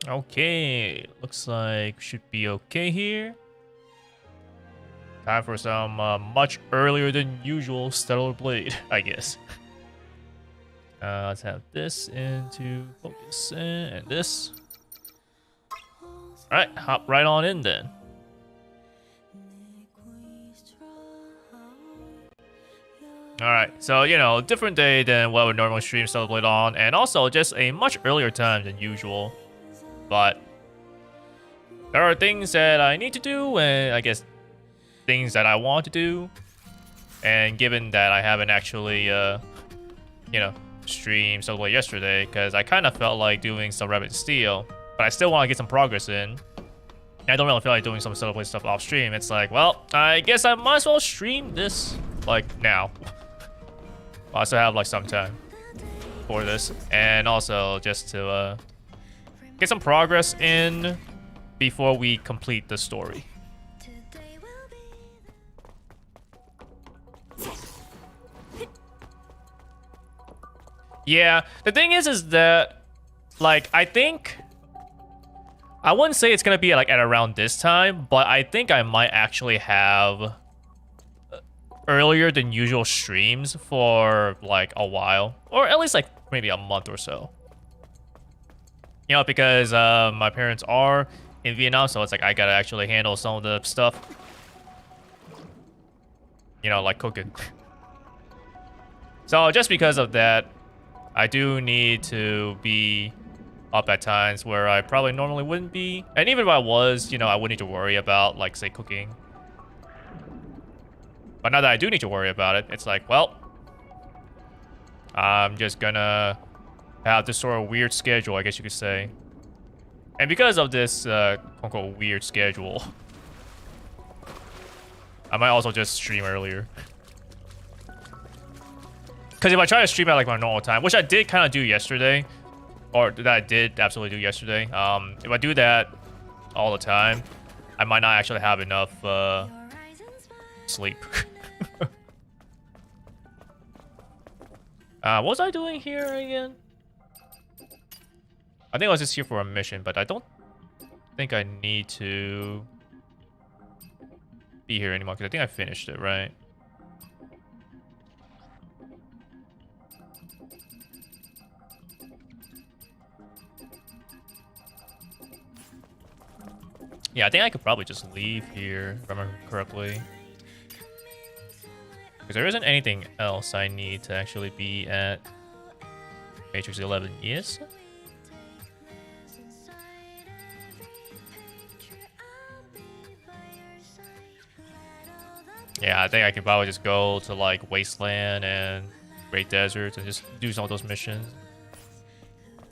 Okay, looks like should be okay here. Time for some much earlier than usual Stellar Blade, I guess. Let's have this into focus and this. Alright, hop right on in then. Alright, so, you know, different day than what we normally stream Stellar Blade on, and also just a much earlier time than usual. But there are things that I need to do, and I guess things that I want to do. And given that I haven't actually, you know, streamed Stellar Blade yesterday, because I kind of felt like doing some Rabbit Steel, but I still want to get some progress in. I don't really feel like doing some Stellar Blade stuff off stream. It's like, well, I guess I might as well stream this, like, now. I also have, like, some time for this. And also just to, get some progress in before we complete the story. Yeah, the thing is that, like, I think... I wouldn't say it's gonna be, like, at around this time, but I think I might actually have earlier than usual streams for, like, a while. Or at least, like, maybe a month or so. You know, because my parents are in Vietnam, so it's like I gotta actually handle some of the stuff. You know, like cooking. So just because of that, I do need to be up at times where I probably normally wouldn't be. And even if I was, you know, I wouldn't need to worry about, like, say, cooking. But now that I do need to worry about it, it's like, well, I'm just gonna have this sort of weird schedule, I guess you could say. And because of this, quote-unquote, weird schedule, I might also just stream earlier. Because if I try to stream at, like, my normal time, which I did kind of do yesterday, or that I did absolutely do yesterday, if I do that all the time, I might not actually have enough, sleep. What was I doing here again? I think I was just here for a mission, but I don't think I need to be here anymore, because I think I finished it, right? Yeah, I think I could probably just leave here, if I remember correctly. Because there isn't anything else I need to actually be at Matrix 11, yes? Yeah, I think I can probably just go to, like, Wasteland and Great Deserts and just do some of those missions.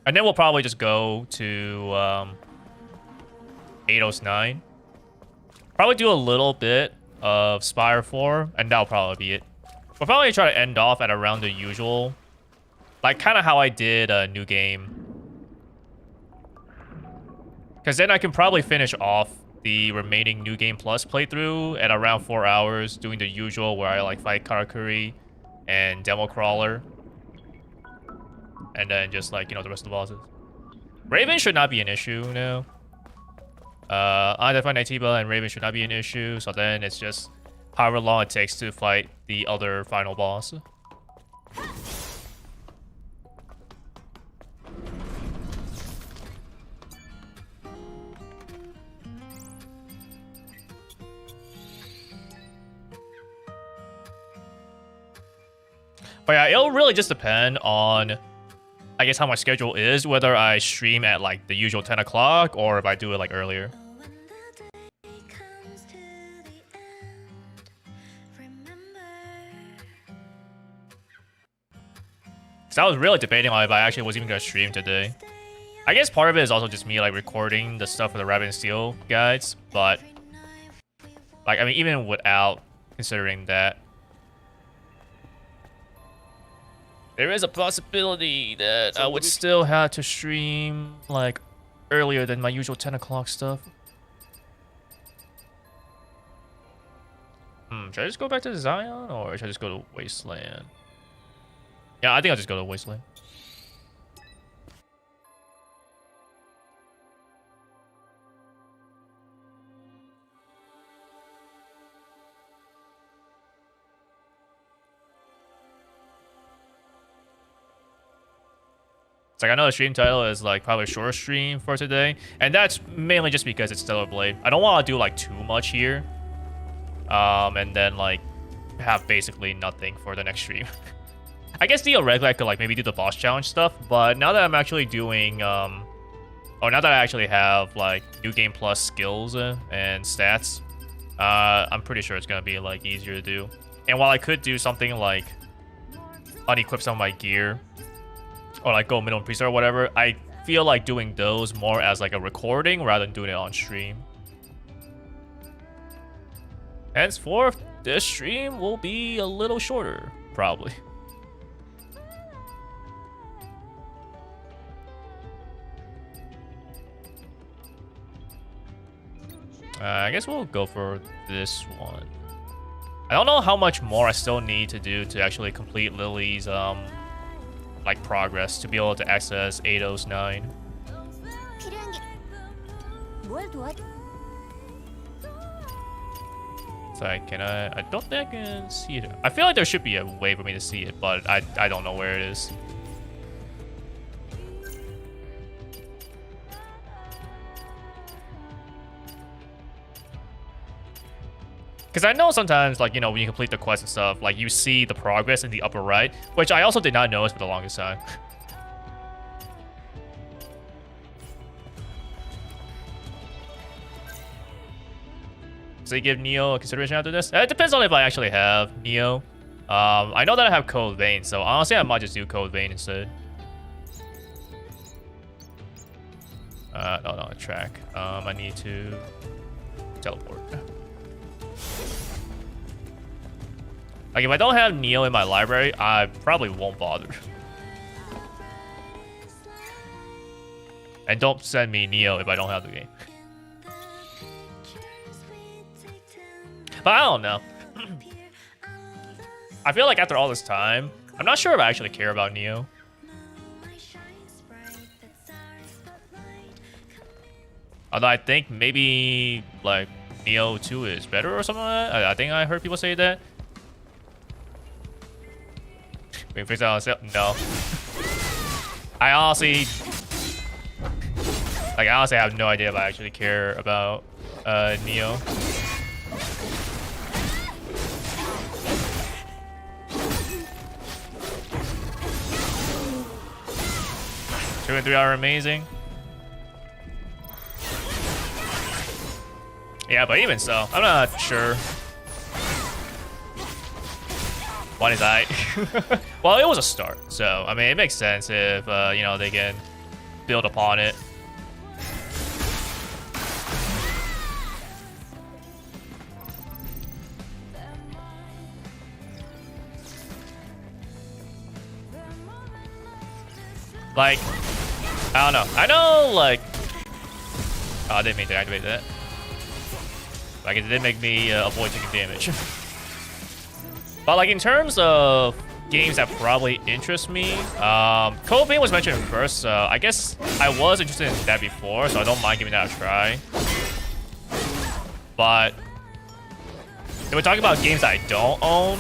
And then we'll probably just go to 809. Probably do a little bit of Spire 4, and that'll probably be it. We'll probably try to end off at around the usual. Like, kind of how I did a New Game. Because then I can probably finish off the remaining New Game Plus playthrough at around 4 hours, doing the usual where I, like, fight Karakuri and Demo Crawler. And then just, like, you know, the rest of the bosses. Raven should not be an issue now. Undefined Natiba and Raven should not be an issue, so then it's just however long it takes to fight the other final boss. But yeah, it'll really just depend on, I guess, how my schedule is, whether I stream at, like, the usual 10 o'clock or if I do it, like, earlier. Because I was really debating on if I actually was even going to stream today. I guess part of it is also just me, like, recording the stuff for the Rabbit and Steel guides, but, like, I mean, even without considering that, there is a possibility that I would still have to stream, like, earlier than my usual 10 o'clock stuff. Should I just go back to Zion, or should I just go to Wasteland? Yeah, I think I'll just go to Wasteland. It's like I know the stream title is like probably a short stream for today, and that's mainly just because it's Stellar Blade. I don't want to do like too much here, and then like have basically nothing for the next stream. I guess theoretically I could like maybe do the boss challenge stuff, but now that I'm actually doing now that I actually have like NGplus skills and stats, I'm pretty sure it's gonna be like easier to do. And while I could do something like unequip some of my gear, or like go minimum preset or whatever, I feel like doing those more as like a recording rather than doing it on stream. Henceforth, this stream will be a little shorter, probably. I guess we'll go for this one. I don't know how much more I still need to do to actually complete Lily's like progress to be able to access Eidos 9. It's like, can I don't think I can see it. I feel like there should be a way for me to see it, but I don't know where it is. Because I know sometimes, like, you know, when you complete the quest and stuff, like, you see the progress in the upper right, which I also did not notice for the longest time. So you give Neo a consideration after this? It depends on if I actually have Neo. I know that I have Code Vein, so honestly, I might just do Code Vein instead. No, track. I need to teleport. Like, if I don't have Neo in my library, I probably won't bother. And don't send me Neo if I don't have the game. But I don't know. I feel like after all this time, I'm not sure if I actually care about Neo. Although I think maybe, like, Neo 2 is better or something like that. I think I heard people say that. We can fix that on sale? No. I honestly have no idea if I actually care about Neo. Two and 3 are amazing. Yeah, but even so, I'm not sure. One is I. Well, it was a start, so I mean, it makes sense if you know, they can build upon it. Like, I don't know. I know, like, oh, I didn't mean to activate that. Like, it did make me avoid taking damage. But like, in terms of games that probably interest me, Code Vein was mentioned first, so I guess I was interested in that before, so I don't mind giving that a try. But if we're talking about games that I don't own,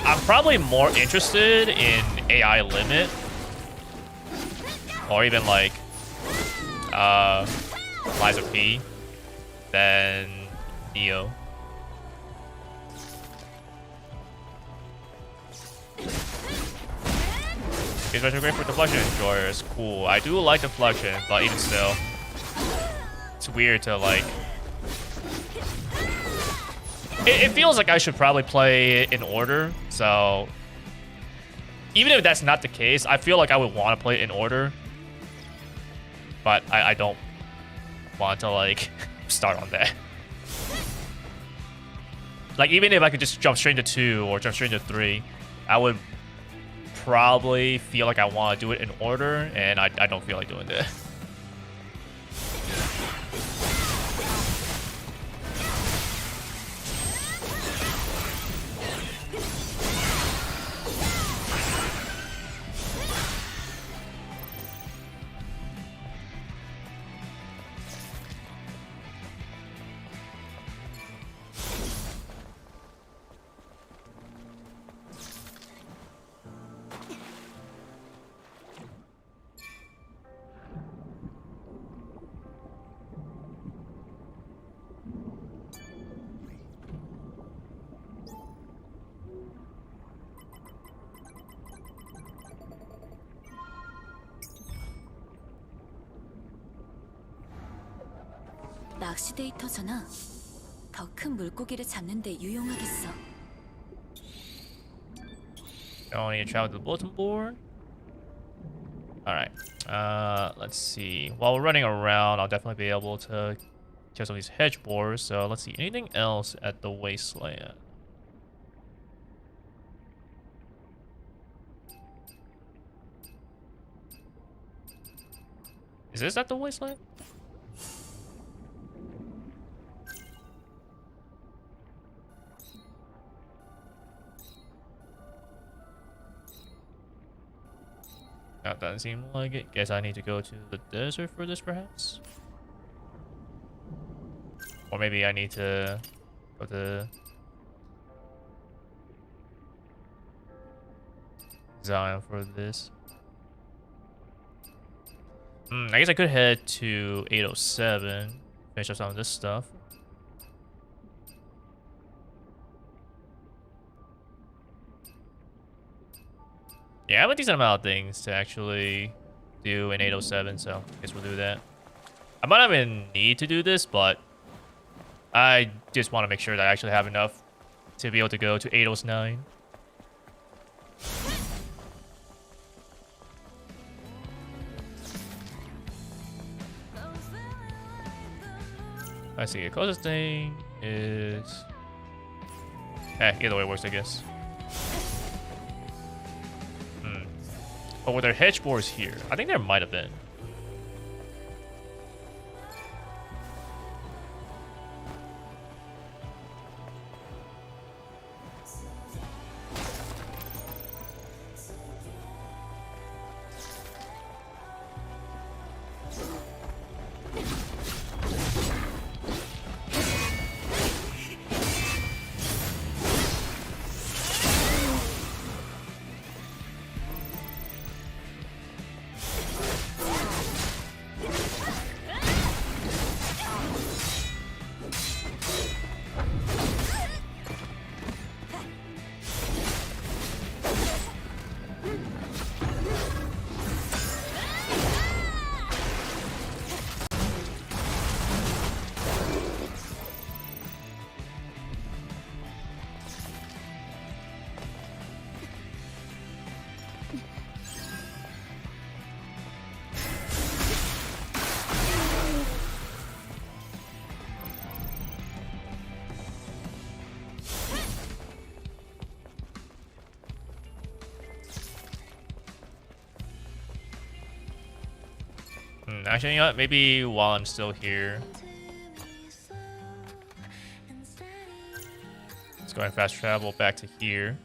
I'm probably more interested in AI Limit, or even like Lies of P than Neo. It's actually great for deflection enjoyers. Cool. I do like deflection, but even still, it's weird to like. It feels like I should probably play it in order. So even if that's not the case, I feel like I would want to play it in order. But I don't want to like start on that. Like, even if I could just jump straight into 2 or jump straight into 3, I would probably feel like I want to do it in order, and I don't feel like doing that. 낚시 데이터잖아. 더 큰 물고기를 잡는 데 유용하겠어. Don't need to travel to the bulletin board. Alright. Let's see. While we're running around, I'll definitely be able to kill some of these hedge boars. So let's see. Anything else at the wasteland? Is this at the wasteland? That doesn't seem like it. Guess I need to go to the desert for this, perhaps? Or maybe I need to go to Zion for this. I guess I could head to 807, finish up some of this stuff. Yeah, I have a decent amount of things to actually do in 807, so I guess we'll do that. I might not even need to do this, but I just want to make sure that I actually have enough to be able to go to 809. I see. The closest thing is... either way works, I guess. But were there hedge boars here? I think there might have been. Actually, you know what? Maybe while I'm still here, let's go and fast travel back to here.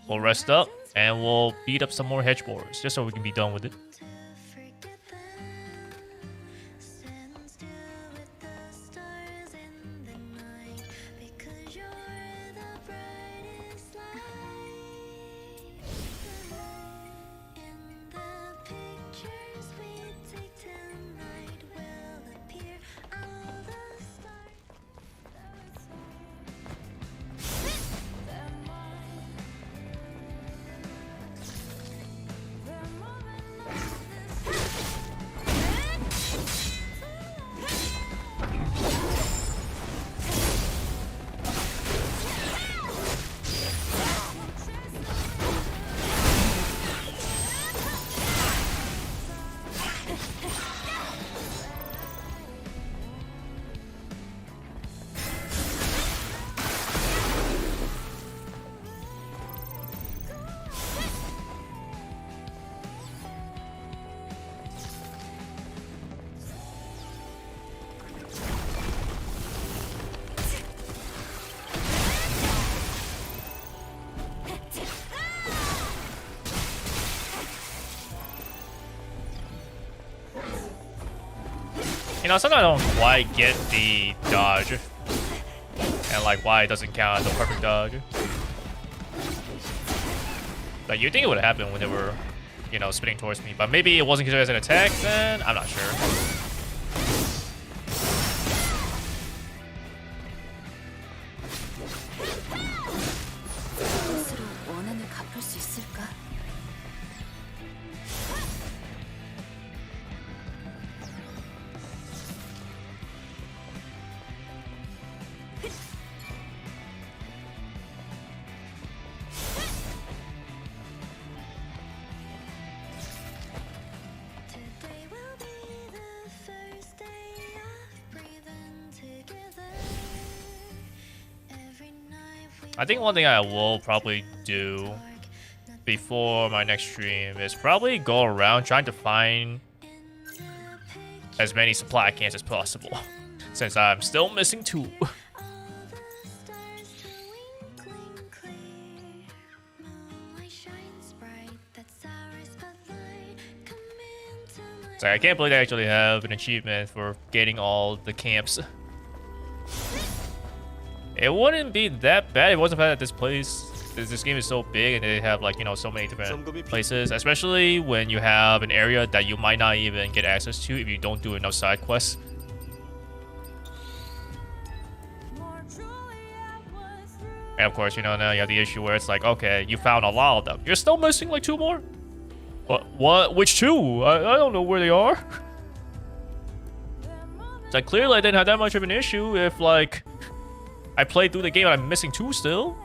We'll rest up and we'll beat up some more hedge boars just so we can be done with it. You know, sometimes I don't quite get the dodge. And like why it doesn't count as a perfect dodge. Like you'd think it would happen when they were, you know, spinning towards me. But maybe it wasn't considered as an attack then? I'm not sure. I think one thing I will probably do before my next stream is probably go around trying to find as many supply cans as possible, since I'm still missing 2. It's like, I can't believe they actually have an achievement for getting all the camps. It wouldn't be that bad if it wasn't that this game is so big and they have, like, you know, so many different places, especially when you have an area that you might not even get access to if you don't do enough side quests. And of course, you know, now you have the issue where it's like, okay, you found a lot of them. You're still missing like 2 more? What? Which 2? I don't know where they are. It's like, clearly I didn't have that much of an issue if, like, I played through the game and I'm missing 2 still.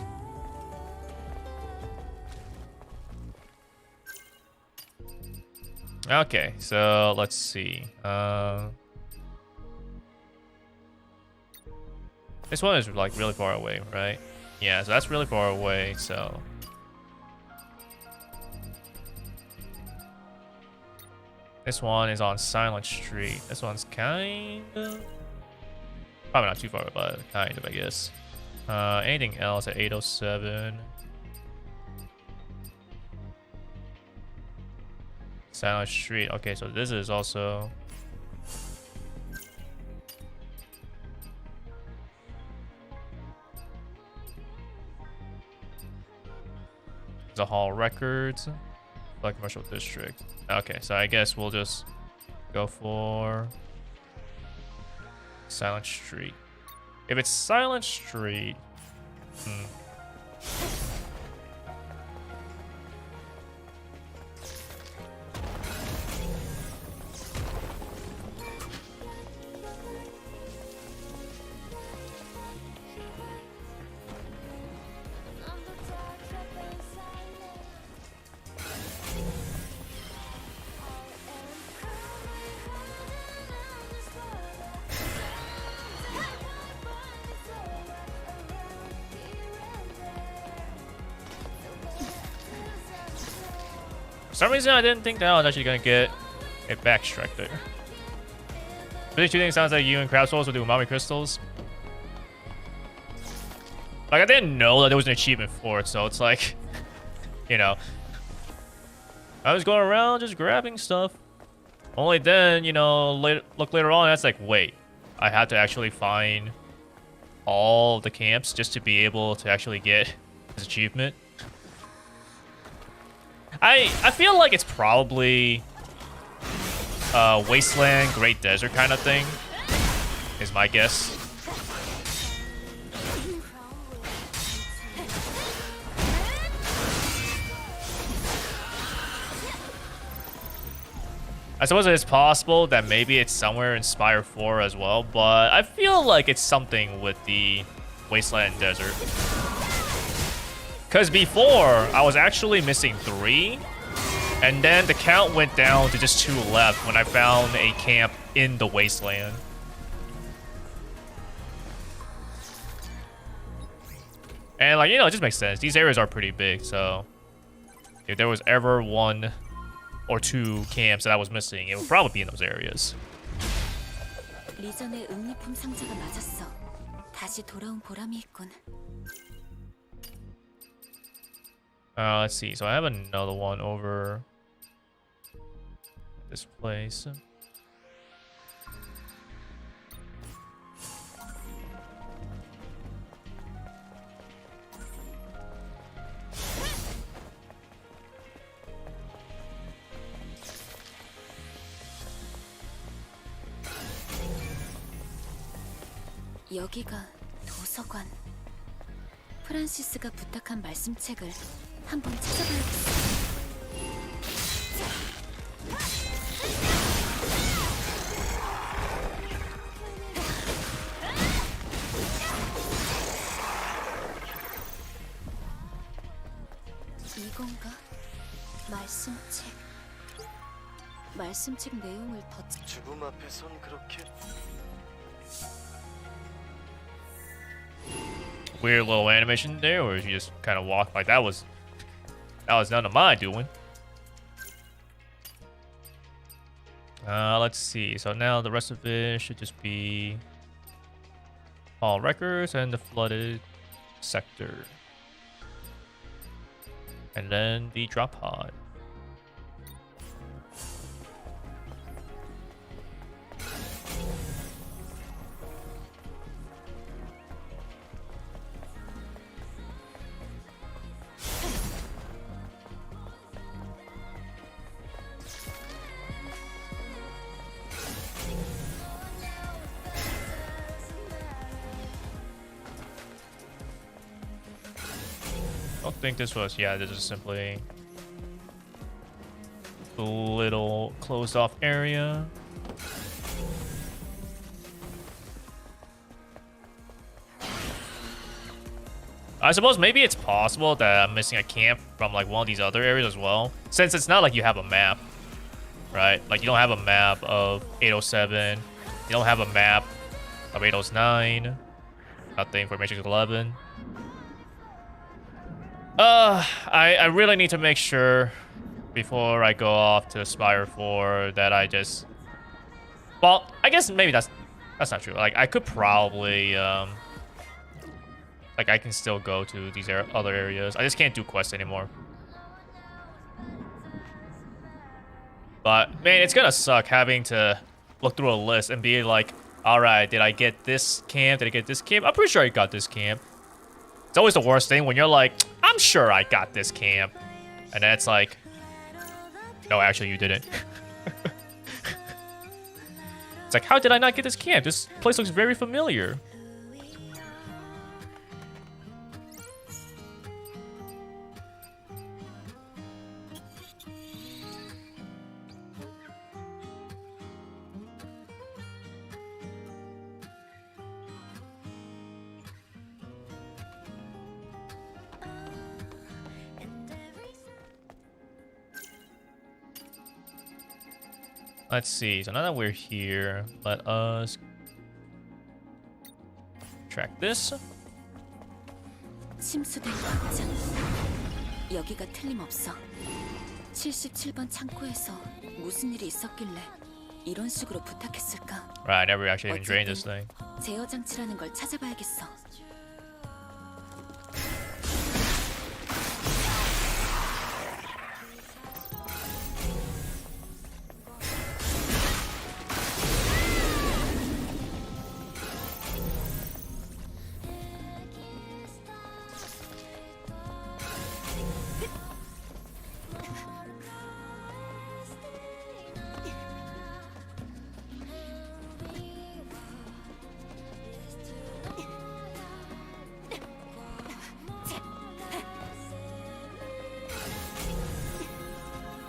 Okay, so let's see. This one is like really far away, right? Yeah, so that's really far away, so this one is on Silent Street. This one's kind of probably not too far, but kind of, I guess. Anything else at 807? Silent Street. Okay, so this is also the Hall Records, like Commercial District. Okay, so I guess we'll just go for Silent Street. If it's Silent Street, for some reason I didn't think that I was actually gonna get a backstrike there. Really shooting sounds like you and Crab Souls will do umami crystals. Like, I didn't know that there was an achievement for it, so it's like, you know, I was going around just grabbing stuff. Only then, you know, look later on, that's like, wait, I had to actually find all the camps just to be able to actually get this achievement. I feel like it's probably Wasteland, Great Desert kind of thing, is my guess. I suppose it's possible that maybe it's somewhere in Spire 4 as well, but I feel like it's something with the Wasteland Desert. Because before, I was actually missing 3, and then the count went down to just 2 left when I found a camp in the Wasteland. And, like, you know, it just makes sense. These areas are pretty big, so if there was ever 1 or 2 camps that I was missing, it would probably be in those areas. 리전의 응리품 상자가 맞았어. 다시 돌아온 보람이 있군. Let's see. So I have another one over this place. 여기가 도서관. 프란시스가 부탁한 말씀책을 한번 찾아봐야겠어. 이건가? 말씀책. 말씀책 내용을 더 죽음 앞에선 그렇게 weird little animation there, or did you just kind of walk like that was none of my doing. Let's see. So now the rest of it should just be all records and the flooded sector. And then the drop pod. I don't think this was, yeah, this is simply a little closed off area. I suppose maybe it's possible that I'm missing a camp from like one of these other areas as well, since it's not like you have a map, right? Like you don't have a map of 807, you don't have a map of 809, nothing for Matrix 11. I really need to make sure before I go off to Spire 4 that I just... Well, I guess maybe that's not true. Like, I could probably, like, I can still go to these other areas. I just can't do quests anymore. But, man, it's gonna suck having to look through a list and be like, alright, did I get this camp? Did I get this camp? I'm pretty sure I got this camp. It's always the worst thing when you're like, I'm sure I got this camp. And then it's like, no, actually you didn't. It's like, how did I not get this camp? This place looks very familiar. Let's see. So now that we're here, let us track this. 침수된 광장. 여기가 틀림없어. 77번 창고에서 무슨 일이 있었길래 이런 식으로 부탁했을까? Right, I never actually even drained this thing. 제어 장치라는 걸 찾아봐야겠어.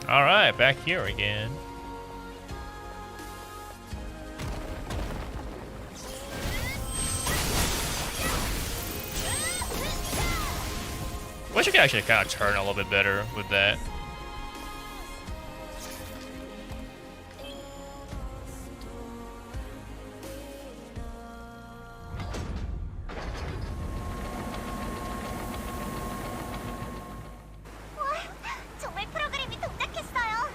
Alright, back here again. Wish I could actually kind of turn a little bit better with that. 정말 프로그램이 동작했어요.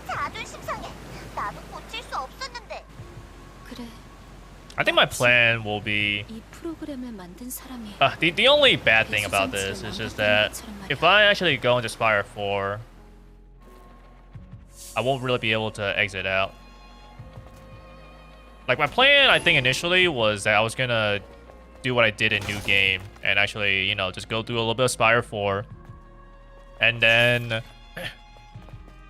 자존심 상해. 나도 고칠 수 없었는데. 그래. I think my plan will be... 이 프로그램을 만든 사람이 the only bad thing about this is just that if I actually go into Spire 4, I won't really be able to exit out. Like, my plan, I think, initially was that I was gonna do what I did in New Game and actually, you know, just go through a little bit of Spire 4. And then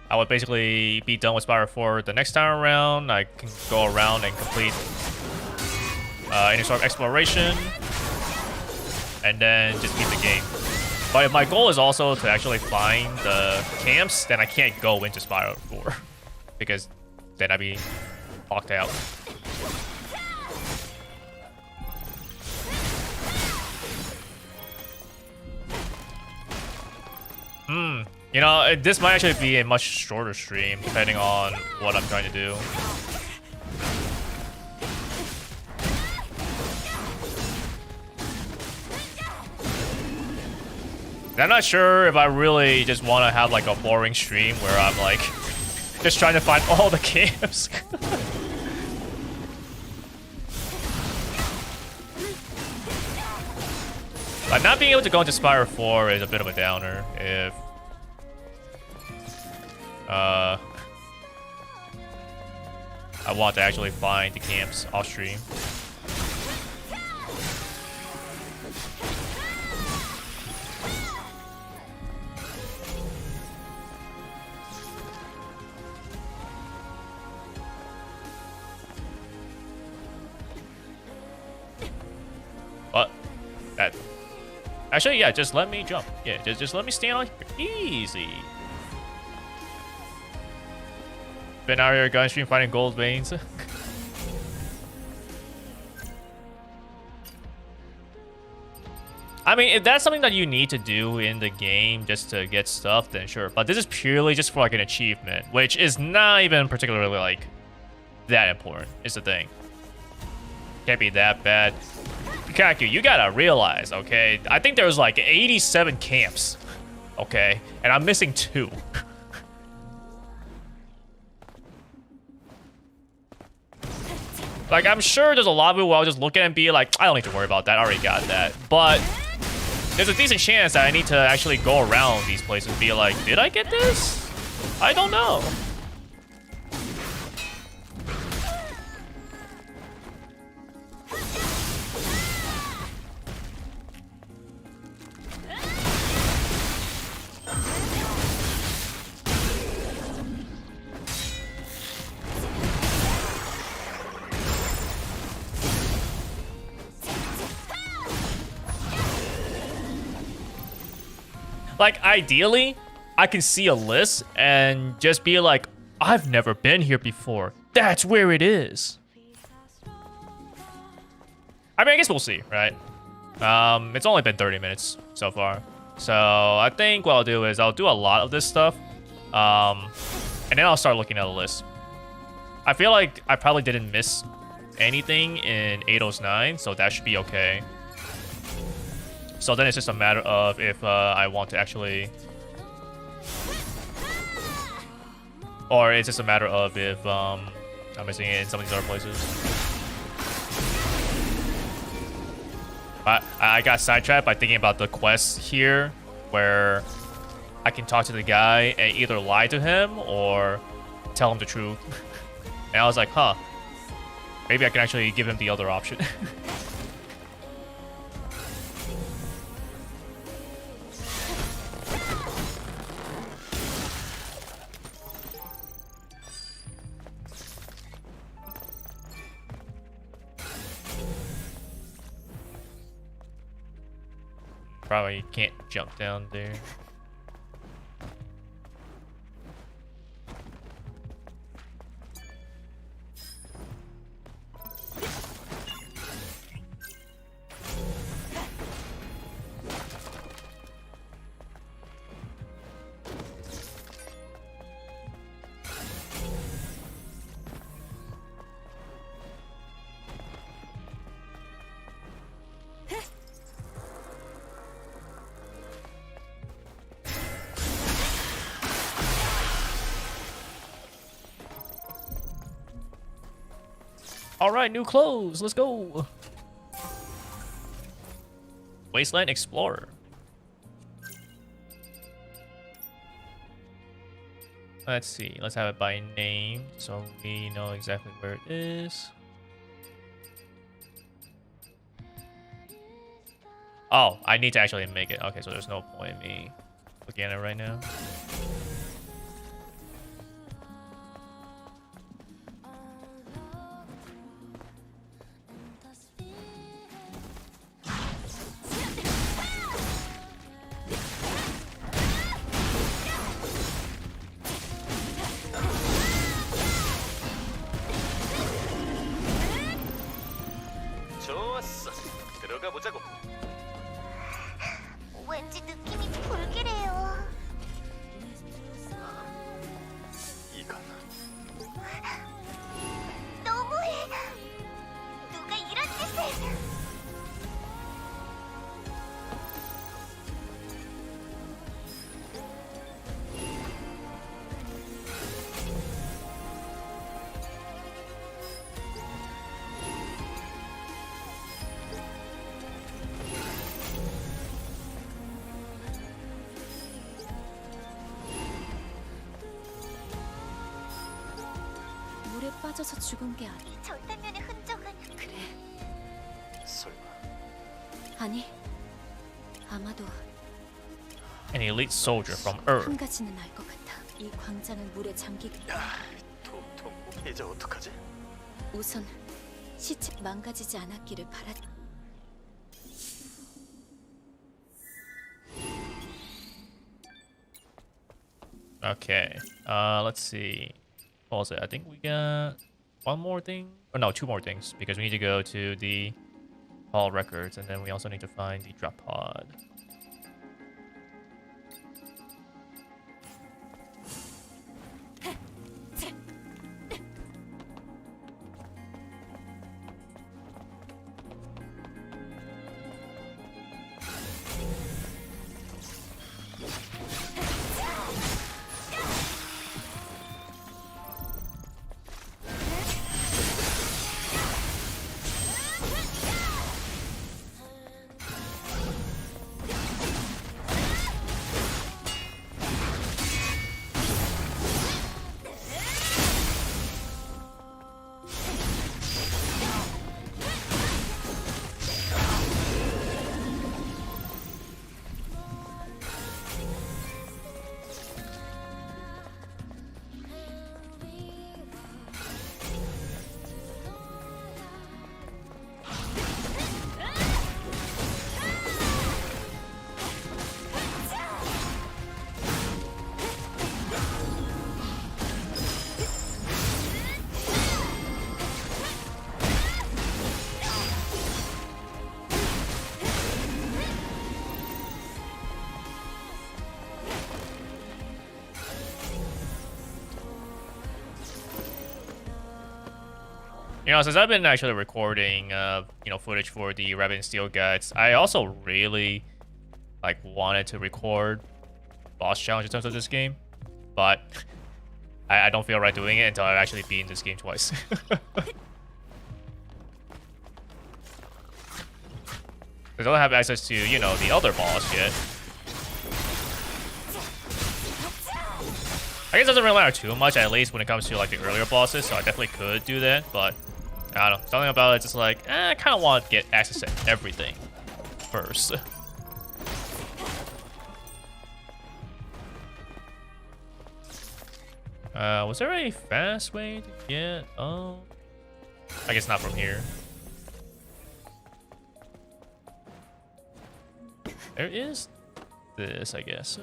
I would basically be done with Spire 4 the next time around. I can go around and complete any sort of exploration and then just beat the game. But if my goal is also to actually find the camps, then I can't go into Spire 4 because then I'd be locked out. You know, this might actually be a much shorter stream depending on what I'm trying to do. I'm not sure if I really just want to have like a boring stream where I'm like just trying to find all the camps. Like not being able to go into Spire 4 is a bit of a downer if I want to actually find the camps off stream. What? That. Actually, yeah, just let me jump. Yeah, just let me stand on here. Easy. Been out here gun stream fighting gold veins. I mean, if that's something that you need to do in the game just to get stuff, then sure. But this is purely just for like an achievement, which is not even particularly like that important, is the thing. Can't be that bad. Kaku, you gotta realize, okay? I think there was like 87 camps, okay? And I'm missing 2. Like, I'm sure there's a lot of people where I'll just look at it and be like, I don't need to worry about that, I already got that. But there's a decent chance that I need to actually go around these places and be like, did I get this? I don't know. Like, ideally, I can see a list and just be like, I've never been here before. That's where it is. I mean, I guess we'll see, right? It's only been 30 minutes so far. So I think what I'll do is I'll do a lot of this stuff. And then I'll start looking at the list. I feel like I probably didn't miss anything in 809, so that should be okay. So then it's just a matter of if I want to actually... Or it's just a matter of if I'm missing it in some of these other places. I got sidetracked by thinking about the quest here, where I can talk to the guy and either lie to him or tell him the truth. And I was like, huh, maybe I can actually give him the other option. Probably can't jump down there. All right, new clothes. Let's go. Wasteland Explorer. Let's see. Let's have it by name so we know exactly where it is. Oh, I need to actually make it. Okay, so there's no point in me looking at it right now. 왠지 느낌이 불길해요. 이건 너무해. 누가 이런 짓을? 쓰러져서 죽은 게 아니. 이 절단면의 흔적은 그래. 설마 아니. 아마도 An elite soldier from Earth. 한 가지는 알 것 같아. 이 광장은 물에 잠기기. 도통 이제 어떡하지? 우선 시체 망가지지 않았기를 바라. Okay. Let's see. What was it? I think we got one more thing. Or no, two more things because we need to go to the Hall Records and then we also need to find the drop pod. You know, since I've been actually recording, footage for the Rabbit and Steel guides, I also really, wanted to record boss challenge in terms of this game, but I don't feel right doing it until I've actually beaten this game twice. I don't have access to, the other boss yet. I guess it doesn't really matter too much, at least when it comes to the earlier bosses, so I definitely could do that, but I don't know. Something about it just I kind of want to get access to everything first. Was there a fast way to get? Oh, I guess not from here. There is this, I guess.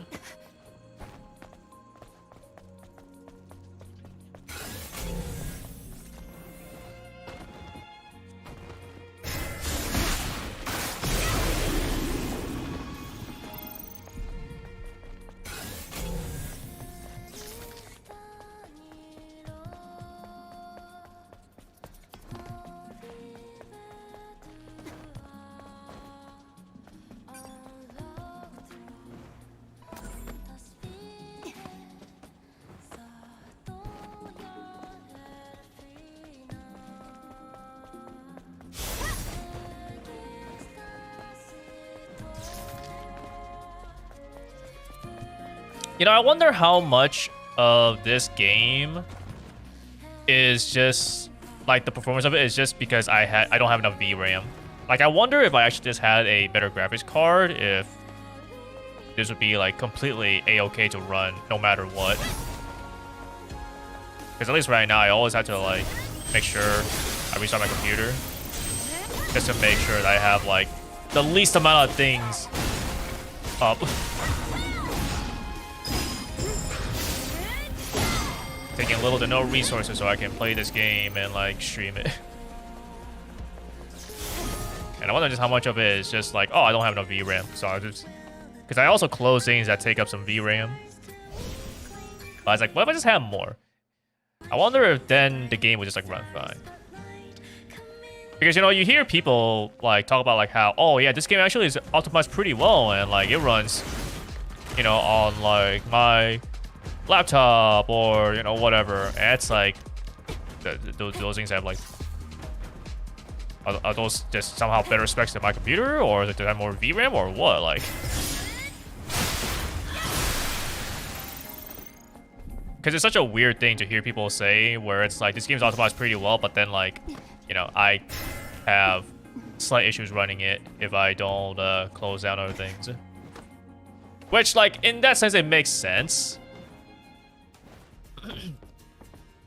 I wonder how much of this game is just the performance of it is just because I don't have enough VRAM. I wonder if I actually just had a better graphics card, if this would be completely a-okay to run no matter what. Because at least right now I always have to make sure I restart my computer just to make sure that I have the least amount of things up. Taking little to no resources so I can play this game and stream it. And I wonder just how much of it is just oh, I don't have enough VRAM, so I just, because I also close things that take up some VRAM. But I was what if I just have more? I wonder if then the game would just run fine. Because you hear people talk about how, oh yeah, this game actually is optimized pretty well and it runs, on my laptop or whatever, and it's those things have are those just somehow better specs than my computer, or do they have more VRAM or what? Because it's such a weird thing to hear people say, where it's like, this game's optimized pretty well, but then, like, you know, I have slight issues running it if I don't close down other things. Which, like, in that sense, it makes sense.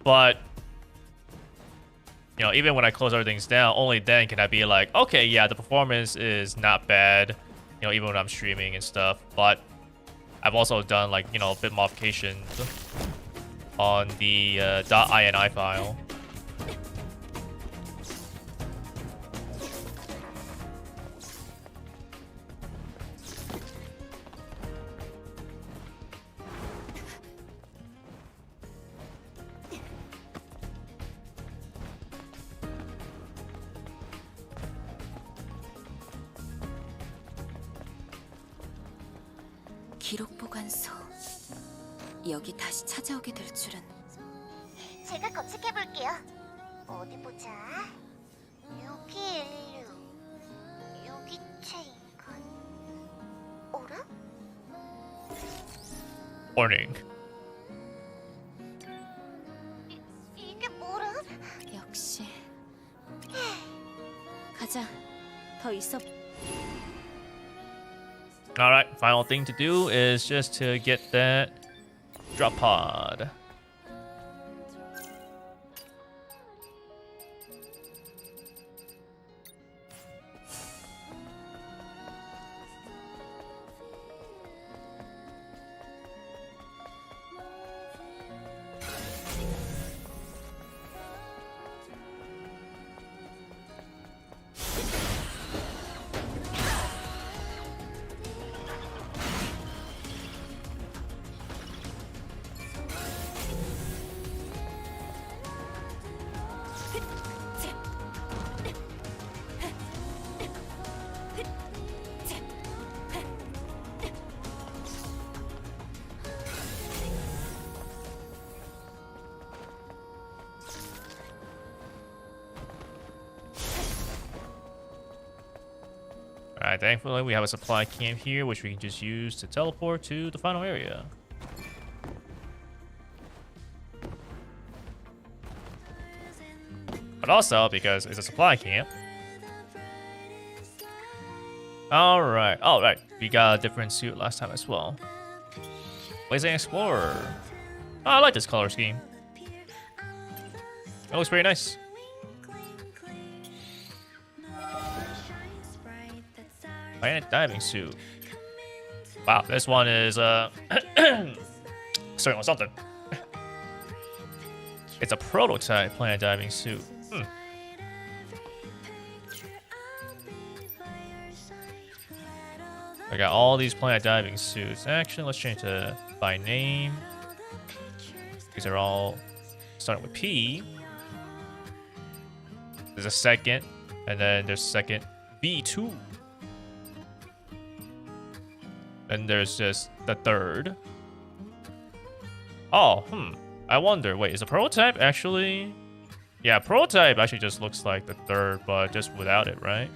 But, you know, even when I close other things down, only then can I be like, okay, yeah, the performance is not bad, you know, even when I'm streaming and stuff. But I've also done, like, you know, a bit modifications on the .ini file. 기록 보관소. 여기 다시 찾아오게 될 줄은. 제가 검색해 볼게요. 어디 보자. 여기 인류, 여기 체인건. 어라? Warning. 이게 뭐람? 역시. 가자. 더 있어. Alright, final thing to do is just to get that drop pod. Alright, thankfully we have a supply camp here, which we can just use to teleport to the final area. But also, because it's a supply camp. Alright, we got a different suit last time as well. Blazing Explorer. Oh, I like this color scheme. It looks pretty nice. Planet diving suit. Wow, this one is starting with something. It's a prototype planet diving suit. I got all these planet diving suits. Actually, let's change to by name. These are all starting with P. There's a second, and then there's second V2. And there's just the third. Oh, I wonder, wait, is a prototype actually? Yeah, prototype actually just looks like the third, but just without it, right?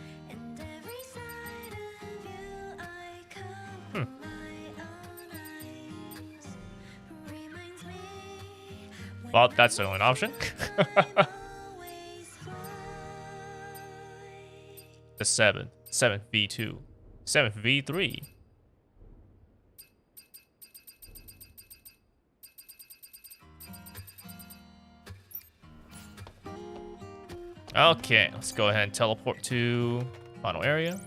Well, that's the only option. The 7th V2. 7th V3. Okay, let's go ahead and teleport to final area.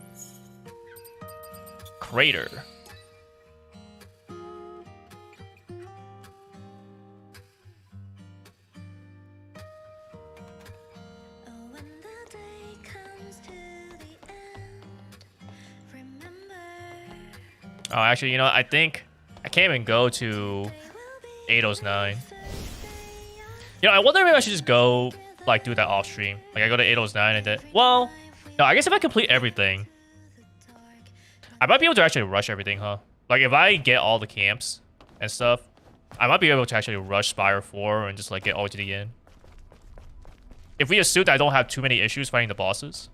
Crater. Oh, actually, you know, I think I can't even go to 809. You know, I wonder if I should just go, like, do that off stream. Like, I go to 809 and then, well, no, I guess if I complete everything, I might be able to actually rush everything, huh? Like, if I get all the camps and stuff, I might be able to actually rush Spire 4 and just, like, get all the way to the end. If we assume that I don't have too many issues fighting the bosses,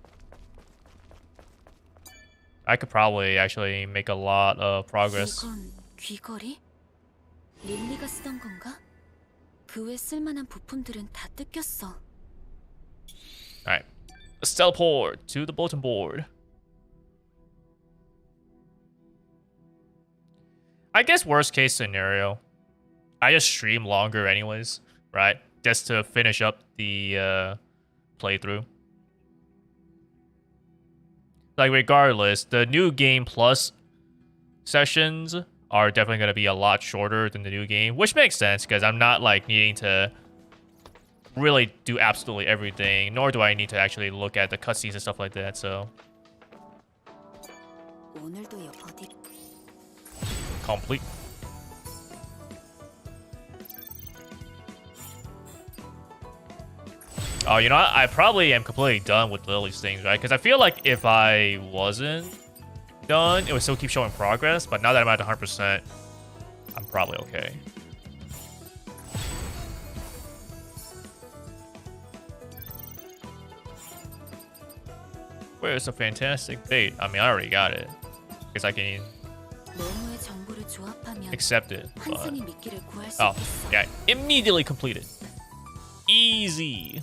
I could probably actually make a lot of progress. 이건 귀걸이? 릴리가 쓰던 건가? 그 외 쓸만한 부품들은 다 뜯겼어. Alright. Let's teleport to the bulletin board. I guess worst case scenario, I just stream longer anyways, right? Just to finish up the playthrough. Like regardless, the new game plus sessions are definitely going to be a lot shorter than the new game, which makes sense because I'm not like needing to really do absolutely everything, nor do I need to actually look at the cutscenes and stuff like that, so 오늘도 어디 complete. Oh, you know what? I probably am completely done with Lily's things, right? Because I feel like if I wasn't done, it would still keep showing progress. But now that I'm at 100%, I'm probably okay. Where's the fantastic bait? I mean, I already got it. Guess I can 너무의 정보를 조합하면 accept it. But... 환상의 미끼를 구할 수 Oh, 있겠어. yeah. Immediately completed. Easy.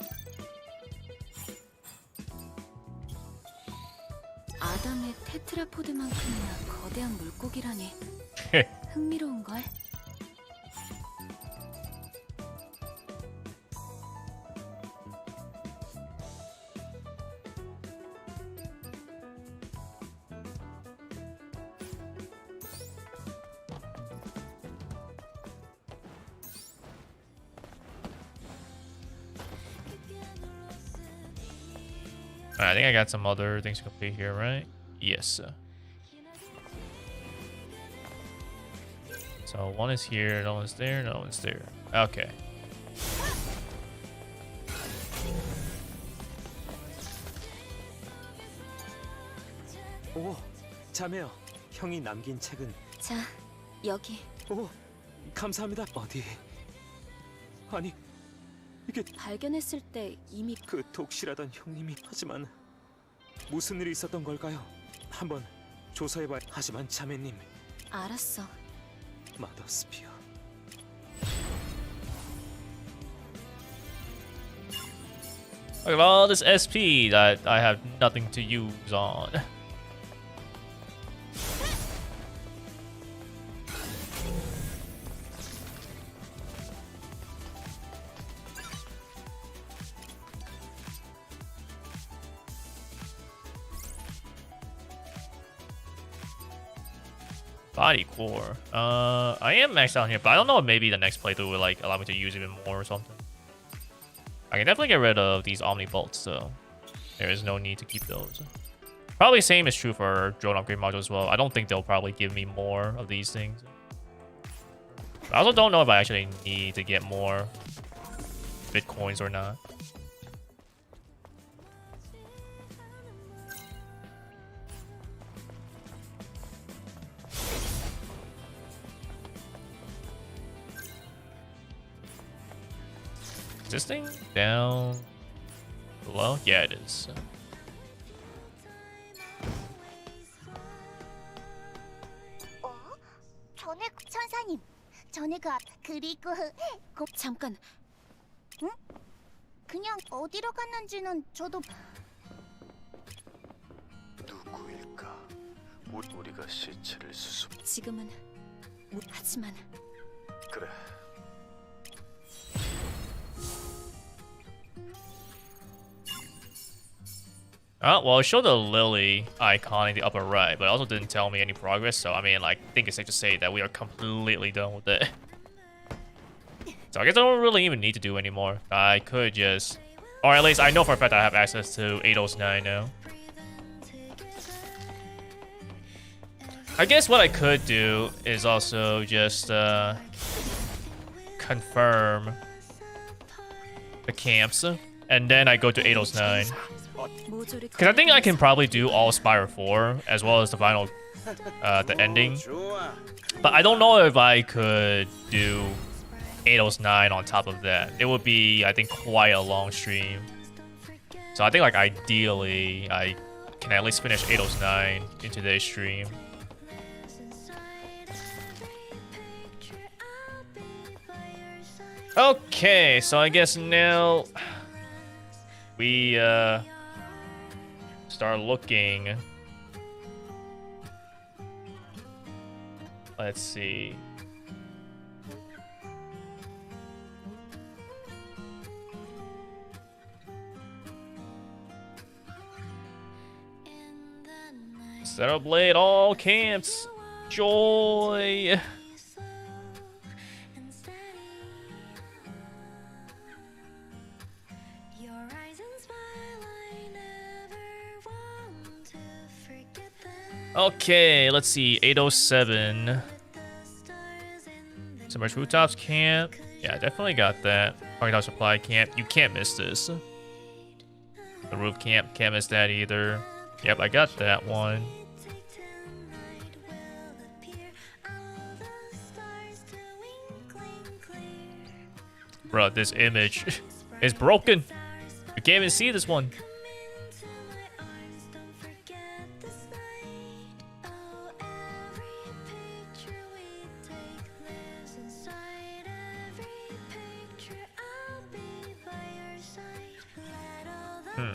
아담의 테트라포드만큼이나 거대한 물고기라니 흥미로운걸? I think I got some other things to complete here, right? Yes. So one is here, no one's there, no one's there. Okay. 오, 자매요. 형이 남긴 책은 자, 여기 오, 감사합니다. 어디? 아니, 이게 발견했을 때 이미 그 독실하던 형님이 하지만 무슨 일이 있었던 걸까요? 한번 조사해봐. 하지만 자매님, 알았어. 마더스피어. Look at all this SP that I have nothing to use on. Body core. I am maxed out here, but I don't know if maybe the next playthrough will like allow me to use even more or something. I can definitely get rid of these Omni bolts, so there is no need to keep those. Probably same is true for drone upgrade module as well. I don't think they'll probably give me more of these things. But I also don't know if I actually need to get more Bitcoins or not. Is this thing down below? Yeah, it is. 전에 천사님, 전에 그리고 잠깐, 응? 그냥 어디로 갔는지는 저도 누구일까? 우리가 시체를 수습. 지금은 하지만 그래. Well, it showed the Lily icon in the upper right, but it also didn't tell me any progress. So, I mean, like, I think it's safe to say that we are completely done with it. So, I guess I don't really even need to do anymore. I could just... Or at least I know for a fact that I have access to 809 now. I guess what I could do is also just confirm the camps, and then I go to 809. Because I think I can probably do all Spire 4 as well as the final, the ending. But I don't know if I could do 809 on top of that. It would be, I think, quite a long stream. So I think, like, ideally, I can at least finish 809 in today's stream. Okay, so I guess now we start looking. Let's see. Set up late all camps. Joy. Okay, let's see. 807. Submerged rooftops camp. Yeah, definitely got that. Parking lot supply camp. You can't miss this. The roof camp. Can't miss that either. Yep, I got that one. Bro, this image is broken. You can't even see this one.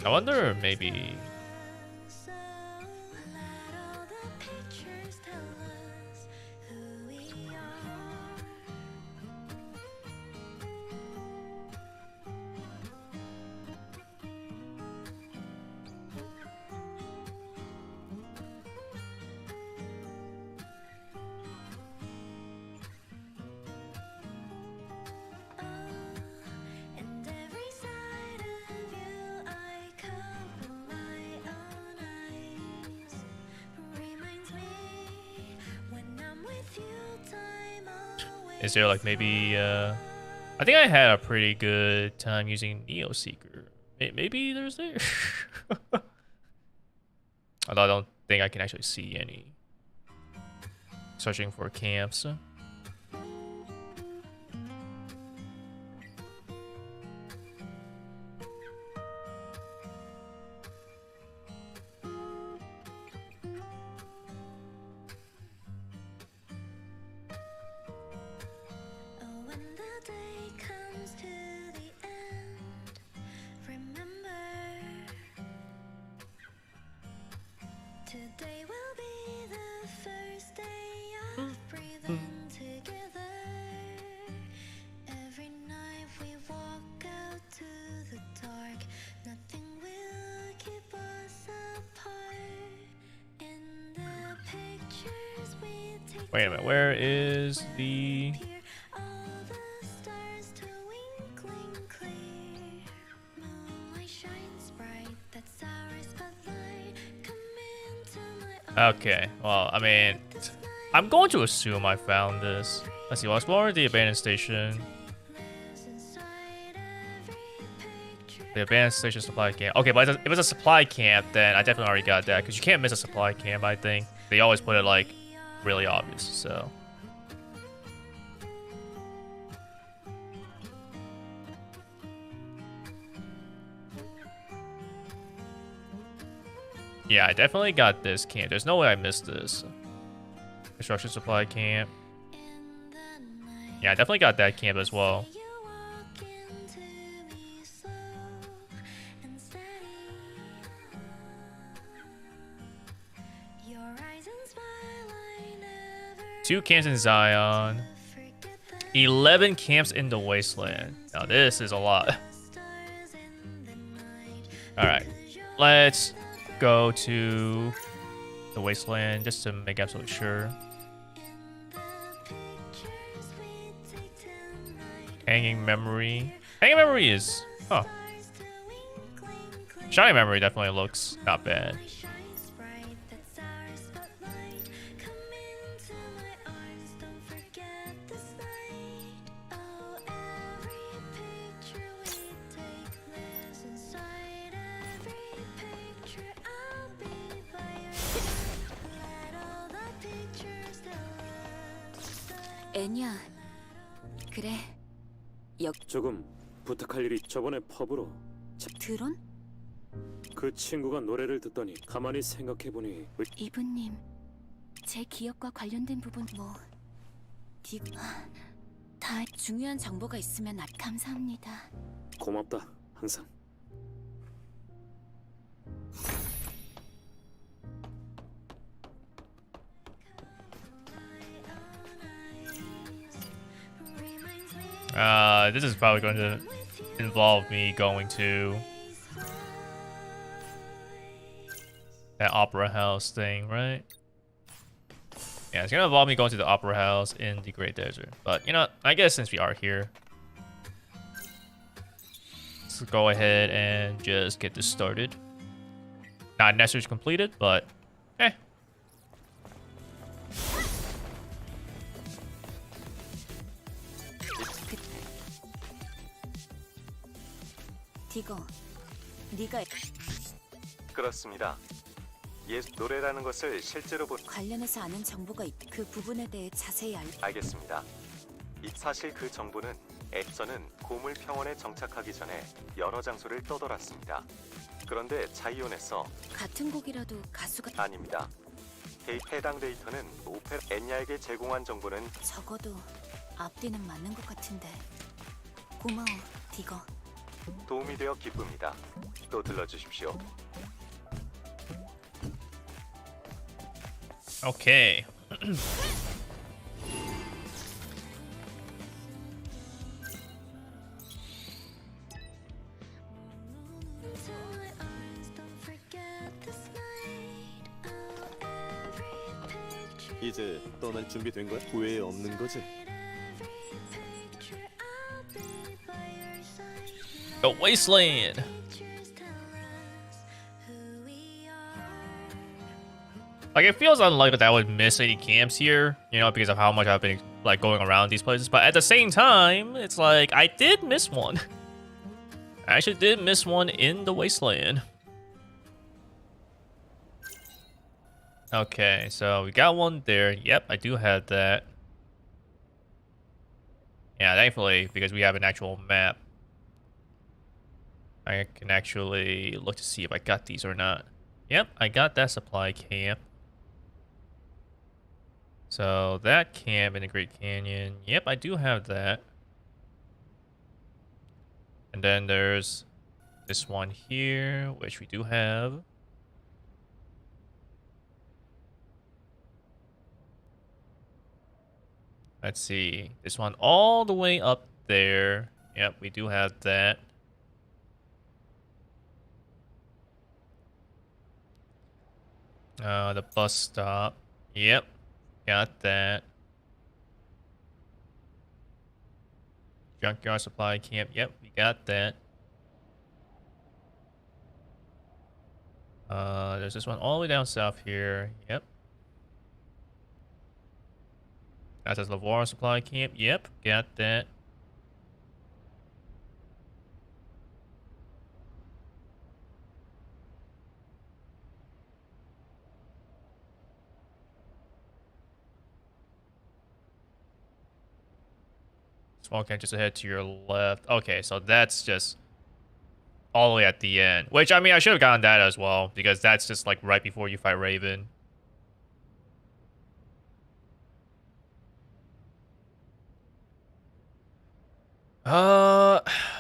I wonder maybe. Is there like maybe I think I had a pretty good time using Neo Seeker. Maybe there's there. Although I don't think I can actually see any. Searching for camps. Today will be the first day of breathing together. Every night we walk out to the dark. Nothing will keep us apart. In the pictures we take. Wait a minute, where is the? All the stars twinkling clear. Moonlight shines bright. That's our spotlight. Come into my arms. Okay, well, I mean, I'm going to assume I found this. Let's see, we'll explore the abandoned station. The abandoned station supply camp. Okay, but if it's a supply camp, then I definitely already got that, because you can't miss a supply camp, I think. They always put it, like, really obvious, so. Yeah, I definitely got this camp. There's no way I missed this. Construction supply camp. Yeah, I definitely got that camp as well. Two camps in Zion. 11 camps in the Wasteland. Now this is a lot. Alright. Let's go to the Wasteland just to make absolutely sure. Hanging Memory. Hanging Memory is... Huh. Shining Memory definitely looks not bad. 애냐. 그래. 조금 부탁할 일이 저번에 펍으로 드론? 그 친구가 노래를 듣더니 가만히 생각해보니 이분님, 제 기억과 관련된 부분 다 중요한 정보가 있으면 감사합니다. 고맙다. 항상. This is probably going to involve me going to that opera house thing, right? Yeah, it's gonna involve me going to the opera house in the Great Desert. But you know, I guess since we are here, let's go ahead and just get this started. Not necessarily completed, but eh. 디거, 네가 그렇습니다. 노래라는 것을 실제로 본 관련해서 아는 정보가 그 부분에 대해 자세히 알겠습니다. 사실 그 정보는 저는 고물 평원에 정착하기 전에 여러 장소를 떠돌았습니다. 그런데 자이온에서 같은 곡이라도 가수가 아닙니다. 해당 데이터는 오페라 엔야에게 제공한 정보는 적어도 앞뒤는 맞는 것 같은데. 고마워, 디거. 도움이 되어 기쁩니다. 또 들러주십시오. Okay. 이제 떠날 준비된 거야? 후회 없는 거지? The Wasteland. Like, it feels unlikely that I would miss any camps here, you know, because of how much I've been, like, going around these places. But at the same time, it's like, I did miss one. I actually did miss one in the Wasteland. Okay, so we got one there. Yep, I do have that. Yeah, thankfully, because we have an actual map, I can actually look to see if I got these or not. Yep, I got that supply camp. So that camp in the Great Canyon, yep, I do have that. And then there's this one here, which we do have. Let's see, this one all the way up there. Yep, we do have that. The bus stop. Yep. Got that. Junkyard supply camp. Yep, we got that. There's this one all the way down south here. Yep. That's this Lavoir supply camp. Yep, got that. Small camp just ahead to your left. Okay, so that's just all the way at the end. Which, I mean, I should have gotten that as well, because that's just like right before you fight Raven.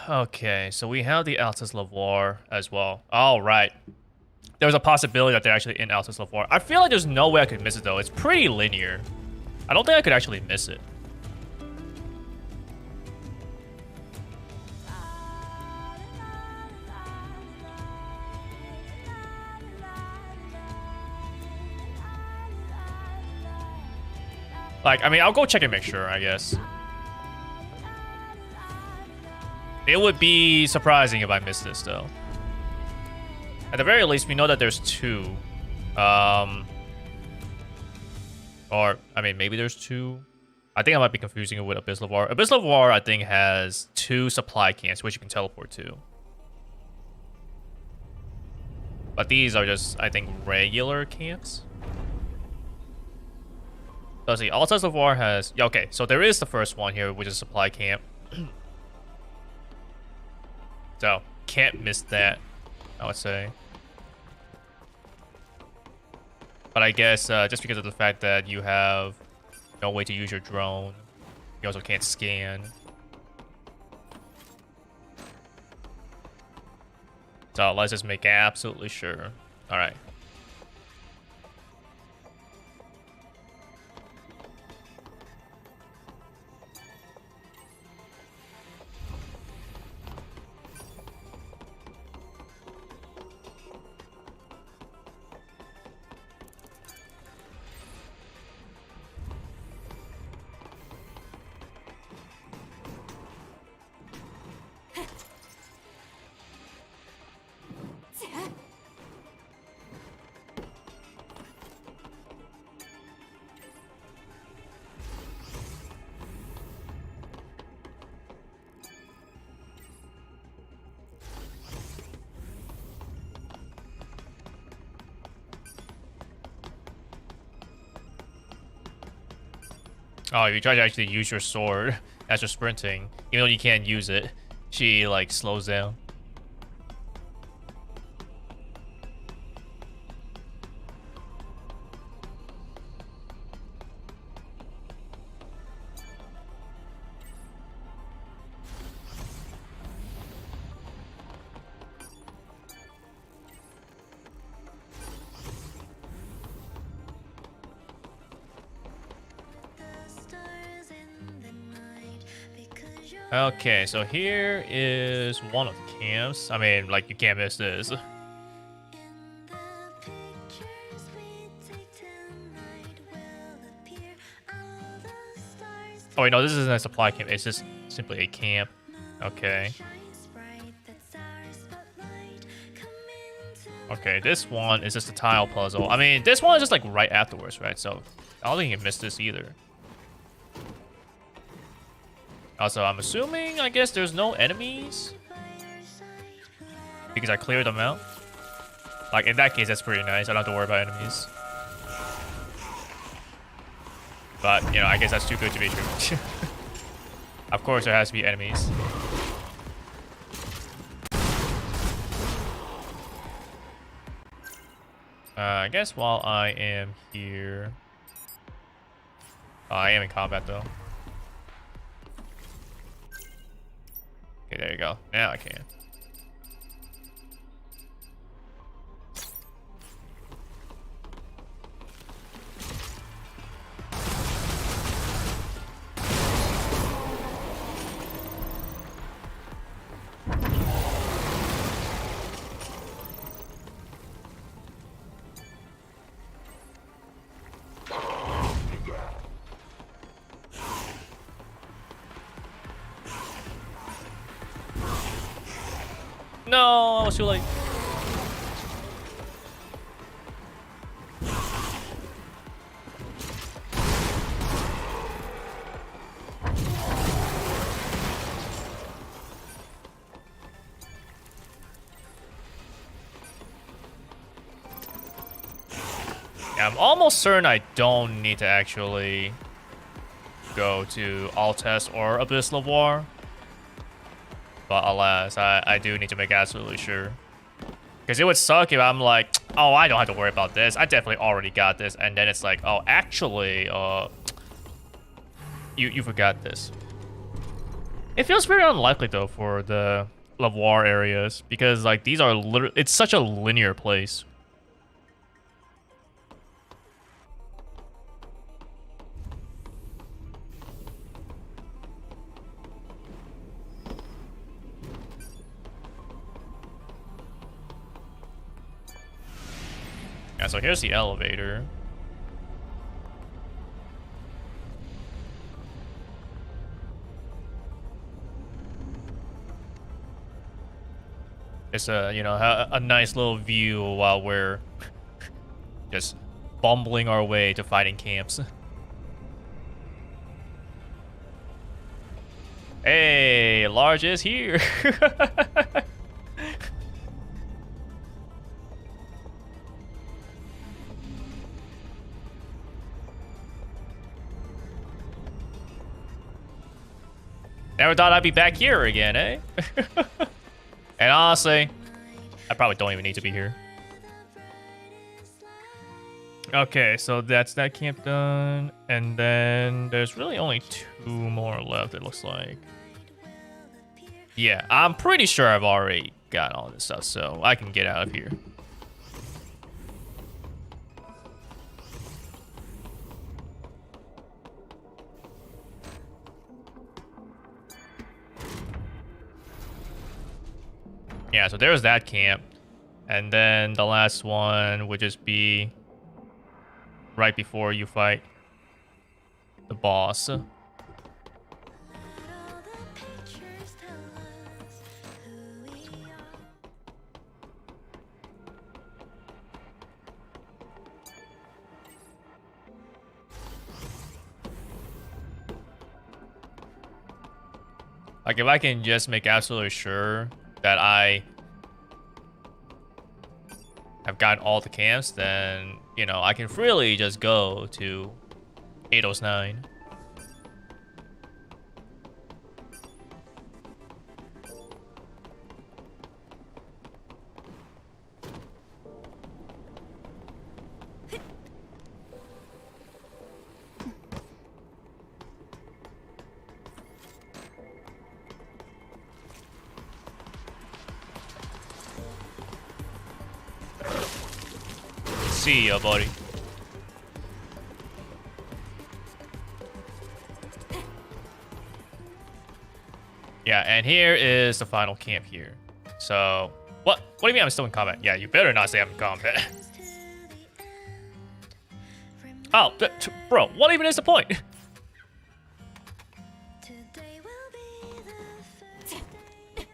Okay, so we have the Altus Lavoir as well. All right. There was a possibility that they're actually in Altus Lavoir. I feel like there's no way I could miss it, though. It's pretty linear. I don't think I could actually miss it. Like, I mean, I'll go check and make sure, I guess. It would be surprising if I missed this, though. At the very least, we know that there's two. Or, I mean, maybe there's two. I think I might be confusing it with Abyss Lavoir. Abyss Lavoir, I think, has two supply camps, which you can teleport to. But these are just, I think, regular camps. Let's see, Altus Lavoir has... Okay, so there is the first one here, which is supply camp. So, can't miss that, I would say. But I guess, just because of the fact that you have no way to use your drone, You also can't scan. So let's just make absolutely sure. All right. Oh, you try to actually use your sword as you're sprinting, even though you can't use it. She like slows down. Okay, so here is one of the camps. I mean, like, you can't miss this. Oh wait, no, this isn't a supply camp. It's just simply a camp. Okay. Okay, this one is just a tile puzzle. I mean, this one is just like right afterwards, right? So I don't think you can miss this either. Also, I'm assuming, I guess, there's no enemies because I cleared them out. Like, in that case, that's pretty nice. I don't have to worry about enemies. But, you know, I guess that's too good to be true. Of course, there has to be enemies. I guess while I am here... Oh, I am in combat, though. Okay, there you go. Now I can. No, I was too late. Yeah, I'm almost certain I don't need to actually go to Altest or Abyss Lavoir. But alas, I do need to make absolutely sure. Because it would suck if I'm like, oh, I don't have to worry about this. I definitely already got this. And then it's like, oh, actually, you forgot this. It feels very unlikely, though, for the Lavoir areas. Because, like, these are literally... It's such a linear place. Yeah, so here's the elevator. It's a, you know, a nice little view while we're just bumbling our way to fighting camps. Hey, Large is here. Never thought I'd be back here again, eh? And honestly, I probably don't even need to be here. Okay, so that's that camp done. And then there's really only 2 more left, it looks like. Yeah, I'm pretty sure I've already got all this stuff, so I can get out of here. Yeah, so there's that camp. And then the last one would just be right before you fight the boss. Let all the pictures tell us who we are. Like, if I can just make absolutely sure that I have gotten all the camps, then, you know, I can freely just go to 809. See ya, buddy. Yeah, and here is the final camp here. So, what? What do you mean I'm still in combat? Yeah, you better not say I'm in combat. Oh, bro, what even is the point? Today will be the first day.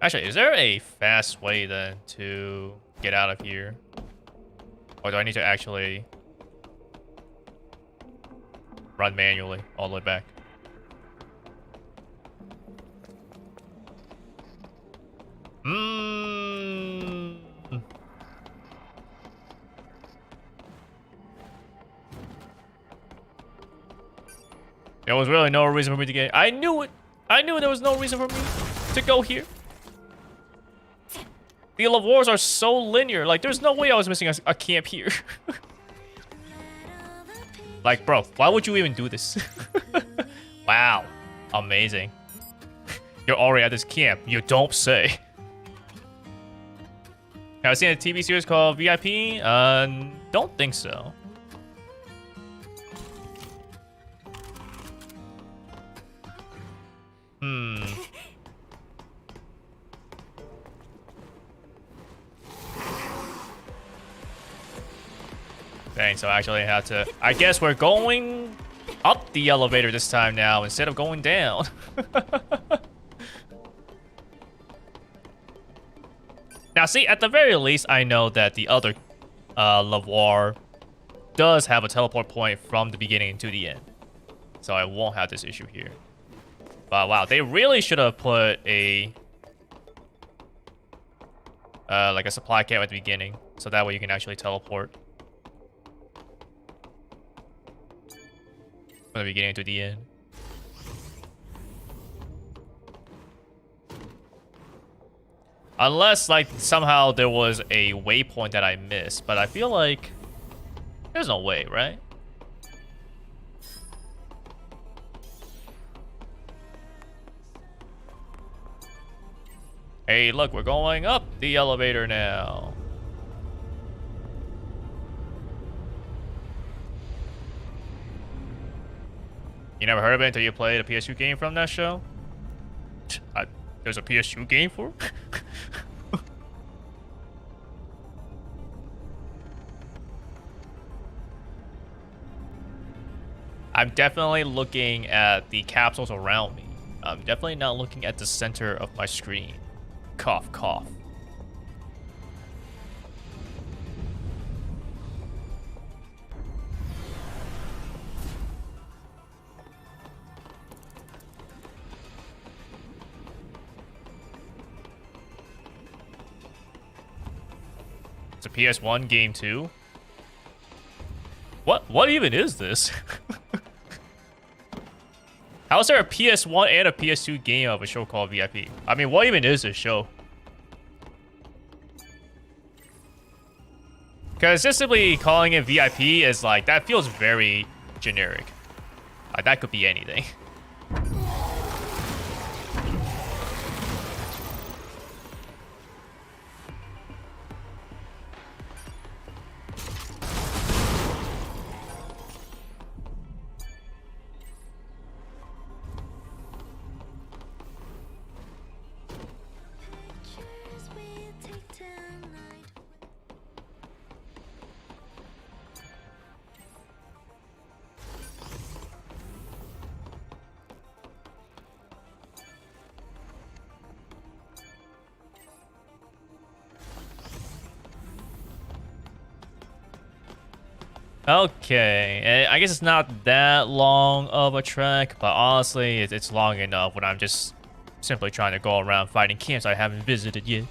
Actually, is there a fast way then to get out of here? Or do I need to actually run manually all the way back? There was really no reason for me to get. I knew it. I knew there was no reason for me to go here. The love wars are so linear. Like, there's no way I was missing a camp here. Like, bro, why would you even do this? Wow, amazing. You're already at this camp. You don't say. Have I seen a TV series called VIP? Don't think so. Dang, so I actually have to... I guess we're going up the elevator this time now instead of going down. Now, see, at the very least, I know that the other lavoir does have a teleport point from the beginning to the end. So I won't have this issue here. But wow, they really should have put a... like a supply camp at the beginning. So that way you can actually teleport. From the beginning to the end. Unless, like, somehow there was a waypoint that I missed. But I feel like there's no way, right? Hey, look, we're going up the elevator now. You never heard of it until you played a PS2 game from that show? There's a PS2 game for it? I'm definitely looking at the capsules around me. I'm definitely not looking at the center of my screen. Cough, cough. It's a PS1 game too. What even is this? How is there a PS1 and a PS2 game of a show called VIP? I mean, what even is this show? Because just simply calling it VIP is like, that feels very generic. Like, that could be anything. Pictures we take tonight. Okay, I guess it's not that long of a trek, but honestly, it's long enough when I'm just simply trying to go around fighting camps I haven't visited yet.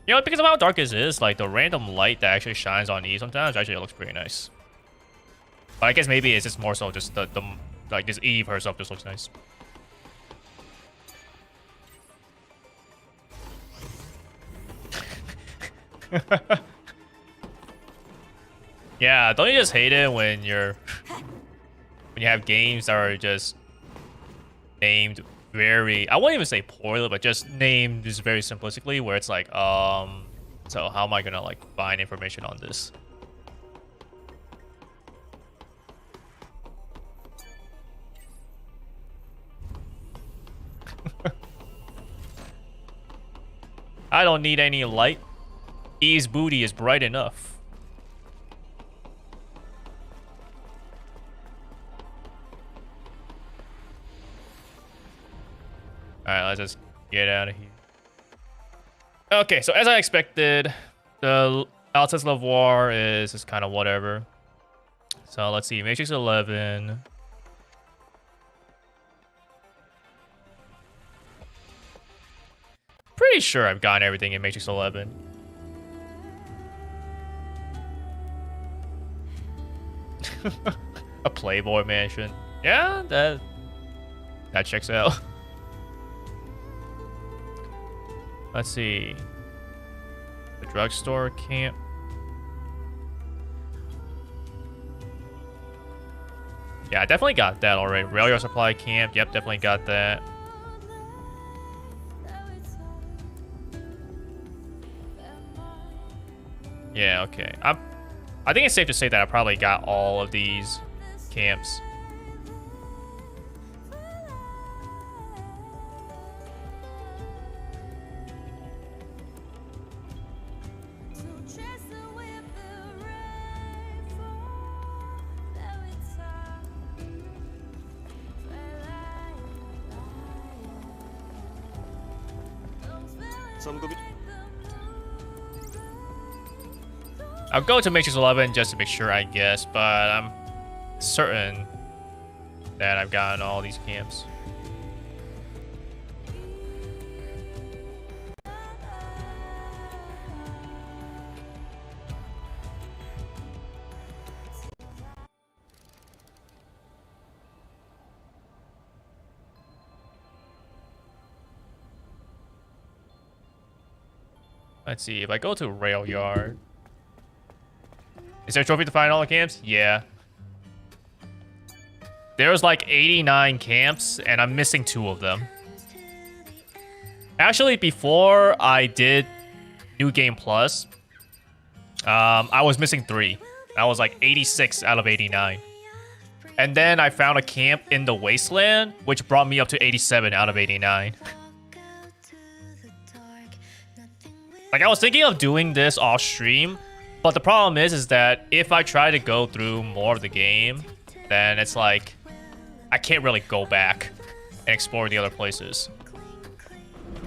You know, because of how dark this is, like the random light that actually shines on these sometimes actually looks pretty nice. But I guess maybe it's just more so just the like this Eve herself just looks nice. Yeah, don't you just hate it when you have games that are just named very, I won't even say poorly, but just named just very simplistically, where it's like, so how am I gonna like find information on this? I don't need any light. Eve's booty is bright enough. Alright, let's just get out of here. Okay, so as I expected, the Altus Lavoir is just kind of whatever. So let's see, Matrix 11. Pretty sure I've gotten everything in Matrix 11. A Playboy mansion. Yeah, that checks out. Let's see. The drugstore camp. Yeah, I definitely got that already. Rail yard supply camp. Yep, definitely got that. Yeah, okay. I think it's safe to say that I probably got all of these camps. 점검이 I'll go to Matrix 11 just to make sure, I guess, but I'm certain that I've gotten all these camps. Let's see, if I go to Rail Yard. Is there a trophy to find all the camps? Yeah. There's like 89 camps, and I'm missing 2 of them. Actually, before I did NGplus, I was missing 3. I was like 86 out of 89. And then I found a camp in the Wasteland, which brought me up to 87 out of 89. Like, I was thinking of doing this off stream, but the problem is that if I try to go through more of the game, then it's like, I can't really go back and explore the other places.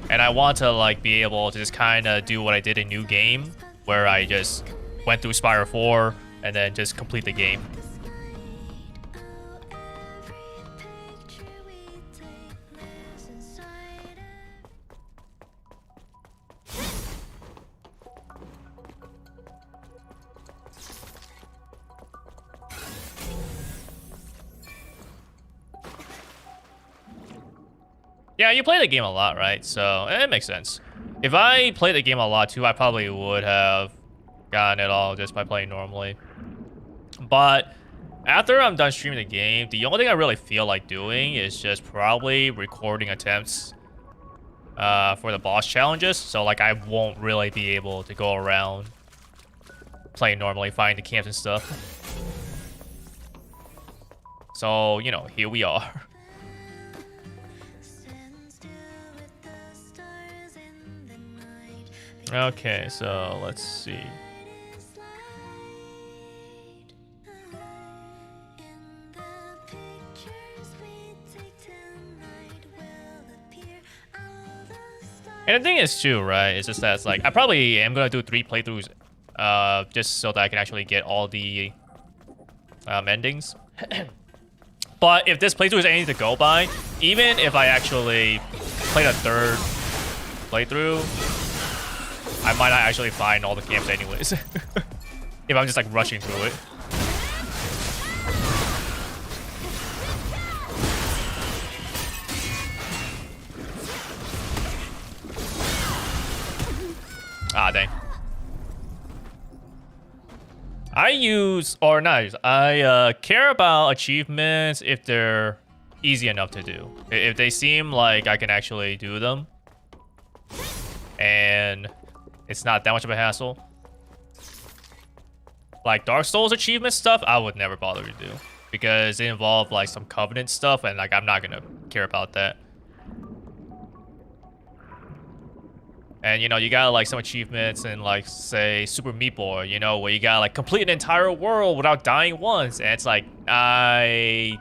And I want to like be able to just kind of do what I did in New Game, where I just went through Spire 4 and then just complete the game. Yeah, you play the game a lot, right? So it makes sense. If I played the game a lot too, I probably would have gotten it all just by playing normally. But after I'm done streaming the game, the only thing I really feel like doing is just probably recording attempts for the boss challenges. So like I won't really be able to go around playing normally, find the camps and stuff. So, you know, here we are. Okay, so let's see. And the thing is too, right? It's just that it's like I probably am gonna do 3 playthroughs, just so that I can actually get all the endings. But if this playthrough is anything to go by, even if I actually played a 3rd playthrough, I might not actually find all the camps anyways. If I'm just like rushing through it. Ah, dang. I care about achievements if they're easy enough to do. If they seem like I can actually do them, and it's not that much of a hassle. Like Dark Souls achievement stuff, I would never bother to do because it involved like some Covenant stuff, and like I'm not gonna care about that. And you know, you got like some achievements in like say Super Meat Boy, you know, where you gotta like complete an entire world without dying once, and it's like I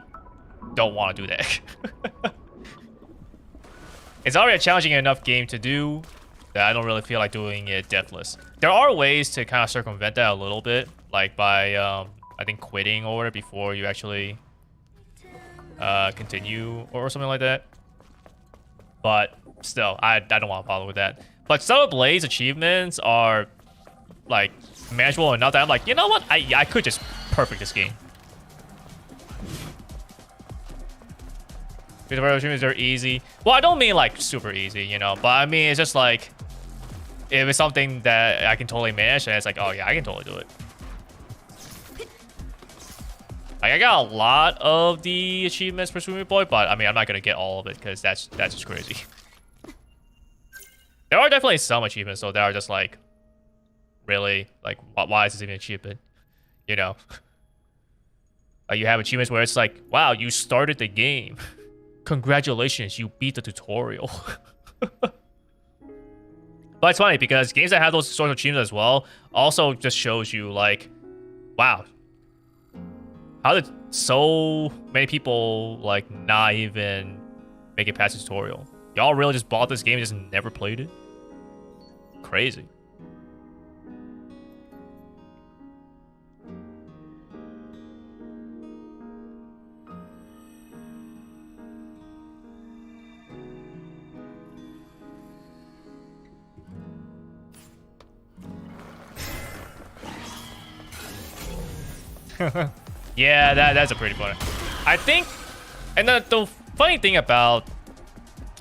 don't want to do that. It's already a challenging enough game to do that I don't really feel like doing it deathless. There are ways to kind of circumvent that a little bit, like by I think quitting or whatever before you actually continue or something like that. But still, I don't want to bother with that. But some of Blade's achievements are like manageable enough that I'm like, you know what? I could just perfect this game. Because the achievements are easy. Well, I don't mean like super easy, you know, but I mean it's just like if it's something that I can totally manage, and it's like, oh yeah, I can totally do it. Like I got a lot of the achievements for Super Meat Boy, but I mean I'm not gonna get all of it because that's just crazy. There are definitely some achievements though that are just like, really, like why is this even an achievement? You know, you have achievements where it's like, wow, you started the game. Congratulations, you beat the tutorial. But it's funny because games that have those sort of achievements as well also just shows you like, wow, how did so many people like not even make it past the tutorial? Y'all really just bought this game and just never played it? Crazy. Yeah, that's a pretty funny. I think, and the funny thing about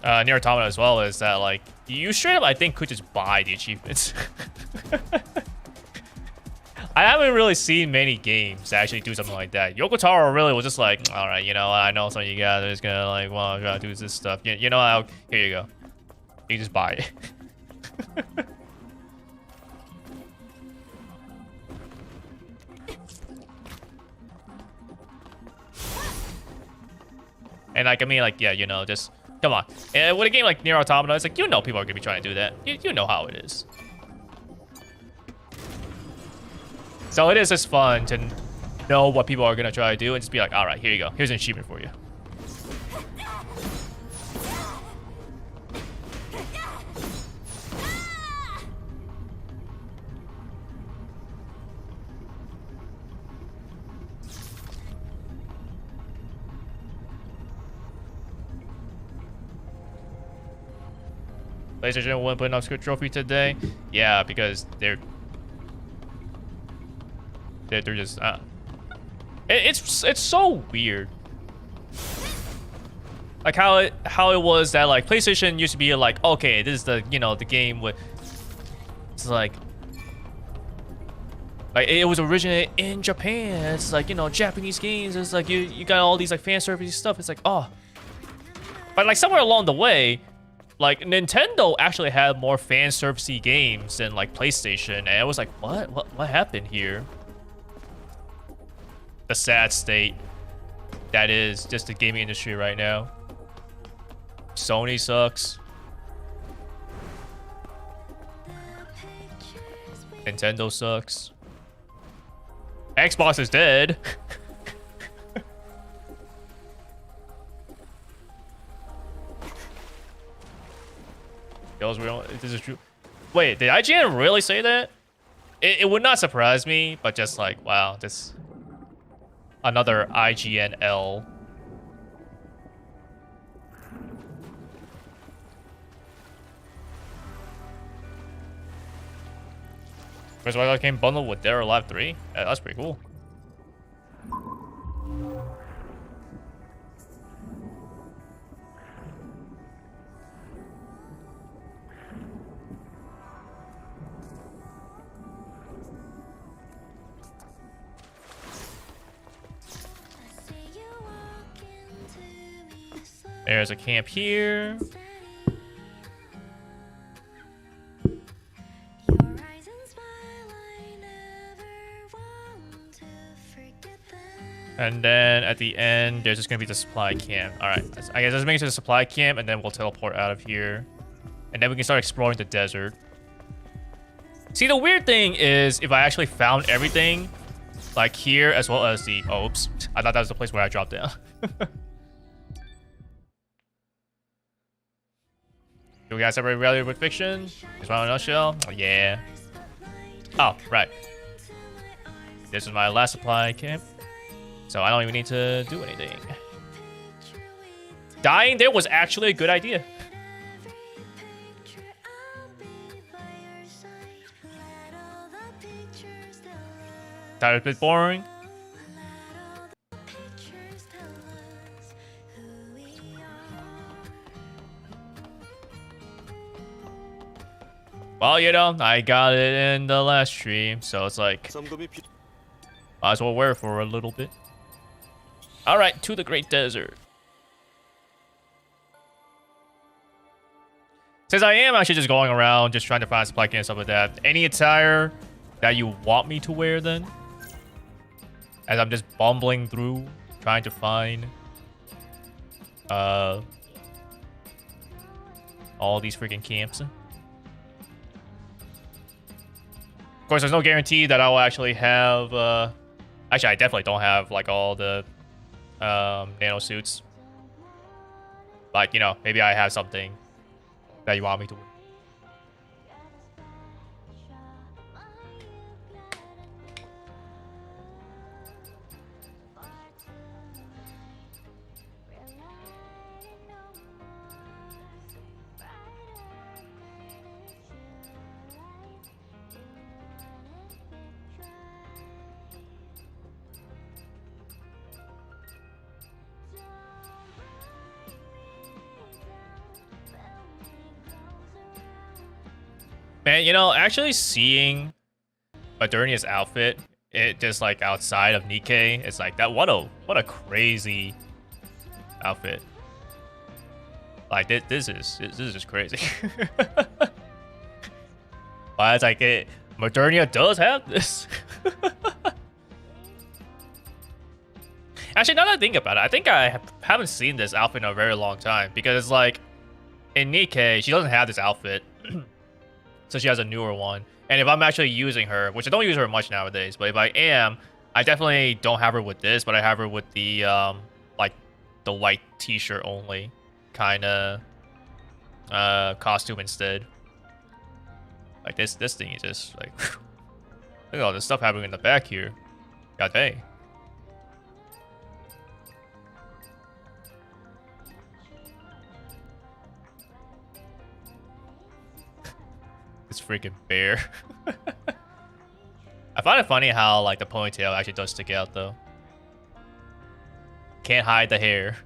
Nier Automata as well is that like you straight up I think could just buy the achievements. I haven't really seen many games that actually do something like that. Yoko Taro really was just like, all right, you know, I know some of you guys are just gonna like, well, I'm gonna do this stuff. You know, here you go. You just buy it. And like, I mean, like, yeah, you know, just come on. And with a game like Nier Automata, it's like, you know, people are gonna be trying to do that. You know how it is. So it is just fun to know what people are gonna try to do and just be like, all right, here you go. Here's an achievement for you. PlayStation wouldn't put an Oscar trophy today. Yeah, because they're just it's so weird. Like how it was that like PlayStation used to be like, okay, this is the, you know, the game with, it's like it was originated in Japan. It's like, you know, Japanese games. It's like you got all these like fan service stuff. It's like, oh, but like somewhere along the way, like Nintendo actually had more fan servicey games than like PlayStation, and it was like, what happened here? The sad state that is just the gaming industry right now. Sony sucks. Nintendo sucks. Xbox is dead. This is true. Wait, did IGN really say that? It would not surprise me, but just like, wow, this another IGN L. First of all, I came bundled with Dead or Alive 3. Yeah, that's pretty cool. There's a camp here. And then at the end, there's just gonna be the supply camp. All right, I guess let's make it to the supply camp, and then we'll teleport out of here, and then we can start exploring the desert. See, the weird thing is, if I actually found everything, like here, as well as the oops, I thought that was the place where I dropped down. Do we guys ever reality with fiction? Just want a nutshell? Oh yeah. Oh right. This is my last supply camp. So I don't even need to do anything. Dying there was actually a good idea. That was a bit boring. Well, you know, I got it in the last stream, so it's like, might as well wear it for a little bit. All right, to the Great Desert. Since I am actually just going around, just trying to find supply camp and stuff like that, any attire that you want me to wear then? As I'm just bumbling through, trying to find all these freaking camps. Of course, there's no guarantee that I will actually have, actually, I definitely don't have, like, all the, nano suits. Like, you know, maybe I have something that you want me to wear. Man, you know, actually seeing Modernia's outfit, it just like outside of Nikkei, it's like that. What a crazy outfit. Like this is just crazy. But it's like Modernia does have this. Actually, now that I think about it, I think I haven't seen this outfit in a very long time, because it's like in Nikkei, she doesn't have this outfit. So she has a newer one. And if I'm actually using her, which I don't use her much nowadays, but if I am, I definitely don't have her with this, but I have her with the like the white t-shirt only kind of costume instead. Like this thing is just like look at all this stuff happening in the back here. God dang. This freaking bear. I find it funny how like the ponytail actually does stick out though. Can't hide the hair.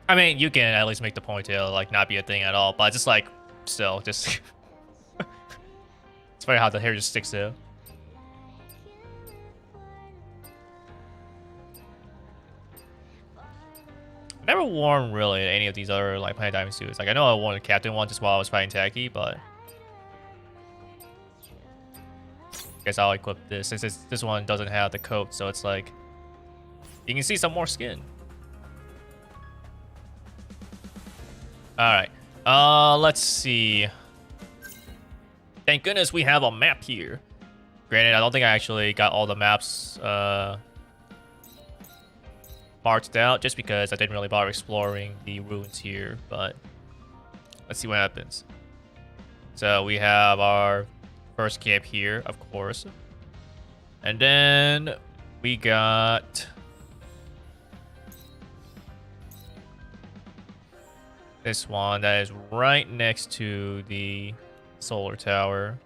I mean, you can at least make the ponytail like not be a thing at all, but just like still just it's funny how the hair just sticks there. I never worn really any of these other like Planet Diamond suits. Like I know I wore the captain one just while I was fighting Tacky, but I guess I'll equip this since this one doesn't have the coat, so it's like you can see some more skin. Alright. Let's see. Thank goodness we have a map here. Granted, I don't think I actually got all the maps marked out just because I didn't really bother exploring the ruins here, but let's see what happens. So we have our first camp here, of course. And then we got this one that is right next to the solar tower.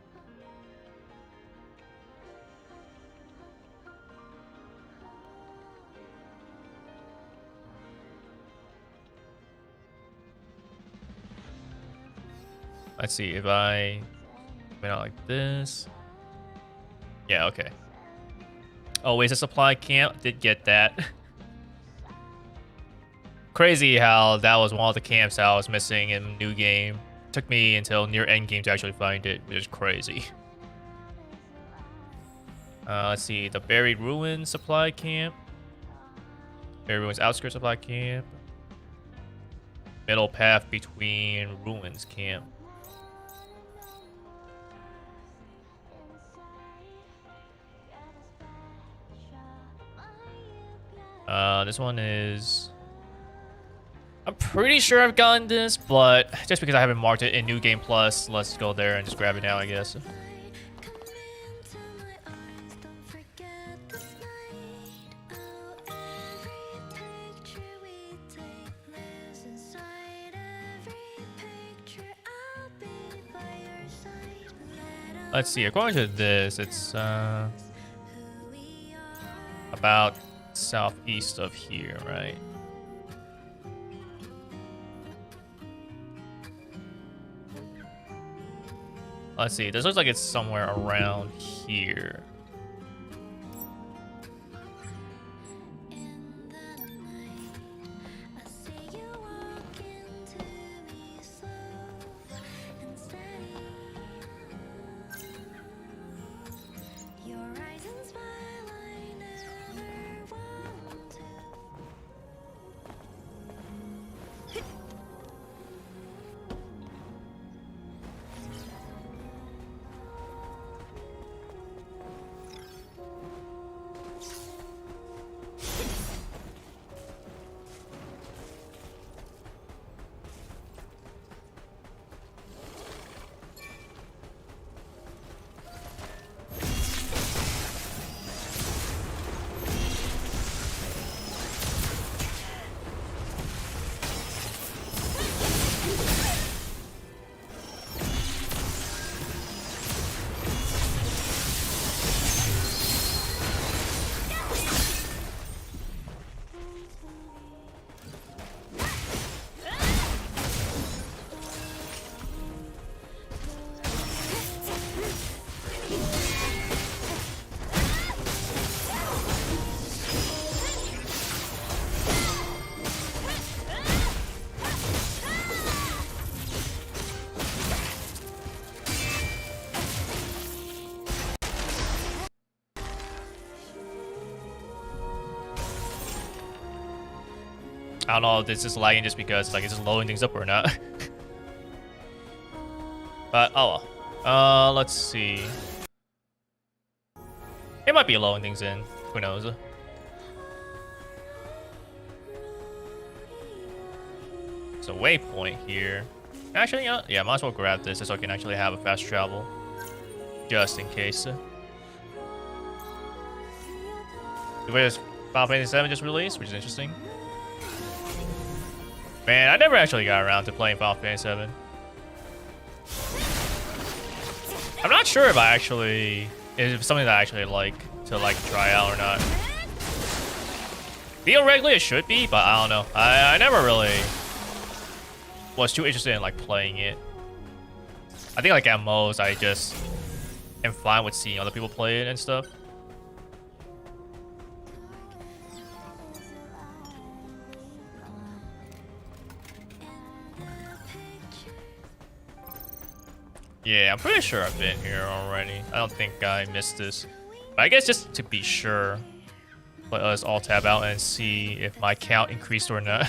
Let's see if I went out like this. Yeah, okay. Always a supply camp. Did get that. Crazy how that was one of the camps I was missing in New Game. Took me until near end game to actually find it, which is crazy. Let's see, the Buried Ruins supply camp. Buried Ruins outskirts supply camp. Middle path between Ruins camp. This one is... I'm pretty sure I've gotten this, but just because I haven't marked it in New Game Plus, let's go there and just grab it now, I guess. Let's see, according to this, it's about southeast of here, right? Let's see, this looks like it's somewhere around here. I don't know if this is lagging just because like it's just loading things up or not. But oh well. Let's see. It might be loading things in. Who knows? It's a waypoint here. Actually, yeah, might as well grab this so I can actually have a fast travel. Just in case. The latest Final Fantasy 7 just released, which is interesting. Man, I never actually got around to playing Final Fantasy 7. I'm not sure if if it's something that I actually like to try out or not. Theoretically, it should be, but I don't know. I never really was too interested in like playing it. I think like at most, I just am fine with seeing other people play it and stuff. Yeah, I'm pretty sure I've been here already. I don't think I missed this. But I guess just to be sure, let us all tab out and see if my count increased or not.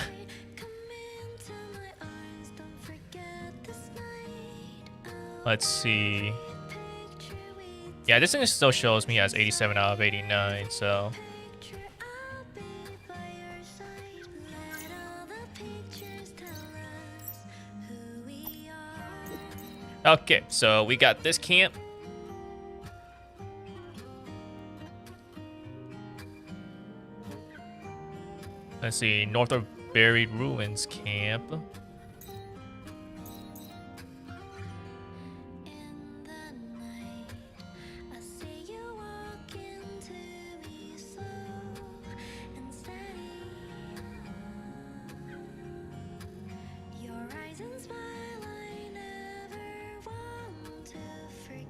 Let's see. Yeah, this thing still shows me as 87 out of 89, so... Okay, so we got this camp. Let's see, North of Buried Ruins camp.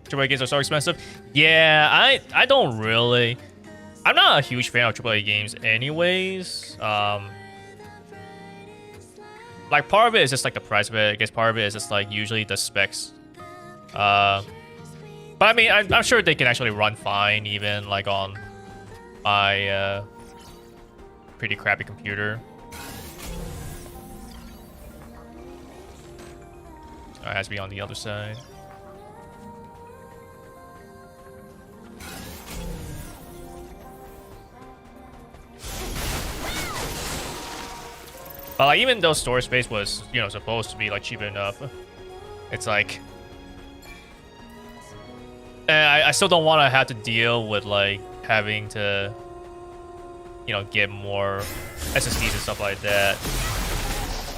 AAA games are so expensive. Yeah, I don't really. I'm not a huge fan of AAA games anyways. Like part of it is just like the price of it. I guess part of it is just like usually the specs. But I mean, I'm sure they can actually run fine even like on my pretty crappy computer. It has to be on the other side. But like, even though storage space was, you know, supposed to be like cheap enough, it's like I still don't want to have to deal with like having to, you know, get more SSDs and stuff like that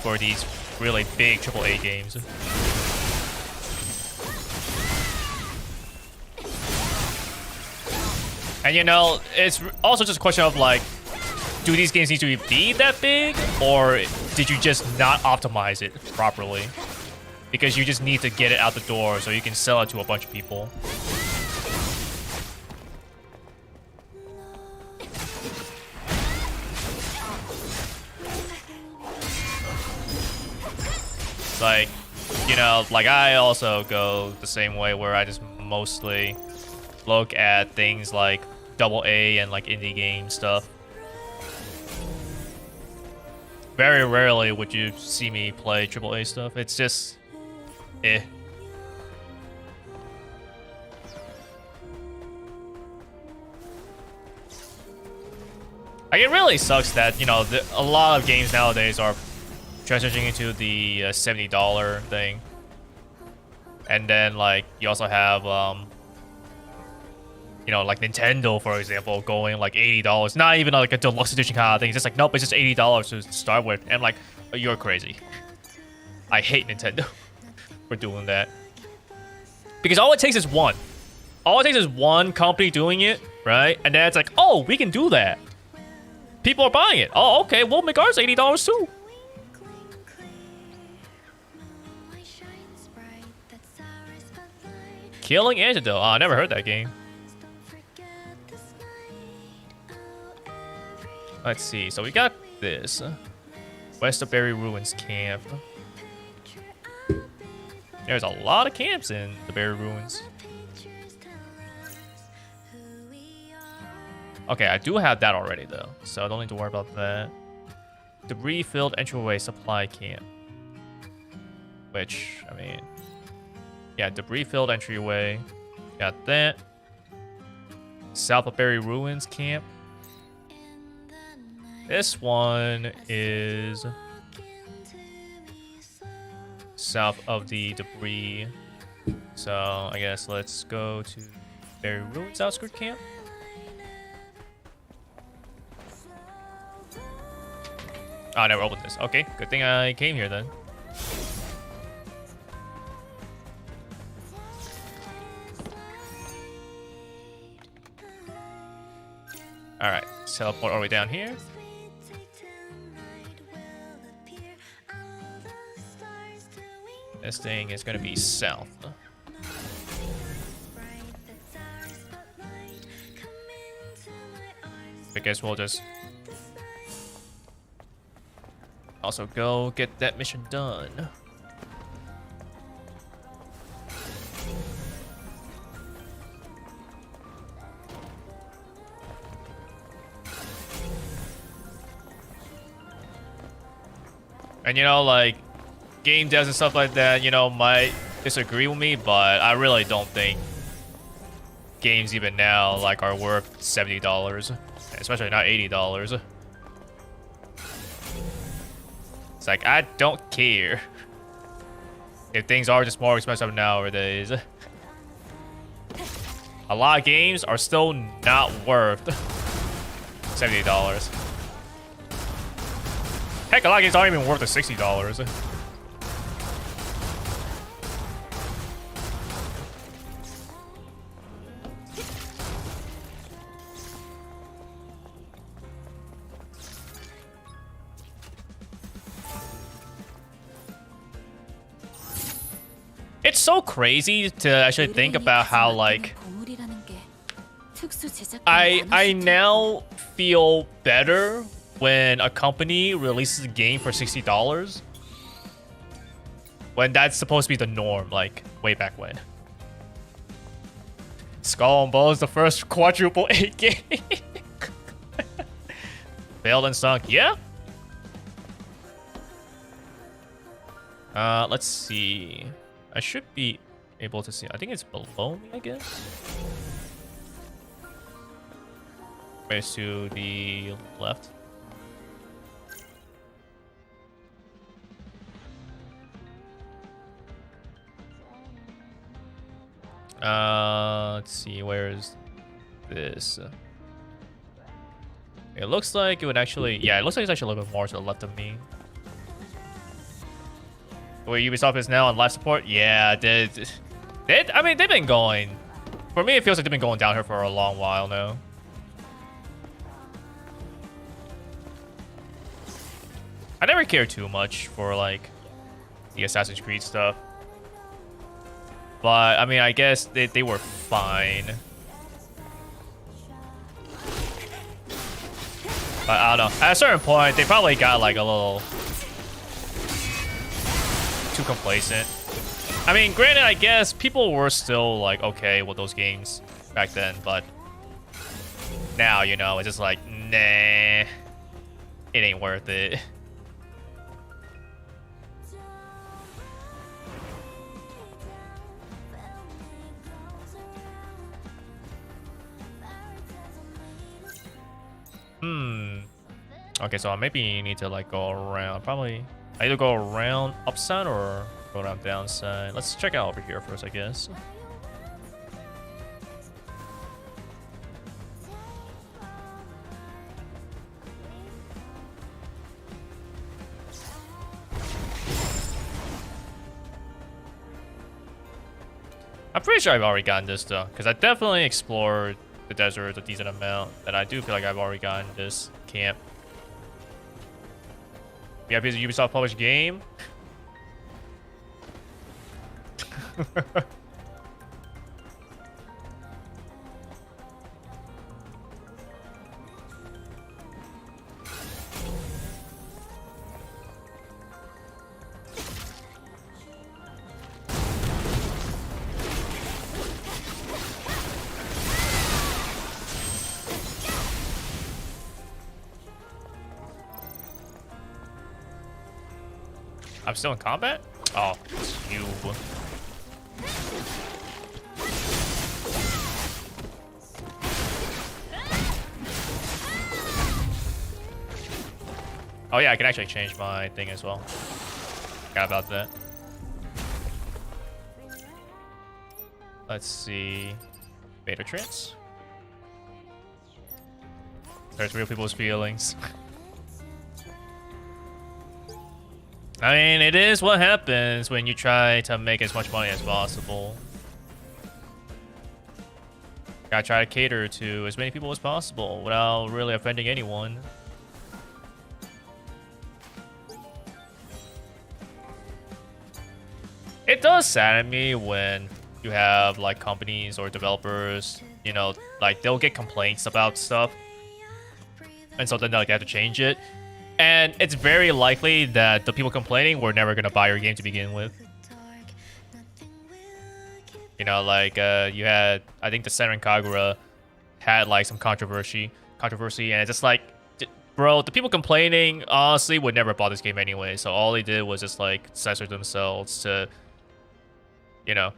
for these really big AAA games. And you know, it's also just a question of like, do these games need to be that big, or did you just not optimize it properly? Because you just need to get it out the door so you can sell it to a bunch of people. It's like, you know, like I also go the same way where I just mostly look at things like AA and like indie game stuff. Very rarely would you see me play AAA stuff. It's just, eh. Like, it really sucks that, you know, a lot of games nowadays are transitioning into the $70 thing. And then, like, you also have, you know, like Nintendo, for example, going like $80. Not even like a deluxe edition kind of thing. It's just like, nope, it's just $80 to start with. And I'm like, oh, you're crazy. I hate Nintendo for doing that. Because all it takes is one. All it takes is one company doing it, right? And then it's like, oh, we can do that. People are buying it. Oh, okay, we'll make ours $80 too. Killing Antidote. Oh, I never heard that game. Let's see. So we got this. West of Buried Ruins camp. There's a lot of camps in the Buried Ruins. Okay, I do have that already though, so I don't need to worry about that. Debris-filled entryway supply camp. Which, I mean, yeah, debris-filled entryway. Got that. South of Buried Ruins camp. This one is south of the debris. So I guess let's go to Buried Ruins outskirt camp. Oh, I never opened this. Okay, good thing I came here then. Alright, teleport all the way down here. This thing is gonna be south. I guess we'll just also go get that mission done. And you know, like, game devs and stuff like that, you know, might disagree with me, but I really don't think games even now, like, are worth $70. Especially not $80. It's like, I don't care if things are just more expensive nowadays. A lot of games are still not worth $70. Heck, a lot of games aren't even worth the $60. It's so crazy to actually think about how, like, I now feel better when a company releases a game for $60 when that's supposed to be the norm, like, way back when. Skull and Bones, the first quadruple A game. Failed and sunk, yeah? Let's see. I should be able to see. I think it's below me, I guess. It's to the left. Let's see. Where is this? It looks like it would actually. Yeah, it looks like it's actually a little bit more to the left of me. Where Ubisoft is now on live support? Yeah, I mean, they've been going. For me, it feels like they've been going down here for a long while now. I never cared too much for, like, the Assassin's Creed stuff. But, I mean, I guess they were fine. But I don't know. At a certain point, they probably got, like, a little too complacent. I mean, granted, I guess people were still, like, okay with those games back then, but now, you know, it's just like, nah, it ain't worth it. Okay, so I maybe need to, like, go around. Probably I either go around upside or go down downside. Let's check out over here first, I guess. I'm pretty sure I've already gotten this though, because I definitely explored the desert a decent amount, and I do feel like I've already gotten this camp. Yeah, because of Ubisoft published game. I'm still in combat? Oh, it's you. Oh yeah, I can actually change my thing as well. Forgot about that. Let's see. Beta trance. There's real people's feelings. I mean, it is what happens when you try to make as much money as possible. Gotta try to cater to as many people as possible without really offending anyone. It does sadden me when you have like companies or developers, you know, like they'll get complaints about stuff, and so then like, they have to change it. And it's very likely that the people complaining were never gonna buy your game to begin with. You know, like you had, I think the Senran Kagura had like some controversy, and it's just like, bro, the people complaining honestly would never buy this game anyway. So all they did was just like censor themselves to, you know,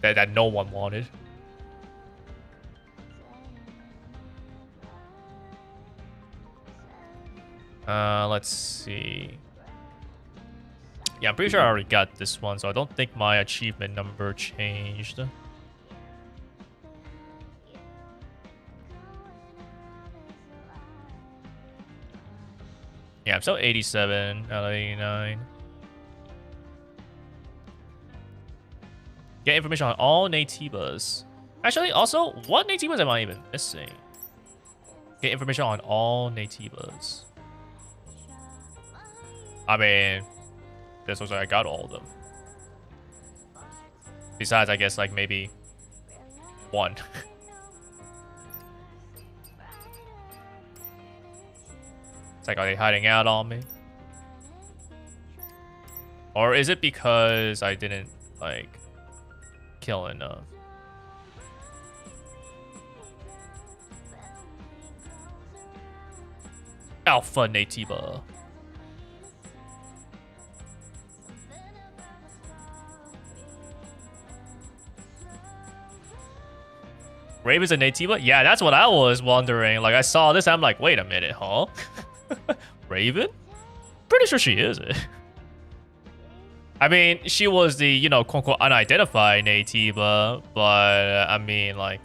that no one wanted. Let's see. Yeah, I'm pretty sure I already got this one, so I don't think my achievement number changed. Yeah, I'm still 87 out of 89. Get information on all Nativas. Actually, also, what Nativas am I even missing? Get information on all Nativas. I mean, this looks like I got all of them. Besides, I guess, like, maybe one. It's like, are they hiding out on me? Or is it because I didn't, like, kill enough? Alpha Nativa. Raven's a Nativa? Yeah, that's what I was wondering. Like, I saw this, I'm like, wait a minute, huh? Raven? Pretty sure she is it. I mean, she was the, you know, quote-unquote unidentified Nativa, but, I mean, like...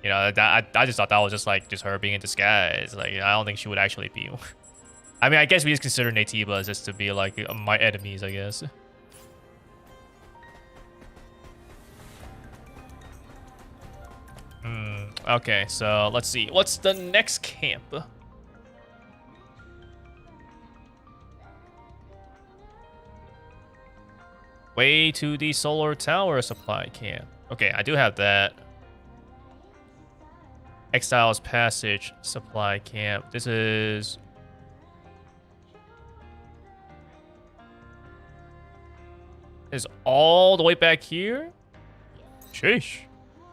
You know, I just thought that was just, like, just her being in disguise. Like, I don't think she would actually be... I mean, I guess we just consider Nativas just to be, like, my enemies, I guess. Okay, so let's see. What's the next camp? Way to the solar tower supply camp. Okay, I do have that. Exiles Passage supply camp. This is... is all the way back here? Sheesh.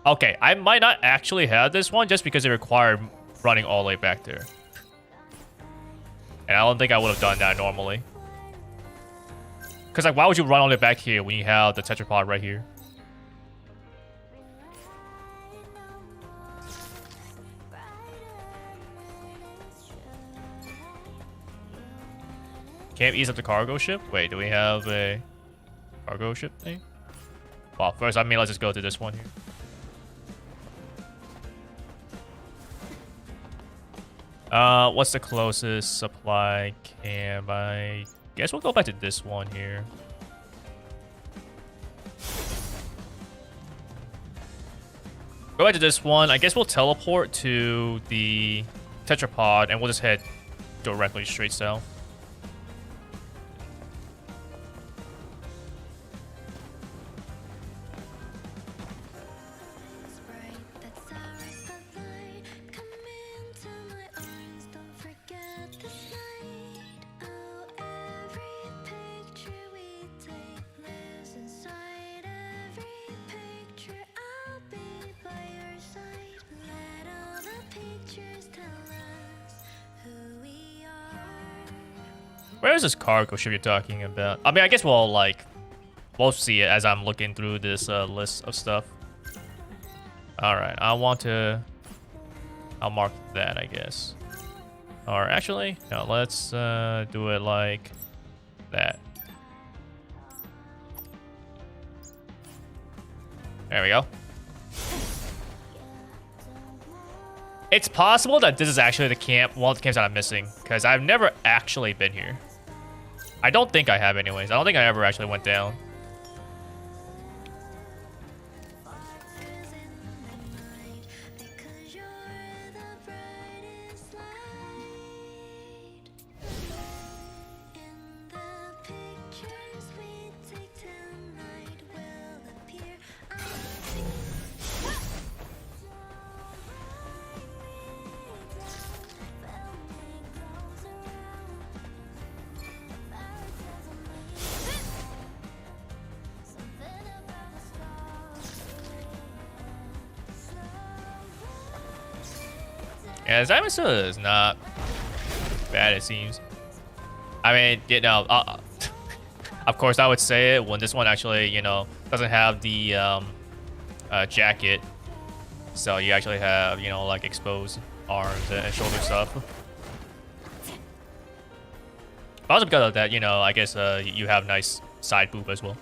Okay, I might not actually have this one just because it required running all the way back there. And I don't think I would have done that normally. Because, like, why would you run all the way back here when you have the tetrapod right here? Can't ease up the cargo ship? Wait, do we have a cargo ship thing? Well, first, I mean, let's just go to this one here. What's the closest supply camp? I guess we'll go back to this one here. Go back to this one. I guess we'll teleport to the tetrapod and we'll just head directly straight south. Where is this cargo ship you're talking about? I mean, I guess we'll, like, we'll see it as I'm looking through this list of stuff. Alright, I'll mark that, I guess. Or actually, no, let's do it like that. There we go. It's possible that this is actually the camp, one of the camps that I'm missing, because I've never actually been here. I don't think I have anyways. I don't think I ever actually went down. Yeah, Zaimitsu is not bad, it seems. I mean, you know, of course I would say it when this one actually, you know, doesn't have the jacket. So you actually have, you know, like exposed arms and shoulder stuff. Also because of that, you know, I guess you have nice side boob as well.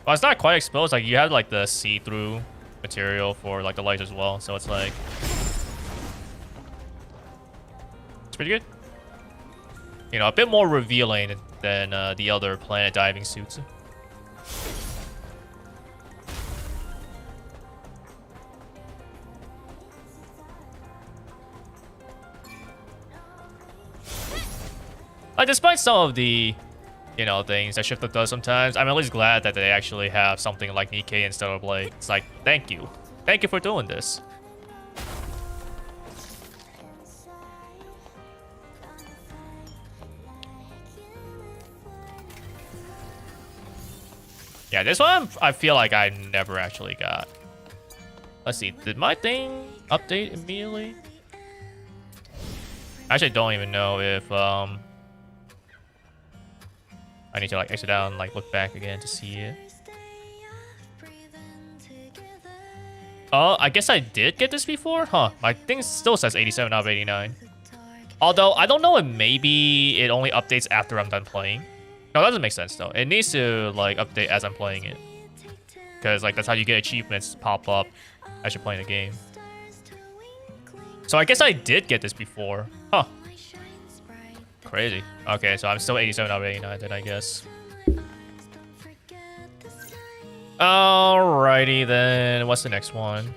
Well, it's not quite exposed. Like you have like the see-through material for like the legs as well. So it's like it's pretty good. You know, a bit more revealing than the other planet diving suits. Like, despite some of the, you know, things that Shifter does sometimes, I'm at least glad that they actually have something like Nikkei instead of Blade. It's like, thank you. Thank you for doing this. Yeah, this one I feel like I never actually got. Let's see, did my thing update immediately? I actually don't even know if I need to like exit out and like look back again to see it. Oh, I guess I did get this before? Huh, my thing still says 87 out of 89. Although, I don't know if maybe it only updates after I'm done playing. No, that doesn't make sense though. It needs to like update as I'm playing it. Because like that's how you get achievements pop up as you're playing the game. So I guess I did get this before. Huh. Crazy. Okay, so I'm still 87 out of 89 then, I guess. Alrighty then. What's the next one?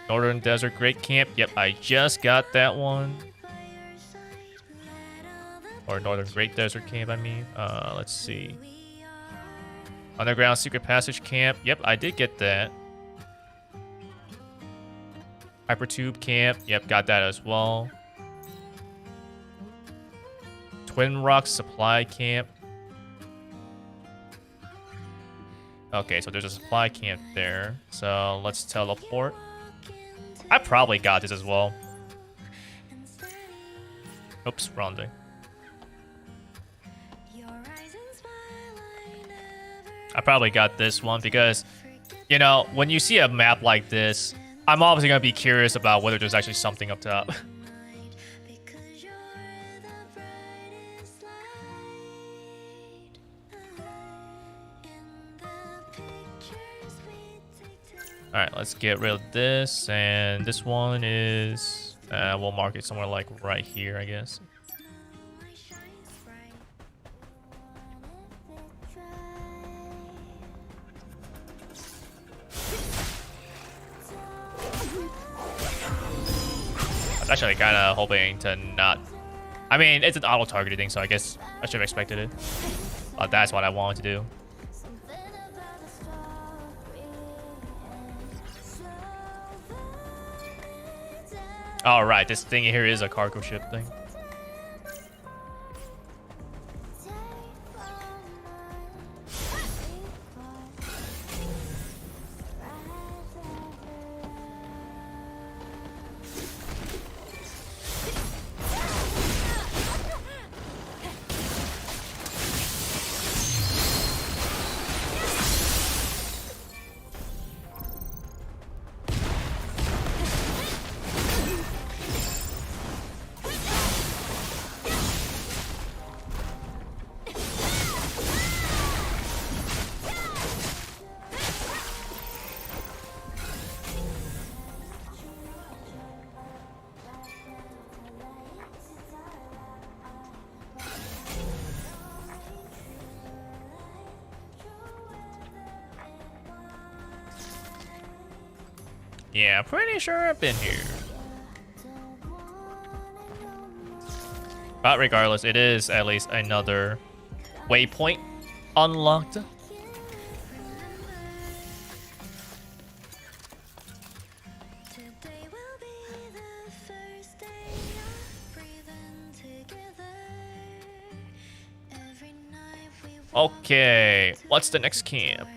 Northern Desert Great Camp. Yep, I just got that one. Or Northern Great Desert Camp, I mean. Let's see. Underground Secret Passage Camp. Yep, I did get that. Hypertube Camp. Yep, got that as well. Twin Rocks Supply Camp. Okay, so there's a supply camp there. So let's teleport. I probably got this as well. Oops, wrong thing. I probably got this one because, you know, when you see a map like this, I'm obviously going to be curious about whether there's actually something up top. Alright, let's get rid of this, and this one is, we'll mark it somewhere like right here, I guess. I was actually kind of hoping to not, I mean, it's an auto-targeted thing, so I guess I should have expected it. But that's what I wanted to do. All right, this thing here is a cargo ship thing. Yeah, pretty sure I've been here. But regardless, it is at least another waypoint unlocked. Okay, what's the next camp?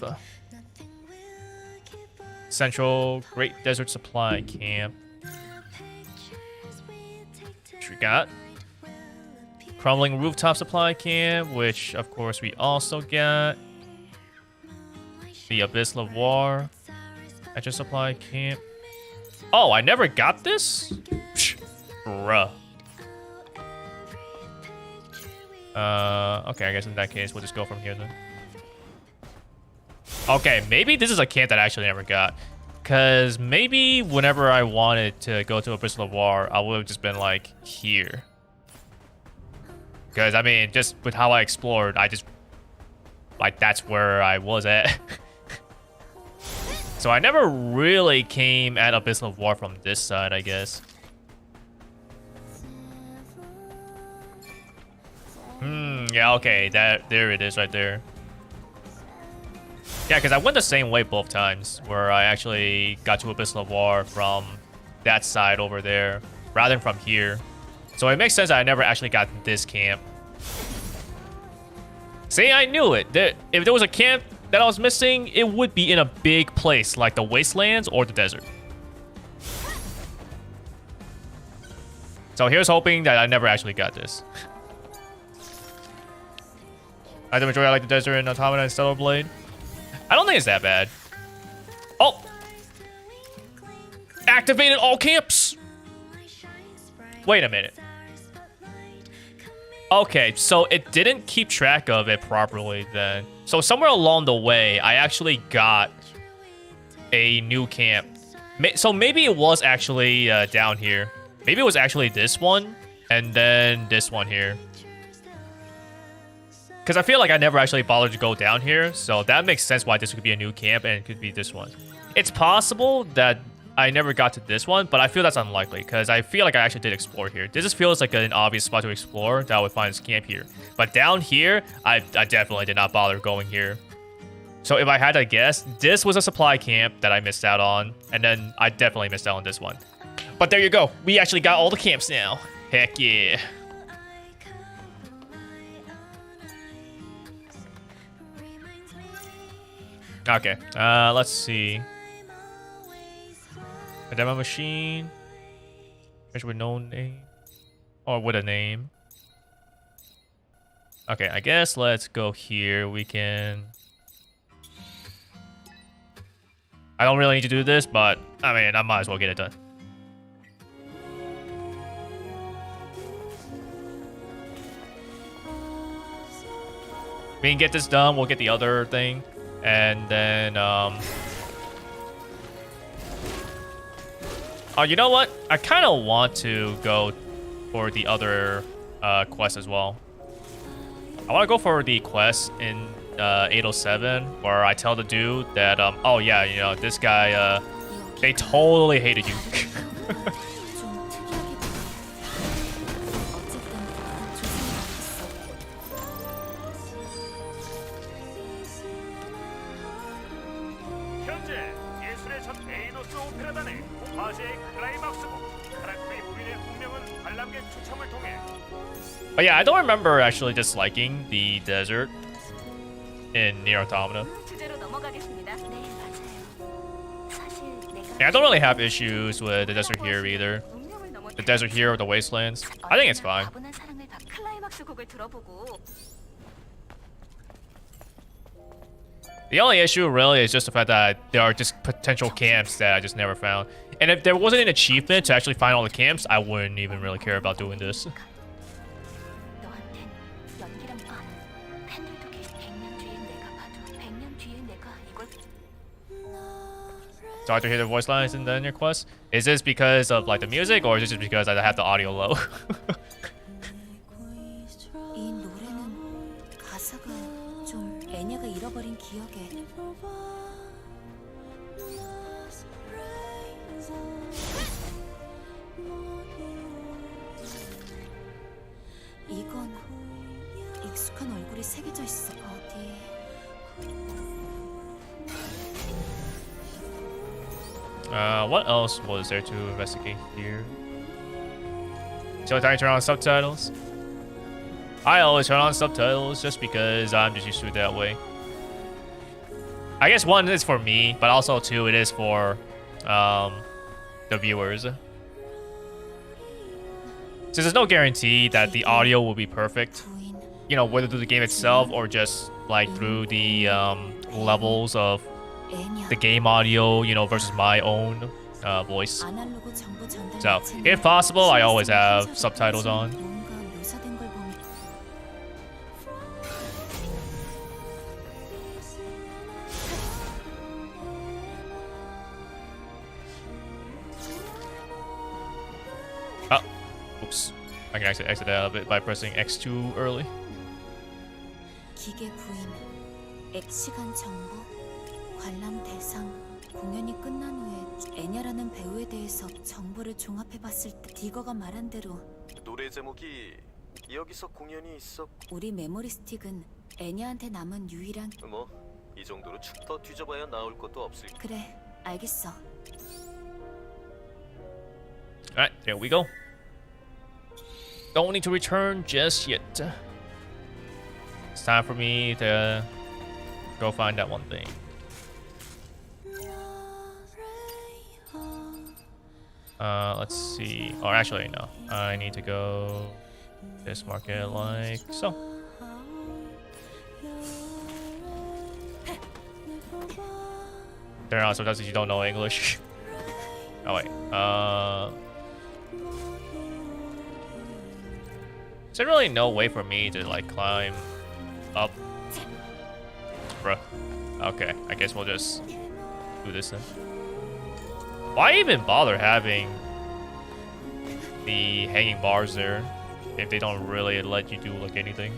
Central Great Desert Supply Camp. Which we got. Crumbling Rooftop Supply Camp, which of course we also got. The Abyss of War Etcher Supply Camp. Oh, I never got this? Psh, bruh. Okay, I guess in that case, we'll just go from here then. Okay, maybe this is a camp that I actually never got. Because maybe whenever I wanted to go to Abyss of War, I would have just been like here. Because, I mean, just with how I explored, I just... Like, that's where I was at. So I never really came at Abyss of War from this side, I guess. Yeah, okay. There it is right there. Yeah, because I went the same way both times, where I actually got to Abyss of War from that side over there, rather than from here. So it makes sense that I never actually got this camp. See, I knew it. If there was a camp that I was missing, it would be in a big place, like the Wastelands or the desert. So here's hoping that I never actually got this. I do enjoy I like the desert and Automata and Stellar Blade. I don't think it's that bad. Oh! Activated all camps! Wait a minute. Okay, so it didn't keep track of it properly then. So somewhere along the way, I actually got a new camp. So maybe it was actually down here. Maybe it was actually this one, and then this one here. Because I feel like I never actually bothered to go down here, so that makes sense why this could be a new camp and it could be this one. It's possible that I never got to this one, but I feel that's unlikely because I feel like I actually did explore here. This just feels like an obvious spot to explore that I would find this camp here. But down here, I definitely did not bother going here. So if I had to guess, this was a supply camp that I missed out on, and then I definitely missed out on this one. But there you go. We actually got all the camps now. Heck yeah. Okay, let's see. A demo machine. With no name. Or with a name. Okay, I guess let's go here. We can... I don't really need to do this, but I mean, I might as well get it done. We can get this done, we'll get the other thing. And then, oh, you know what? I kind of want to go for the other quest as well. I want to go for the quest in 807 where I tell the dude that, oh yeah, you know, this guy, they totally hated you. But yeah, I don't remember actually disliking the desert in Nier Automata. Yeah, I don't really have issues with the desert here either. The desert here or the wastelands. I think it's fine. The only issue really is just the fact that there are just potential camps that I just never found. And if there wasn't an achievement to actually find all the camps, I wouldn't even really care about doing this. So I have to hear the voice lines in the Nier quest. Is this because of like the music, or is it just because I have the audio low? 이 노래는 가사가 좀 애냐가 잃어버린 기억에 이건 익숙한 얼굴이 새겨져 있어. 어디 what else was there to investigate here? So I turn on subtitles. I always turn on subtitles just because I'm just used to it that way. I guess one is for me, but also two, it is for the viewers. Since there's no guarantee that the audio will be perfect, 부인, you know, whether through the game itself or just like through the levels of 애냐. the game audio, you know, versus my own voice. 아날로그 정보 전달 So, 매체는 if possible, I always have 시스템 subtitles on. 뭔가 묘사된 걸 보면 Oh, oops. I can actually exit out of it by pressing X too early. 기계 부인, 액시간 정보, 관람 대상, 공연이 끝난 후에 애냐라는 배우에 대해서 정보를 종합해봤을 때 디거가 말한 대로 노래 제목이 여기서 공연이 있었. 우리 메모리 스틱은 애냐한테 남은 유일한 뭐 이 정도로 축 더 뒤져봐야 나올 것도 없을. 그래, 알겠어. Alright, there we go. Don't need to return just yet. It's time for me to go find that one thing. Let's see. Oh, actually, no. I need to go this market like so. There are sometimes you don't know English. Oh wait. Is there really no way for me to like climb up? Bruh. Okay, I guess we'll just do this then. Why even bother having the hanging bars there if they don't really let you do like anything?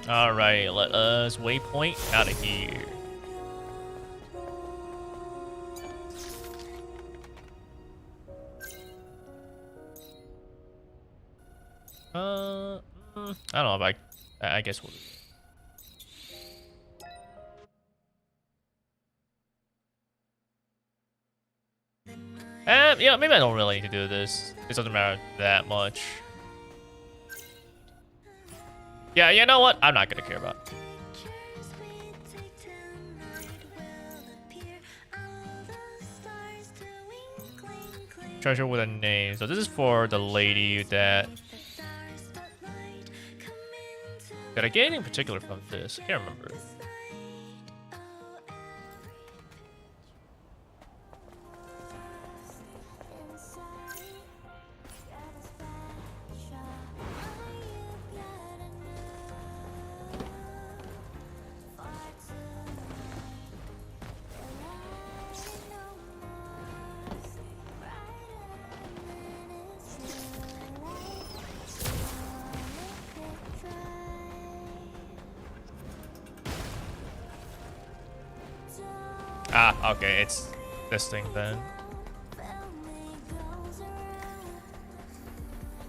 Alright, let us waypoint out of here. I don't know if I guess we'll. Yeah, maybe I don't really need to do this. It doesn't matter that much. Yeah, you know what? I'm not gonna care about it. Treasure with a name. So this is for the lady that... Did I get anything particular from this? I can't remember. Ah, okay, it's this thing then.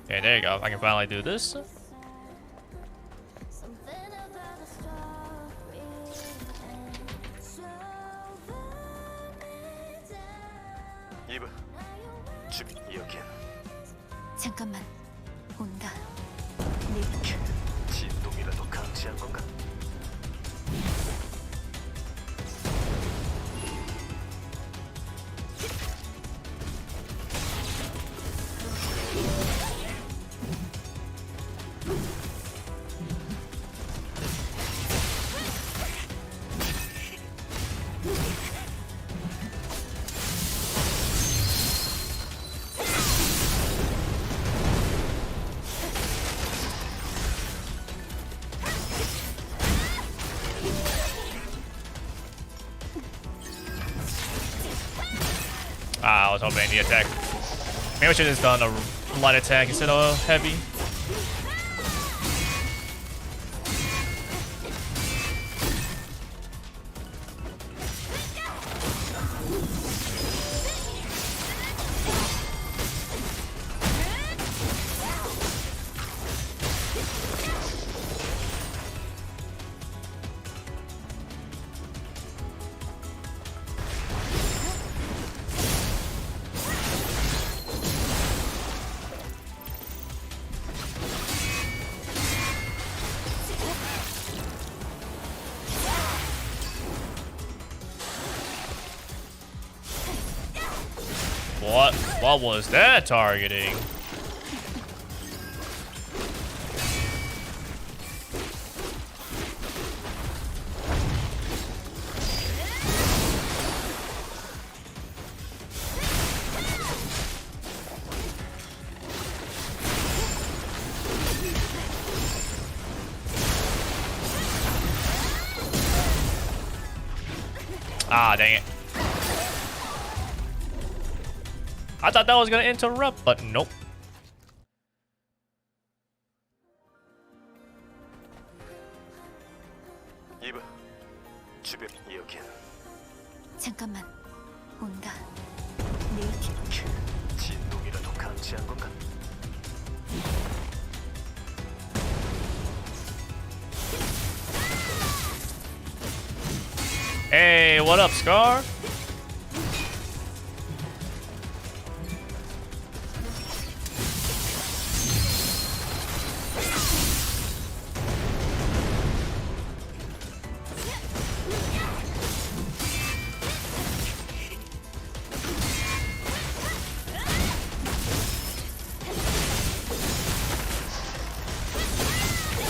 Okay, there you go. I can finally do this. 이브, 준비 여긴. 잠깐만, 온다. 진동이라도 감지한 건가? was hoping the attack. Maybe I should have done a light attack instead of heavy. What was that targeting? Ah, dang it. I thought that was gonna interrupt, but nope. 이브, 주변 여긴 잠깐만. 온다. 진동이라도 감지한 건가? Hey, what up, Scar?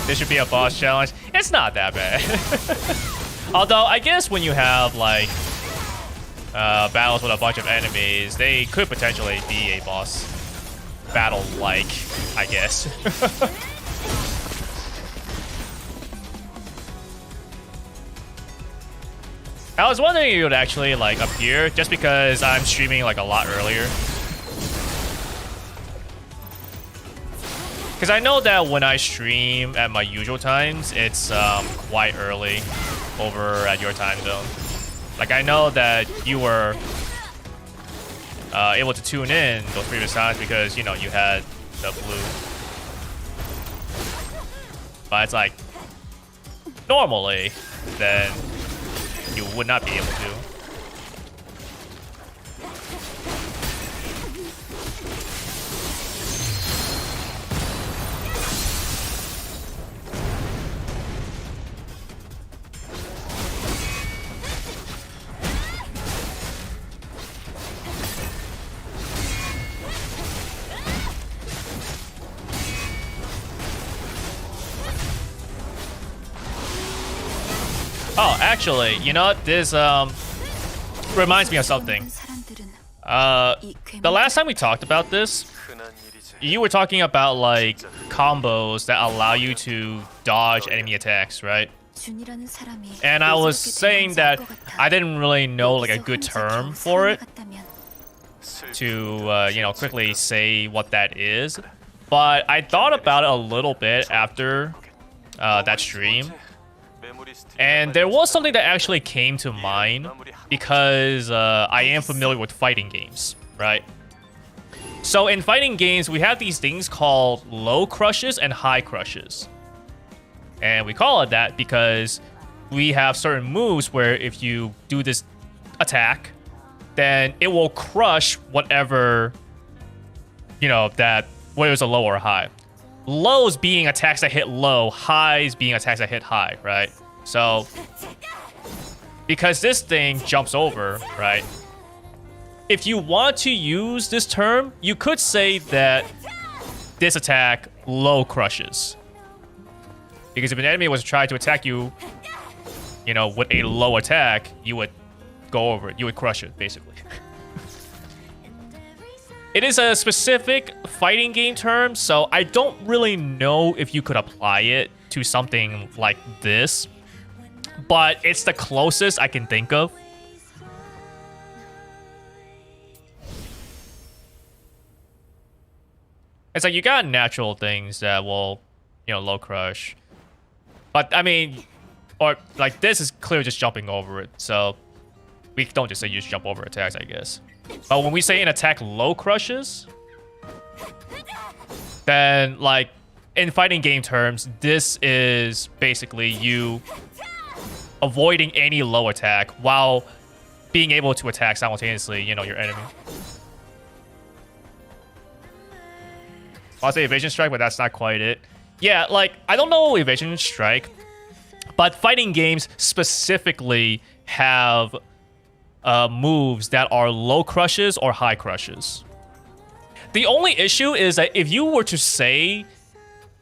This should be a boss challenge. It's not that bad. Although, I guess when you have, like, battles with a bunch of enemies, they could potentially be a boss battle-like, I guess. I was wondering if it would actually, like, appear, just because I'm streaming, like, a lot earlier. Because I know that when I stream at my usual times, it's quite early over at your time zone. Like, I know that you were able to tune in those previous times because, you know, you had the blue. But it's like, normally, then you would not be able to. Oh, actually, you know what? This reminds me of something. The last time we talked about this, you were talking about like combos that allow you to dodge enemy attacks, right? And I was saying that I didn't really know like a good term for it to you know, quickly say what that is. But I thought about it a little bit after that stream. And there was something that actually came to mind because I am familiar with fighting games, right? So in fighting games, we have these things called low crushes and high crushes. And we call it that because we have certain moves where if you do this attack, then it will crush whatever, you know, that whether it's a low or a high. Lows being attacks that hit low, highs being attacks that hit high, right? So, because this thing jumps over, right? If you want to use this term, you could say that this attack low crushes. Because if an enemy was to try to attack you, you know, with a low attack, you would go over it. You would crush it, basically. It is a specific fighting game term, so I don't really know if you could apply it to something like this. But it's the closest I can think of. It's like you got natural things that will, you know, low crush. But I mean, or like this is clearly just jumping over it. So we don't just say you just jump over attacks, I guess. But when we say an attack low crushes, then like in fighting game terms, this is basically you avoiding any low attack while being able to attack simultaneously, you know, your enemy. I'll say evasion strike, but that's not quite it. Yeah, like, I don't know evasion strike, but fighting games specifically have moves that are low crushes or high crushes. The only issue is that if you were to say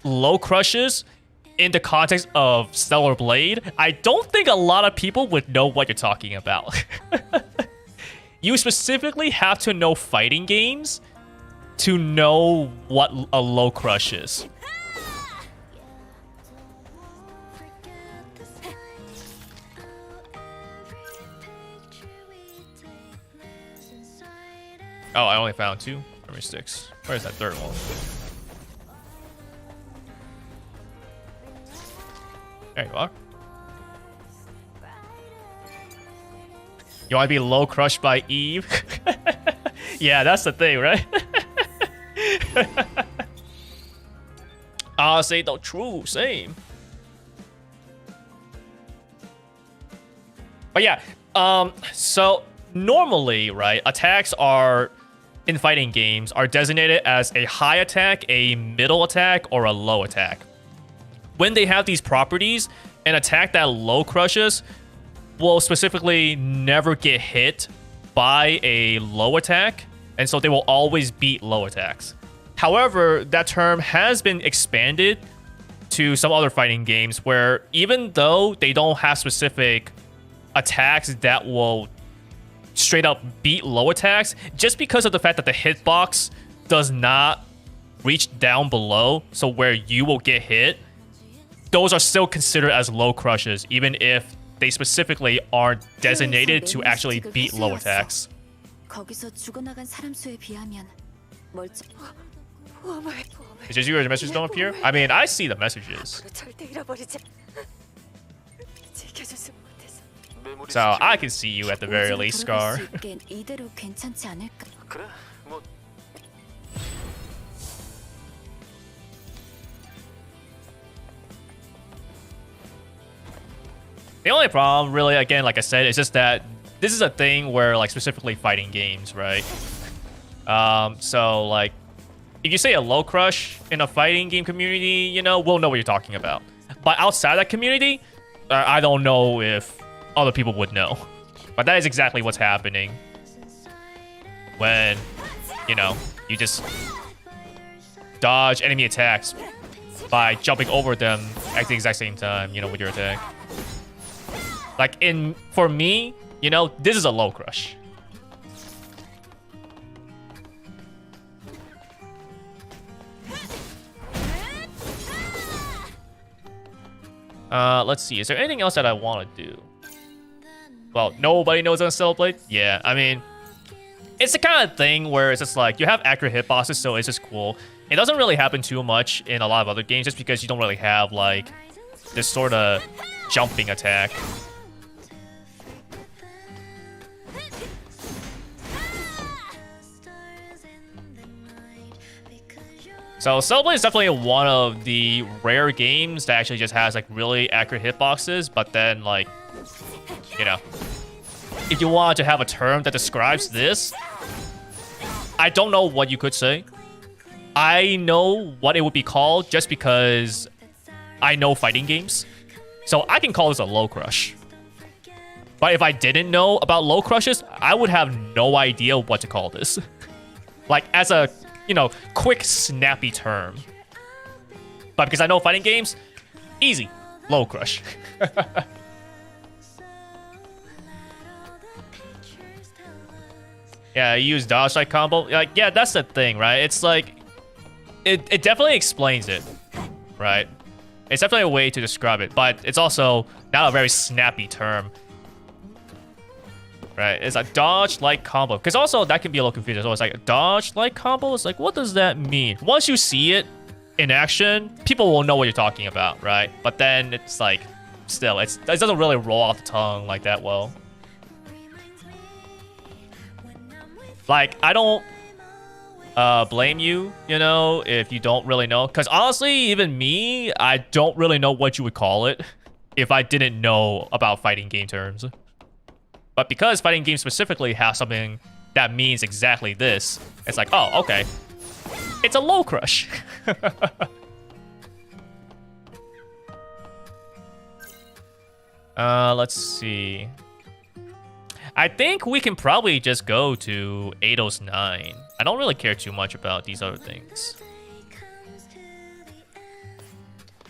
low crushes in the context of Stellar Blade, I don't think a lot of people would know what you're talking about. You specifically have to know fighting games to know what a low crush is. Oh, I only found 2 memory sticks. Where's that third one? There you are. You want to be low crushed by Eve? Yeah, that's the thing, right? Say the true, same. But yeah, so normally, right, attacks are in fighting games are designated as a high attack, a middle attack, or a low attack. When they have these properties, an attack that low crushes will specifically never get hit by a low attack, and so they will always beat low attacks. However, that term has been expanded to some other fighting games where even though they don't have specific attacks that will straight up beat low attacks, just because of the fact that the hitbox does not reach down below, so where you will get hit, those are still considered as low crushes, even if they specifically aren't designated to actually beat low attacks. 거기서 죽어나간 사람 수에 비하면 멀쩡. It's just you or the messages don't appear? I mean, I see the messages. So I can see you at the very least, Scar. 이대로 괜찮지 않을까? 그래, 뭐 The only problem, really, again, like I said, is just that this is a thing where, like, specifically fighting games, right? So, like, if you say a low crush in a fighting game community, you know, we'll know what you're talking about. But outside that community, I don't know if other people would know. But that is exactly what's happening when, you know, you just dodge enemy attacks by jumping over them at the exact same time, you know, with your attack. Like, for me, you know, this is a low crush. Let's see. Is there anything else that I want to do? Well, nobody knows on Stellar Blade? Yeah, I mean, it's the kind of thing where it's just like, you have accurate hitboxes, so it's just cool. It doesn't really happen too much in a lot of other games, just because you don't really have, like, this sort of jumping attack. So Stellar Blade is definitely one of the rare games that actually just has like really accurate hitboxes, but then like, you know, if you want to have a term that describes this, I don't know what you could say. I know what it would be called just because I know fighting games. So I can call this a low crush. But if I didn't know about low crushes, I would have no idea what to call this. Like as a, you know, quick, snappy term. But because I know fighting games, easy, low crush. Yeah, you use dodge strike combo. Like, yeah, that's the thing, right? It's like, it definitely explains it, right? It's definitely a way to describe it, but it's also not a very snappy term. Right? It's a dodge-like combo. Because also, that can be a little confusing. So it's like, dodge-like combo? It's like, what does that mean? Once you see it in action, people will know what you're talking about, right? But then it's like, still, it doesn't really roll off the tongue like that well. Like, I don't blame you, you know, if you don't really know. Because honestly, even me, I don't really know what you would call it if I didn't know about fighting game terms. But because fighting games specifically have something that means exactly this, it's like, oh, okay. It's a low crush. Let's see. I think we can probably just go to 809. I don't really care too much about these other things.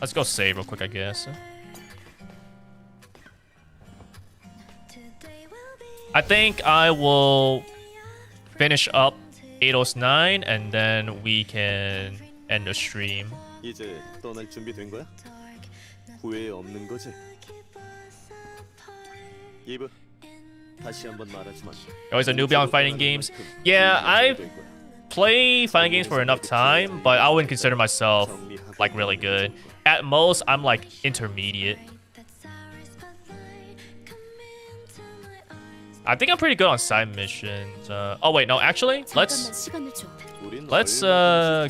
Let's go save real quick, I guess. I think I will finish up 809 and then we can end the stream. 이제 떠날 준비 된 거야? 후회 없는 거지? 이브, 다시 한번 말하지만. Always a newbie on fighting games. Yeah, I play fighting games for enough time, but I wouldn't consider myself like really good. At most, I'm like intermediate. I think I'm pretty good on side missions. Oh wait, no, actually, let's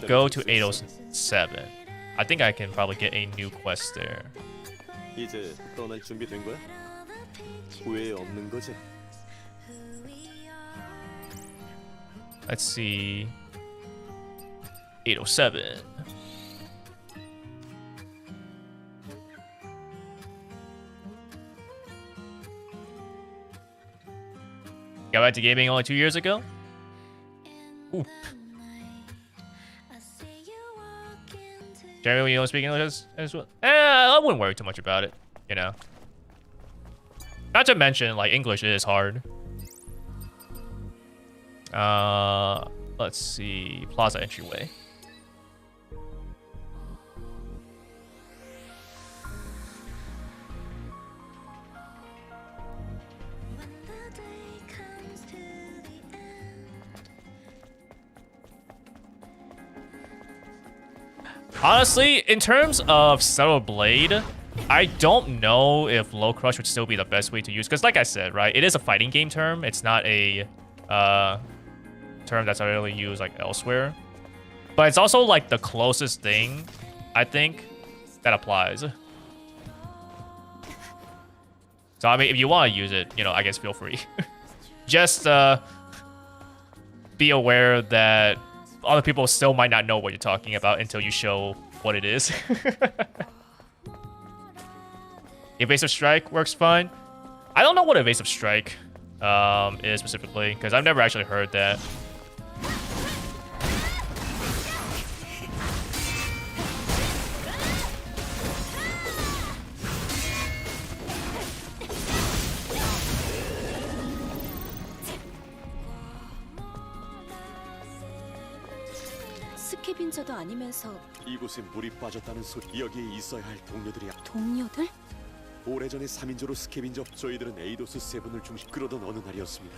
go to 807. I think I can probably get a new quest there. 이제 떠날 준비 된 거야? 후회 없는 거지? Let's see. 807. Got back to gaming only 2 years ago? Ooh. Jeremy, when you don't speak English as well? I wouldn't worry too much about it, you know. Not to mention, like, English is hard. Let's see. Plaza entryway. Honestly, in terms of Subtle Blade, I don't know if Low Crush would still be the best way to use. Because like I said, right, it is a fighting game term. It's not a term that's really used like elsewhere. But it's also like the closest thing, I think, that applies. So I mean, if you want to use it, you know, I guess feel free. Just be aware that other people still might not know what you're talking about until you show what it is. Evasive Strike works fine. I don't know what Evasive Strike is specifically, because I've never actually heard that. 스캐빈저도 아니면서 이곳에 물이 빠졌다는 소리. 여기에 있어야 할 동료들이야. 동료들? 오래전에 3인조로 스캐빈저. 저희들은 에이도스 세븐을 중심. 그러던 어느 날이었습니다.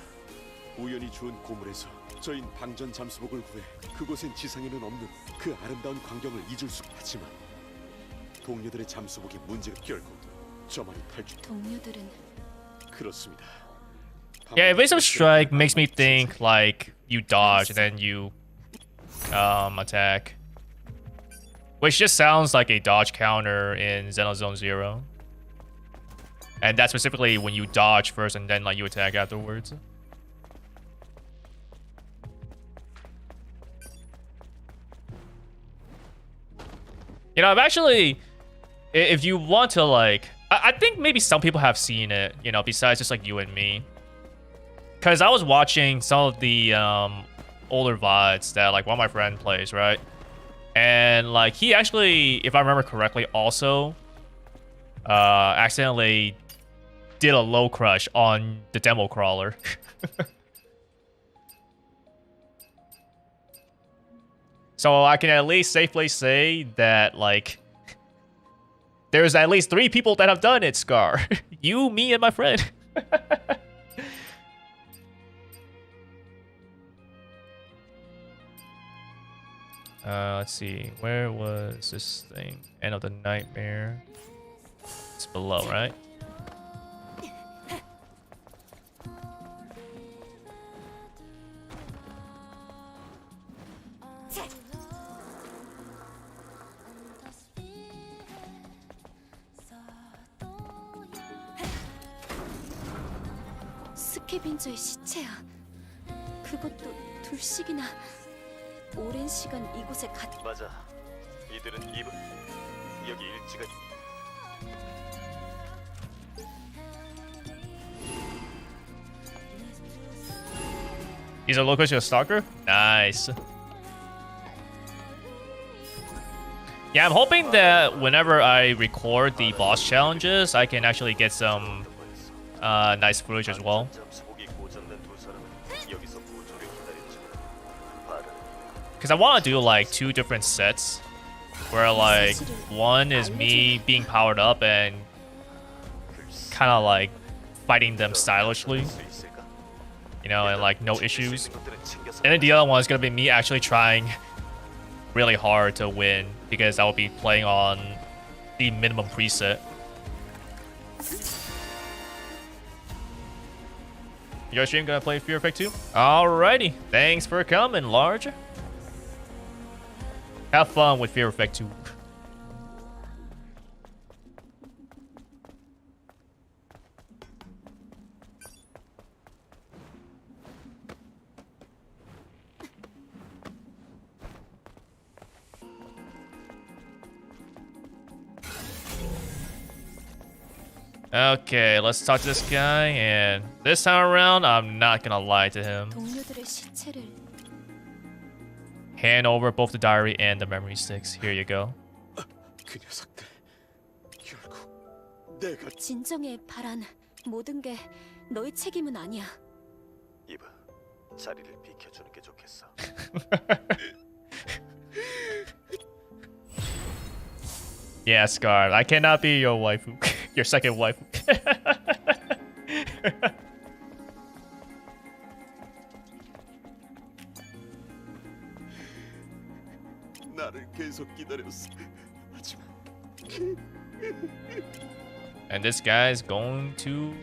우연히 주운 고물에서 저희는 방전 잠수복을 구해 그곳엔 지상에는 없는 그 아름다운 광경을 잊을 수. 하지만 동료들의 잠수복에 문제가. 결국 저만이 탈출. 동료들은 그렇습니다. Yeah, Evasive Strike makes me think like you dodge and then you attack. Which just sounds like a dodge counter in Xenozone Zero. And that's specifically when you dodge first and then like you attack afterwards. You know, I've actually, if you want to like, I think maybe some people have seen it, you know, besides just like you and me. Because I was watching some of the older VODs that like one of my friend plays, right? And like he actually, if I remember correctly, also accidentally did a low crush on the demo crawler. So I can at least safely say that like there's at least 3 people that have done it, Scar. You, me, and my friend. Let's see. Where was this thing? End of the nightmare. It's below, right? 스캐빈저의 시체야. 그것도 둘씩이나. 오랜 시간 이곳에 맞아. 이들은 여기 일지가 He's a location stalker? Nice. Yeah, I'm hoping that whenever I record the boss challenges, I can actually get some nice footage as well. 잠수복이 고장난 두 사람은 여기서 구조를 기다렸지만 발은 Because I want to do like 2 different sets. Where like one is me being powered up and kind of like fighting them stylishly, 수 있을까? you know, and like no issues. 있는 것들은 챙겨서 And then the other one is gonna be me actually trying really hard to win because I will be playing on the minimum preset. Your stream gonna play Fear Effect 2? Alrighty, thanks for coming, Large. Have fun with Fear Effect 2. Okay, let's talk to this guy, and this time around, I'm not gonna lie to him. 동료들의 시체를 Hand over both the diary and the memory sticks. Here you go. 그 녀석들 결국 내가 진정해, 바란. 모든 게 너의 책임은 아니야. 이브, 자리를 비켜주는 게 좋겠어. Yeah, Scar, I cannot be your waifu. Your second waifu. 나를 계속 기다렸어. 하지만 And this guy's going to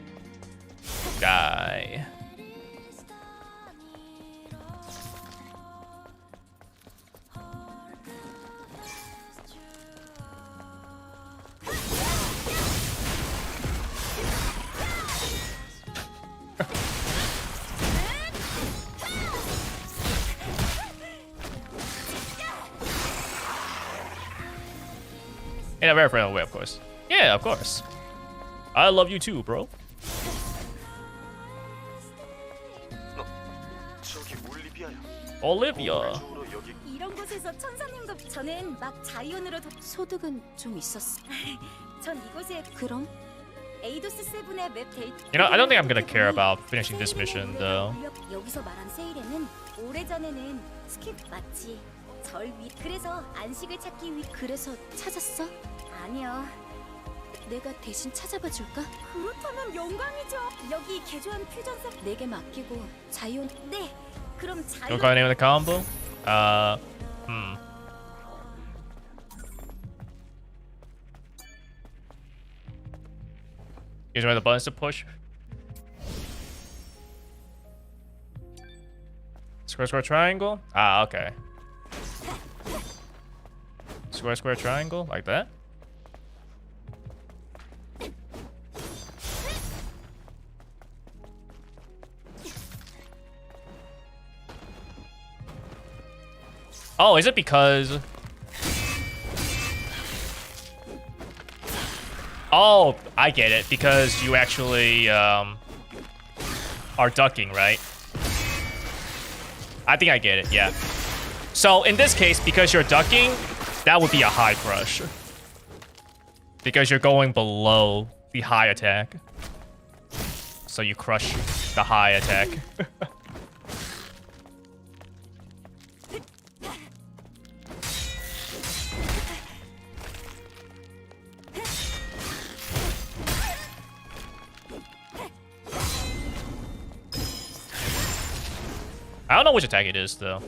die. In a very friendly way, of course. Yeah, of course. I love you too, bro. 저기 올리비아야. Olivia. 주로 여기 이런 곳에서 천사님도 저는 막 자이온으로 소득은 좀 있었어. 전 이곳에 그럼 에이도스 세븐의 맵 데이트. You know, I don't think I'm gonna care about finishing this mission though. 여기서 말한 세일에는 오래전에는 스킵 맞지. 절 위. 그래서 안식을 찾기 위. 그래서 찾았어? 아니요. 내가 대신 찾아봐 줄까? 그렇다면 영광이죠. 여기 개조한 퓨전석 내게 맡기고 자이온. 네. 그럼 You 자이온. got the name of the combo? Here's where the buttons to push. Square, square, triangle? Ah, okay. Square, square, triangle? Like that? Oh, is it because... Oh, I get it. Because you actually are ducking, right? I think I get it, yeah. So in this case, because you're ducking, that would be a high crush. Because you're going below the high attack. So you crush the high attack. I don't know which attack it is, though.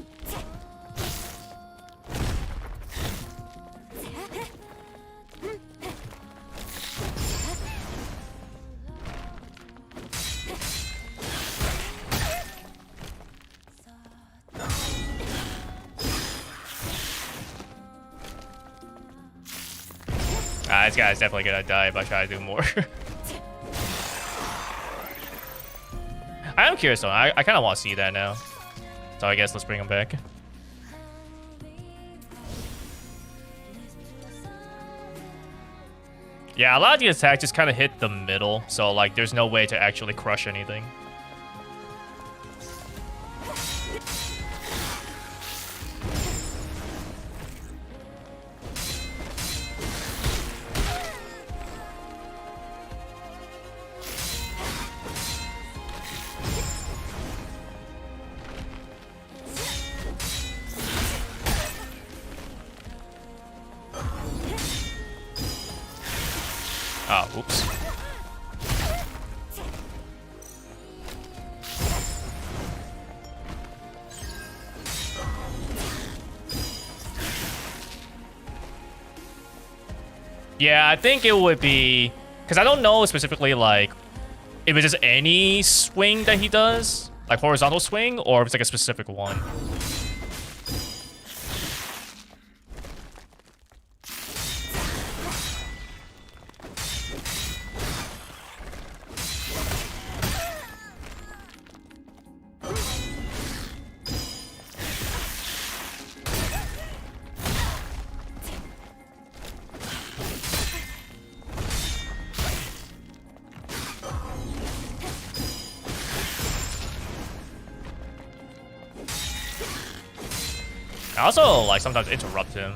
Nah, this guy's definitely gonna die if I try to do more. I am curious though. I kind of want to see that now. So I guess let's bring him back. Yeah, a lot of the attacks just kind of hit the middle, so like there's no way to actually crush anything. Oh, oops. Yeah, I think it would be... Because I don't know specifically, like, if it's just any swing that he does, like horizontal swing, or if it's like a specific one. I also, like, sometimes interrupt him.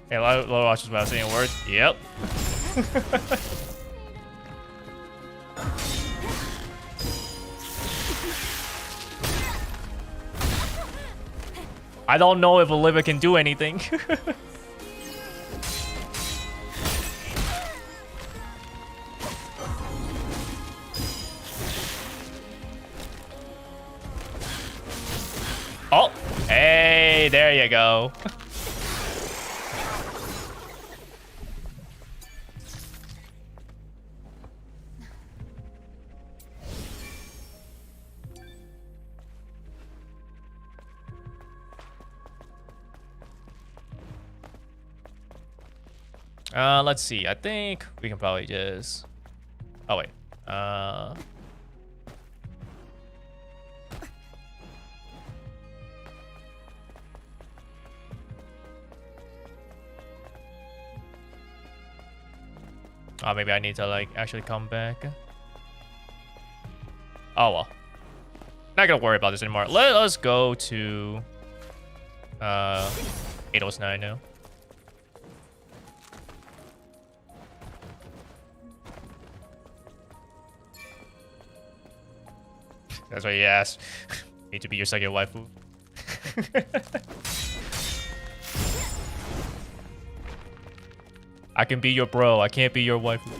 Hey, low watches without saying a word. Yep. I don't know if Olivia can do anything. Oh, hey, there you go. Let's see. I think we can probably just... Oh, wait. Oh, maybe I need to, like, actually come back. Oh, well. Not gonna worry about this anymore. Let us go to... 809 now. That's what he asked. Need to be your second waifu. I can be your bro. I can't be your waifu.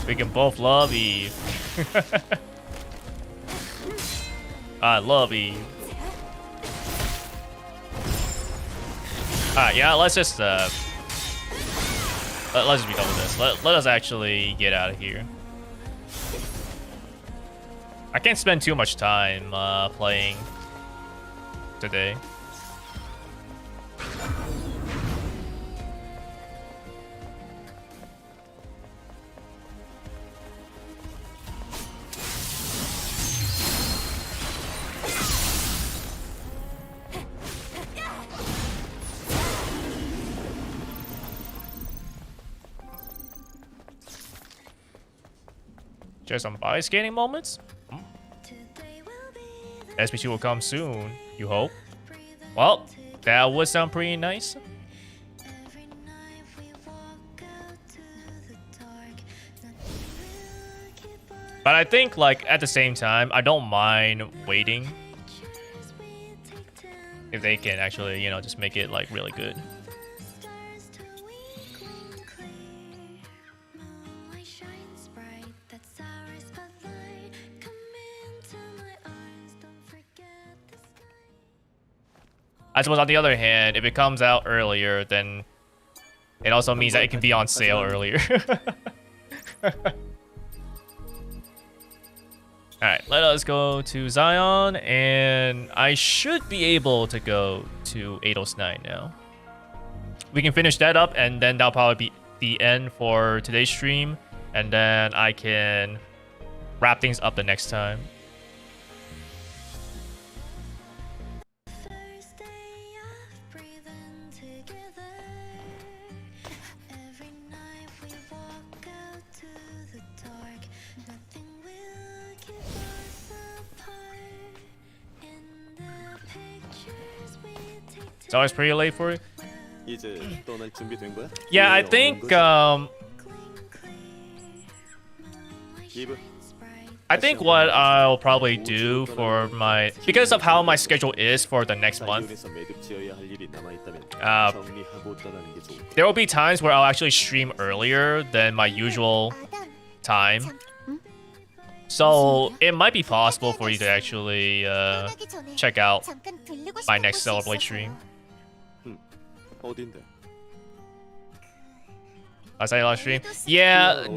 We can both love Eve. I love Eve. Alright, yeah, let's just Let's just be done with this. Let us actually get out of here. I can't spend too much time playing today. Just some body scanning moments. SPC will come soon, you hope? Well, that would sound pretty nice. But I think, like, at the same time, I don't mind waiting. If they can actually, you know, just make it, like, really good. I suppose on the other hand, if it comes out earlier, then it also means that it can be on sale earlier. Alright, let us go to Zion, and I should be able to go to 809 now. We can finish that up, and then that'll probably be the end for today's stream, and then I can wrap things up the next time. It's always pretty late for you. Yeah, I think what I'll probably do for my, because of how my schedule is for the next month, there will be times where I'll actually stream earlier than my usual time. So it might be possible for you to actually check out my next Celebrate stream. I say live stream. Yeah,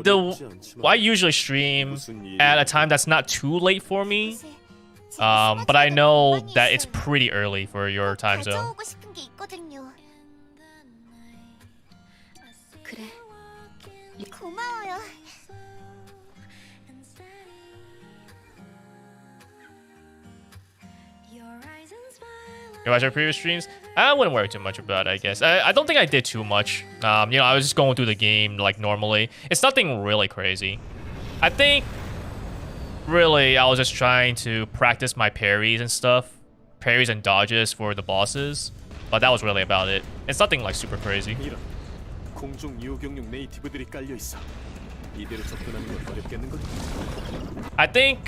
I usually stream at a time that's not too late for me. But I know that it's pretty early for your time zone. 그래. 고마워요. You watch our previous streams? I wouldn't worry too much about it, I guess. I don't think I did too much. You know, I was just going through the game like normally. It's nothing really crazy. I think, really, I was just trying to practice my parries and stuff. Parries and dodges for the bosses. But that was really about it. It's nothing like super crazy. I think,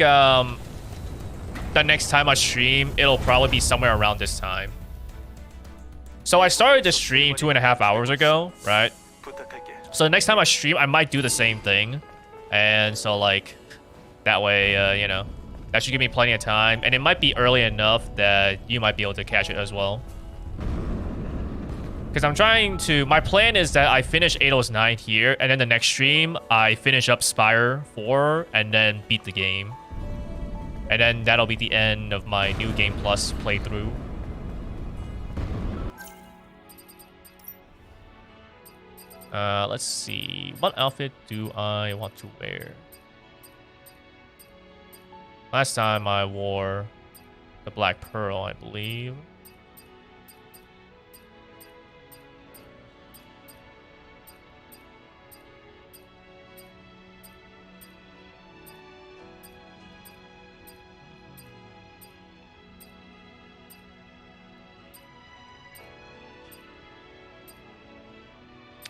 the next time I stream, it'll probably be somewhere around this time. So I started this stream 2.5 hours ago, right? So the next time I stream, I might do the same thing. And so, like, that way, you know, that should give me plenty of time. And it might be early enough that you might be able to catch it as well. Because I'm trying to, my plan is that I finish 809 here, and then the next stream, I finish up Spire 4, and then beat the game. And then that'll be the end of my new NGplus playthrough. Let's see. What outfit do I want to wear? Last time I wore the Black Pearl, I believe.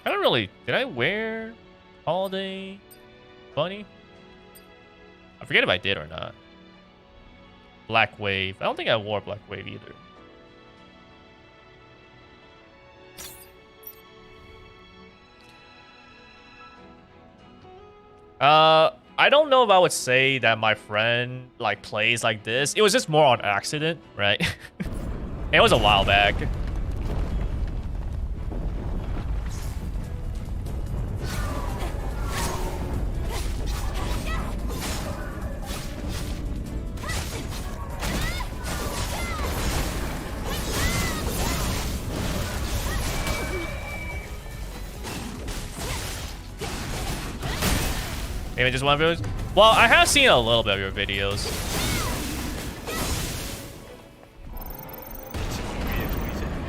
I don't really... Did I wear Holiday Bunny? I forget if I did or not. Black Wave. I don't think I wore Black Wave either. I don't know if I would say that my friend like plays like this. It was just more on accident, right? It was a while back. Maybe just one of yours? Well, I have seen a little bit of your videos.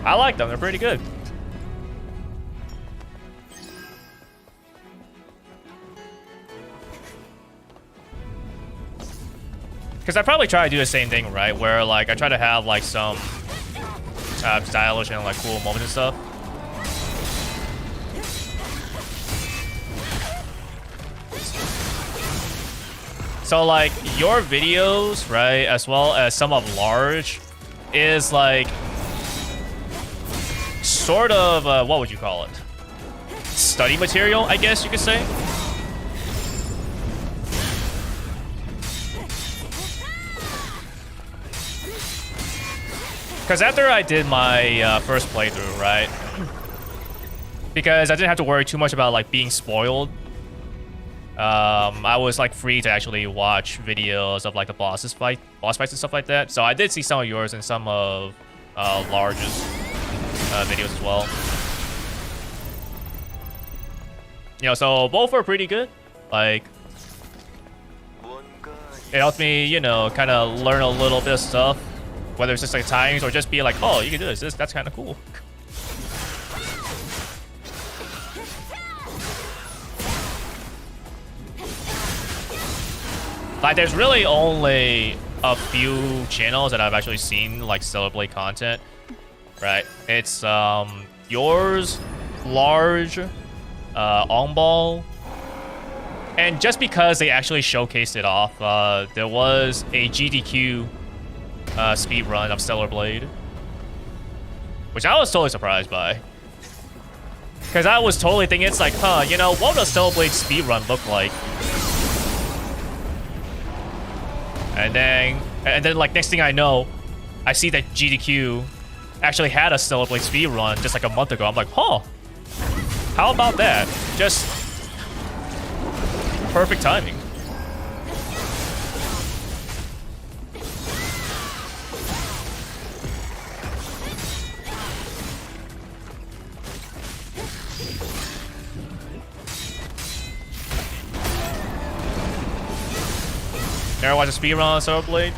I like them. They're pretty good. Because I probably try to do the same thing, right? Where like I try to have like some stylish and like cool moments and stuff. So like your videos, right, as well as some of Large, is like sort of what would you call it? Study material, I guess you could say. Because after I did my first playthrough, right? Because I didn't have to worry too much about like being spoiled. I was like free to actually watch videos of like the boss fights and stuff like that. So I did see some of yours and some of Large's videos as well. You know, so both are pretty good. Like, it helped me, you know, kind of learn a little bit of stuff. Whether it's just like times or just be like, oh, you can do this. That's kind of cool. Like, there's really only a few channels that I've actually seen like Stellar Blade content, right? It's yours, Large, Ongball, and just because they actually showcased it off, there was a GDQ speed run of Stellar Blade, which I was totally surprised by, because I was totally thinking it's like, huh, you know, what would a Stellar Blade speed run look like? And then like next thing I know, I see that GDQ actually had a Stellar Blade speed run just like a month ago. I'm like, huh, how about that? Just perfect timing. Never watched a speedrun on Stellar Blade?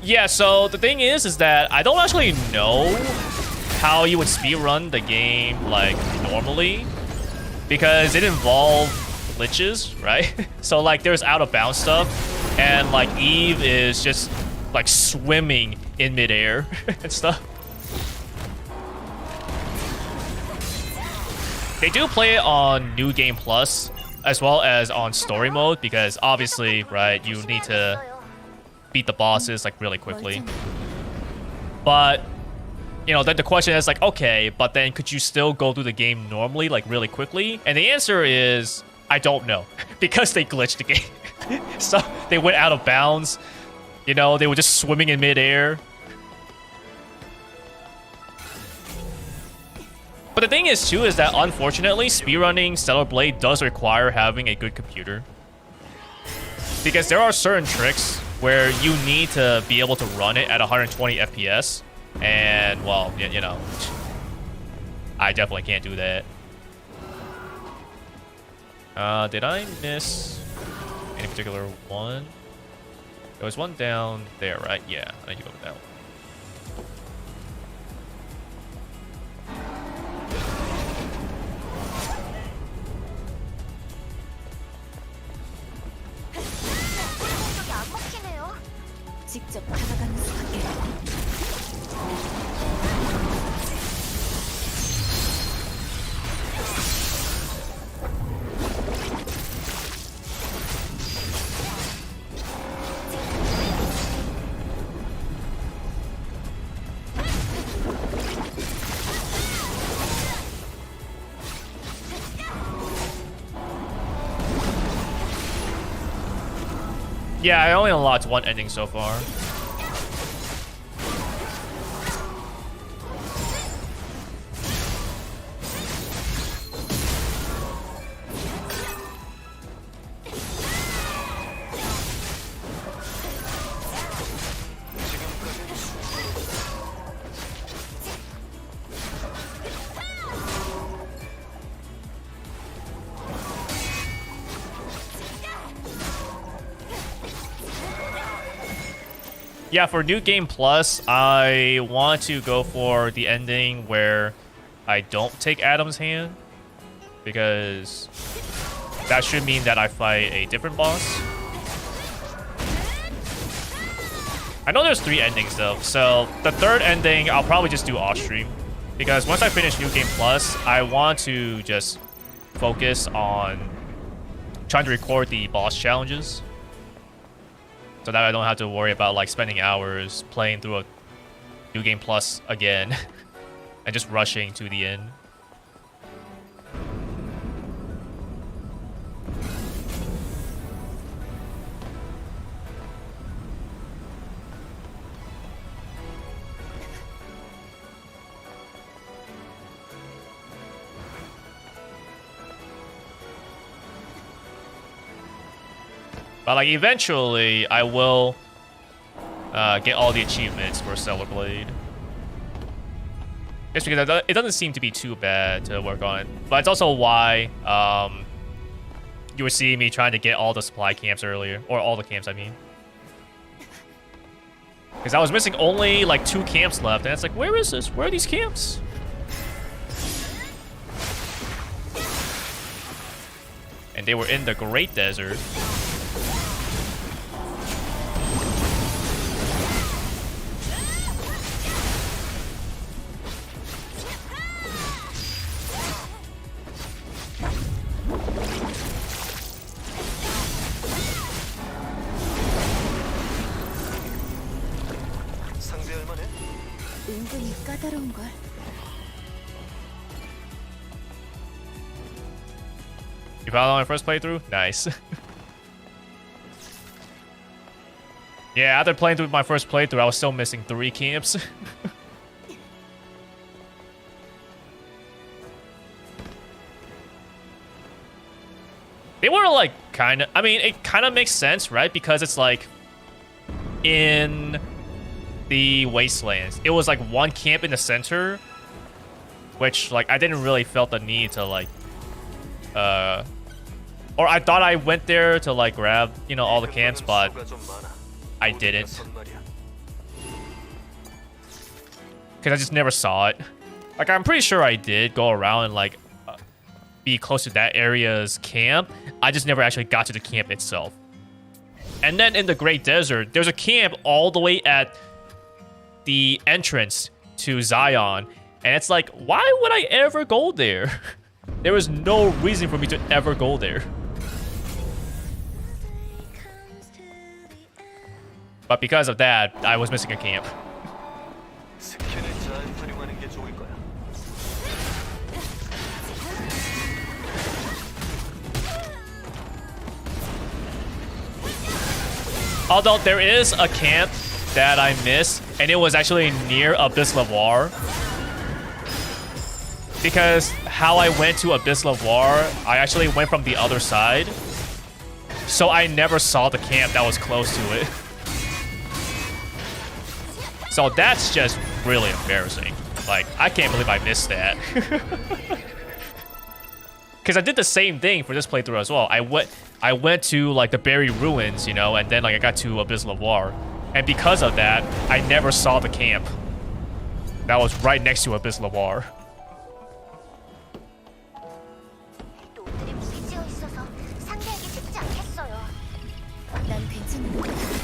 Yeah, so the thing is that I don't actually know how you would speedrun the game, like, normally. Because it involved glitches, right? So, like, there's out-of-bounds stuff. And, like, Eve is just, like, swimming in midair and stuff. They do play it on New Game Plus, as well as on story mode, because obviously, right, you need to beat the bosses like really quickly. But you know, then the question is like, okay, but then could you still go through the game normally, like really quickly? And the answer is I don't know, because they glitched the game. So they went out of bounds, you know, they were just swimming in midair. But the thing is too is that unfortunately speedrunning Stellar Blade does require having a good computer, because there are certain tricks where you need to be able to run it at 120 FPS, and well, you know, I definitely can't do that. Did I miss any particular one? There was one down there, right? Yeah, I need to go with that one. 직접 다가가는 수밖에. Yeah, I only unlocked one ending so far. Yeah, for New Game Plus, I want to go for the ending where I don't take Adam's hand, because that should mean that I fight a different boss. I know there's 3 endings though, so the 3rd ending I'll probably just do off stream, because once I finish New Game Plus, I want to just focus on trying to record the boss challenges, so that I don't have to worry about like spending hours playing through a New Game Plus again and just rushing to the end. But like eventually, I will get all the achievements for Stellar Blade. Just because it doesn't seem to be too bad to work on it. But it's also why you were seeing me trying to get all the supply camps earlier. Or all the camps, I mean. Because I was missing only like 2 camps left. And it's like, where is this? Where are these camps? And they were in the Great Desert. 은근히 까다로운 걸. You found on my first playthrough? Nice. Yeah, after playing through my first playthrough, I was still missing 3 camps. They were like kind of, I mean, it kind of makes sense, right? Because it's like in the Wastelands, it was like 1 camp in the center, which like I didn't really felt the need to like or I thought I went there to like grab, you know, all the camps, but I didn't, because I just never saw it. Like I'm pretty sure I did go around and like be close to that area's camp. I just never actually got to the camp itself. And then in the Great Desert, there's a camp all the way at the entrance to Zion, and it's like, why would I ever go there? There was no reason for me to ever go there. But because of that, I was missing a camp. Although there is a camp that I missed, and it was actually near Abyss Lavoir. Because how I went to Abyss Lavoir, I actually went from the other side. So I never saw the camp that was close to it. So that's just really embarrassing. Like, I can't believe I missed that. Because I did the same thing for this playthrough as well. I went to like the Berry Ruins, you know, and then like I got to Abyss Lavoir. And because of that, I never saw the camp that was right next to Abyss Lavoir. 놈들이 부딪혀 있어서 상대하기 쉽지 않겠어요. 난 괜찮은 것 같아.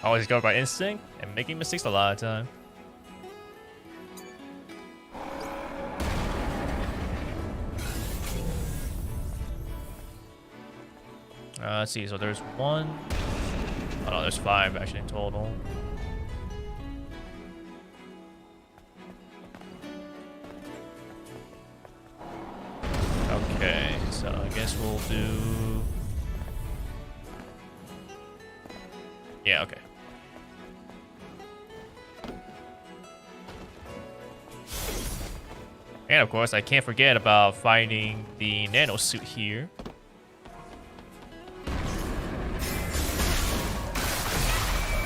I always go by instinct and making mistakes a lot of the time. Let's see. So there's one. Oh no, there's 5 actually in total. Okay, so I guess we'll do. Yeah. Okay. And of course, I can't forget about finding the nano suit here.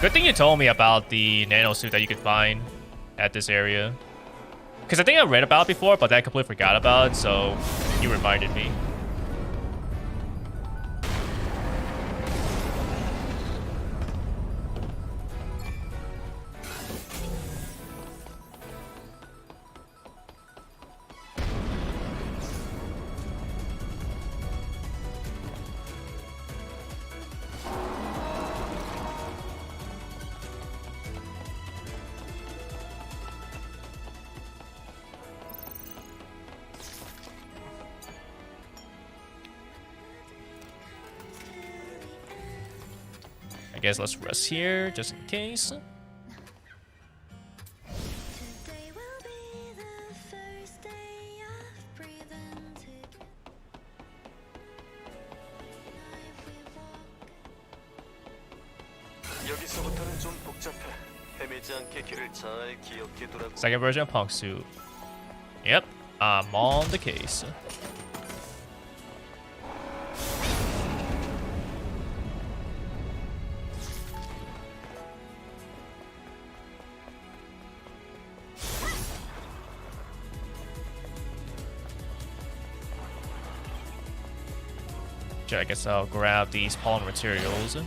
Good thing you told me about the nano suit that you could find at this area. Because I think I read about it before, but I completely forgot about it, so you reminded me. I guess let's rest here, just in case. Today will be the first day of breathing together. 여기서부터는 좀 복잡해. 헤매지 않게 길을 잘 기억해 두라고. Second version of Punk Suit. Yep, I'm on the case. I guess I'll grab these polymer materials.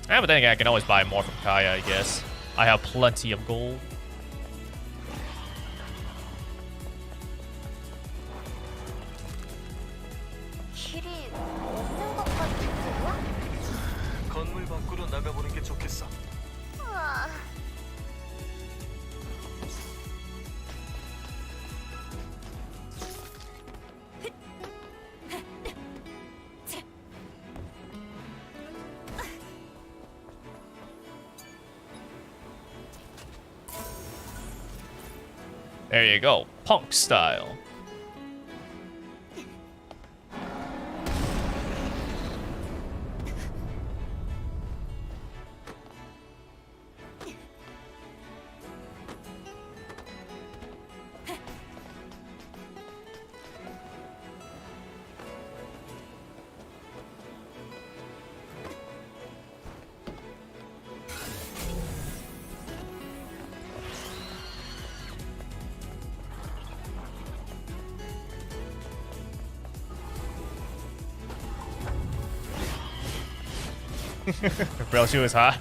But then again, I can always buy more from Kaya, I guess. I have plenty of gold. 길이 없는 것 같은데요? 건물 밖으로 나가보는 게 좋겠어. 우와. There you go, punk style. Bro, she was hot.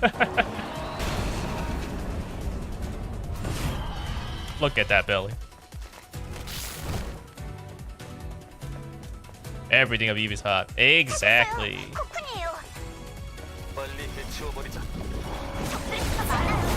Look at that belly. Everything of Eve is hot. Exactly. 코쿤이에요. 빨리 해치워버리자. 적들 수가 많아요.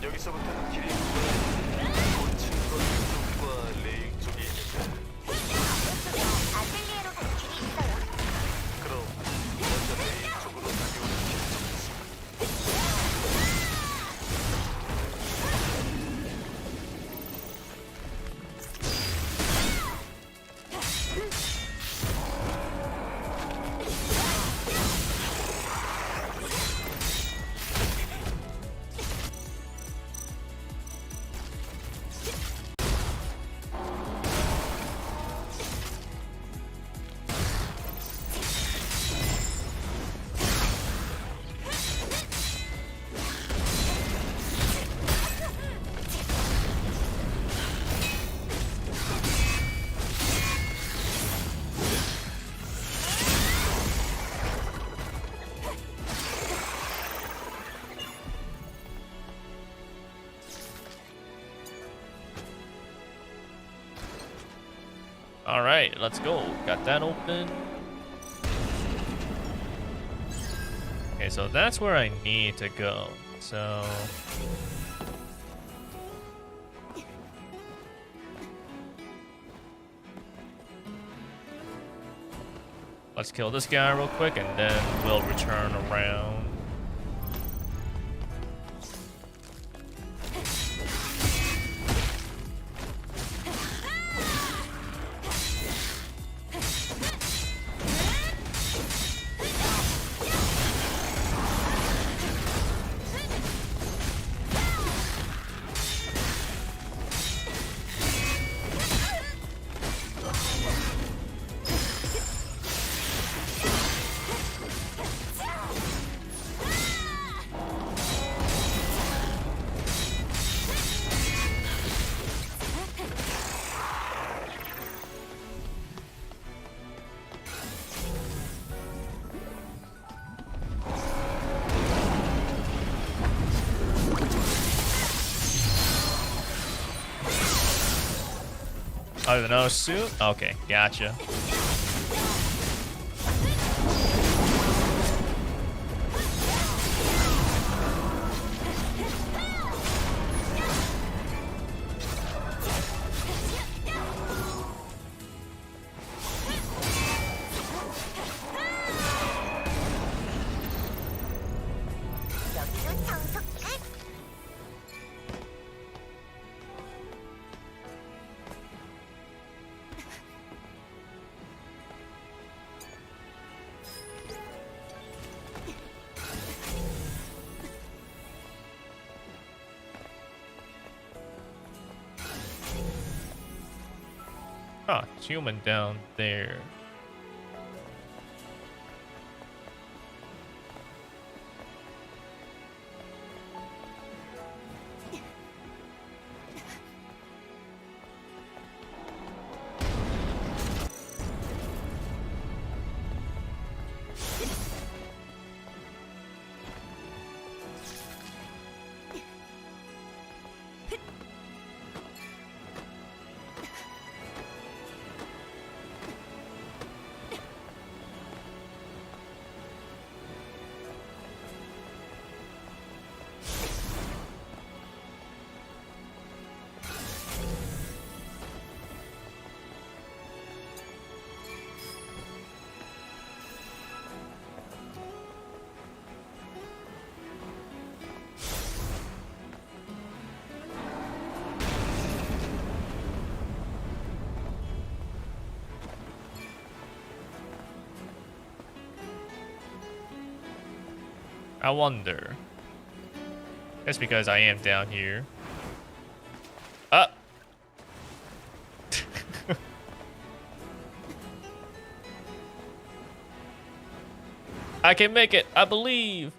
여기서부터는 길이 고친 쪽과 레일 쪽이 있는데. 이쪽에 아틀리에로 가는 길이 있어요. 그럼 먼저 레일 쪽으로 다녀오는 게 좋겠어. All right, let's go. Got that open. so that's where I need to go. So let's kill this guy real quick and then we'll return around. Oh, the nose suit? Okay, gotcha. 여기도 정석 끝. Huh, human down there. I wonder. That's because I am down here. Up. I can make it. I believe.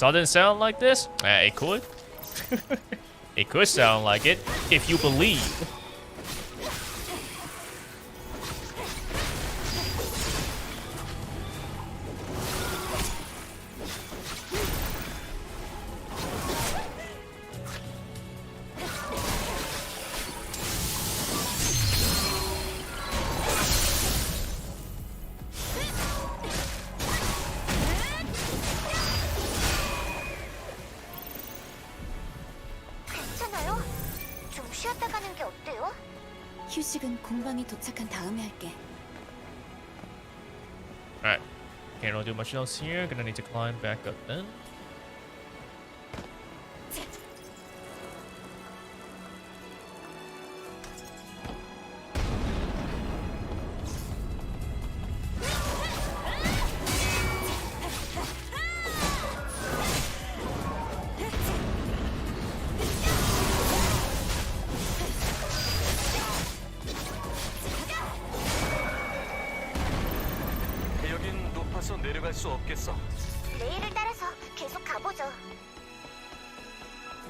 Doesn't sound like this? It could. It could sound like it if you believe. 괜찮아요? 좀 쉬었다 가는 게 어때요? 휴식은 공방이 도착한 다음에 할게. Alright. Can't really do much else here. Gonna need to climb back up then. 피할 수 없겠어. 레일을 따라서 계속 가보죠.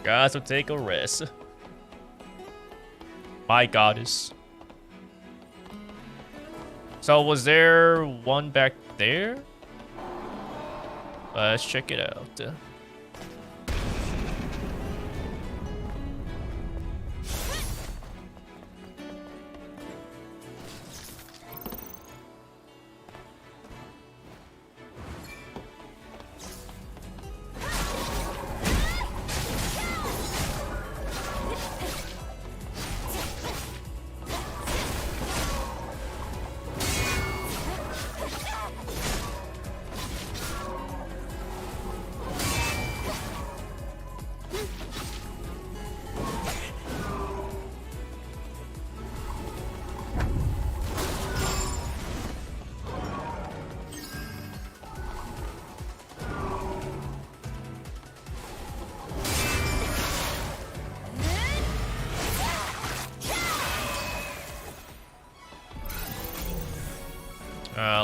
Guys, will take a rest. My goddess. So was there one back there? Let's check it out.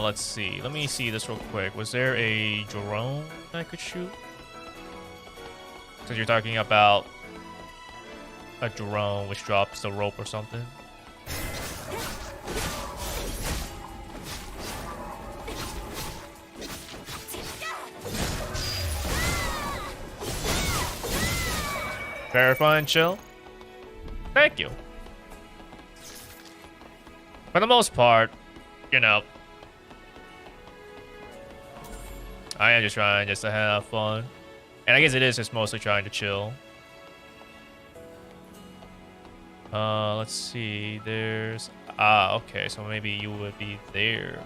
Let's see. Let me see this real quick. Was there a drone I could shoot? Because you're talking about a drone which drops the rope or something. Very fun, chill. Thank you. For the most part, you know, I am just trying just to have fun. And I guess it is just mostly trying to chill. Let's see. There's... Ah, okay. So maybe you would be there.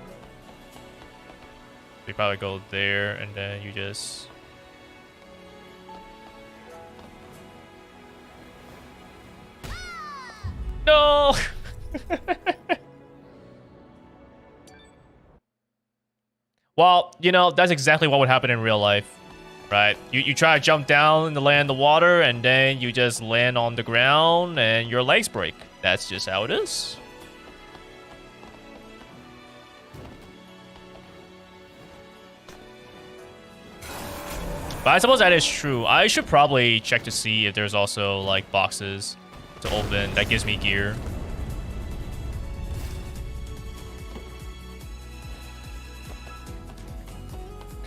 We probably go there and then you just... No! Well, you know, that's exactly what would happen in real life, right? You try to jump down in the land of water, and then you just land on the ground, and your legs break. That's just how it is. But I suppose that is true. I should probably check to see if there's also, like, boxes to open that gives me gear.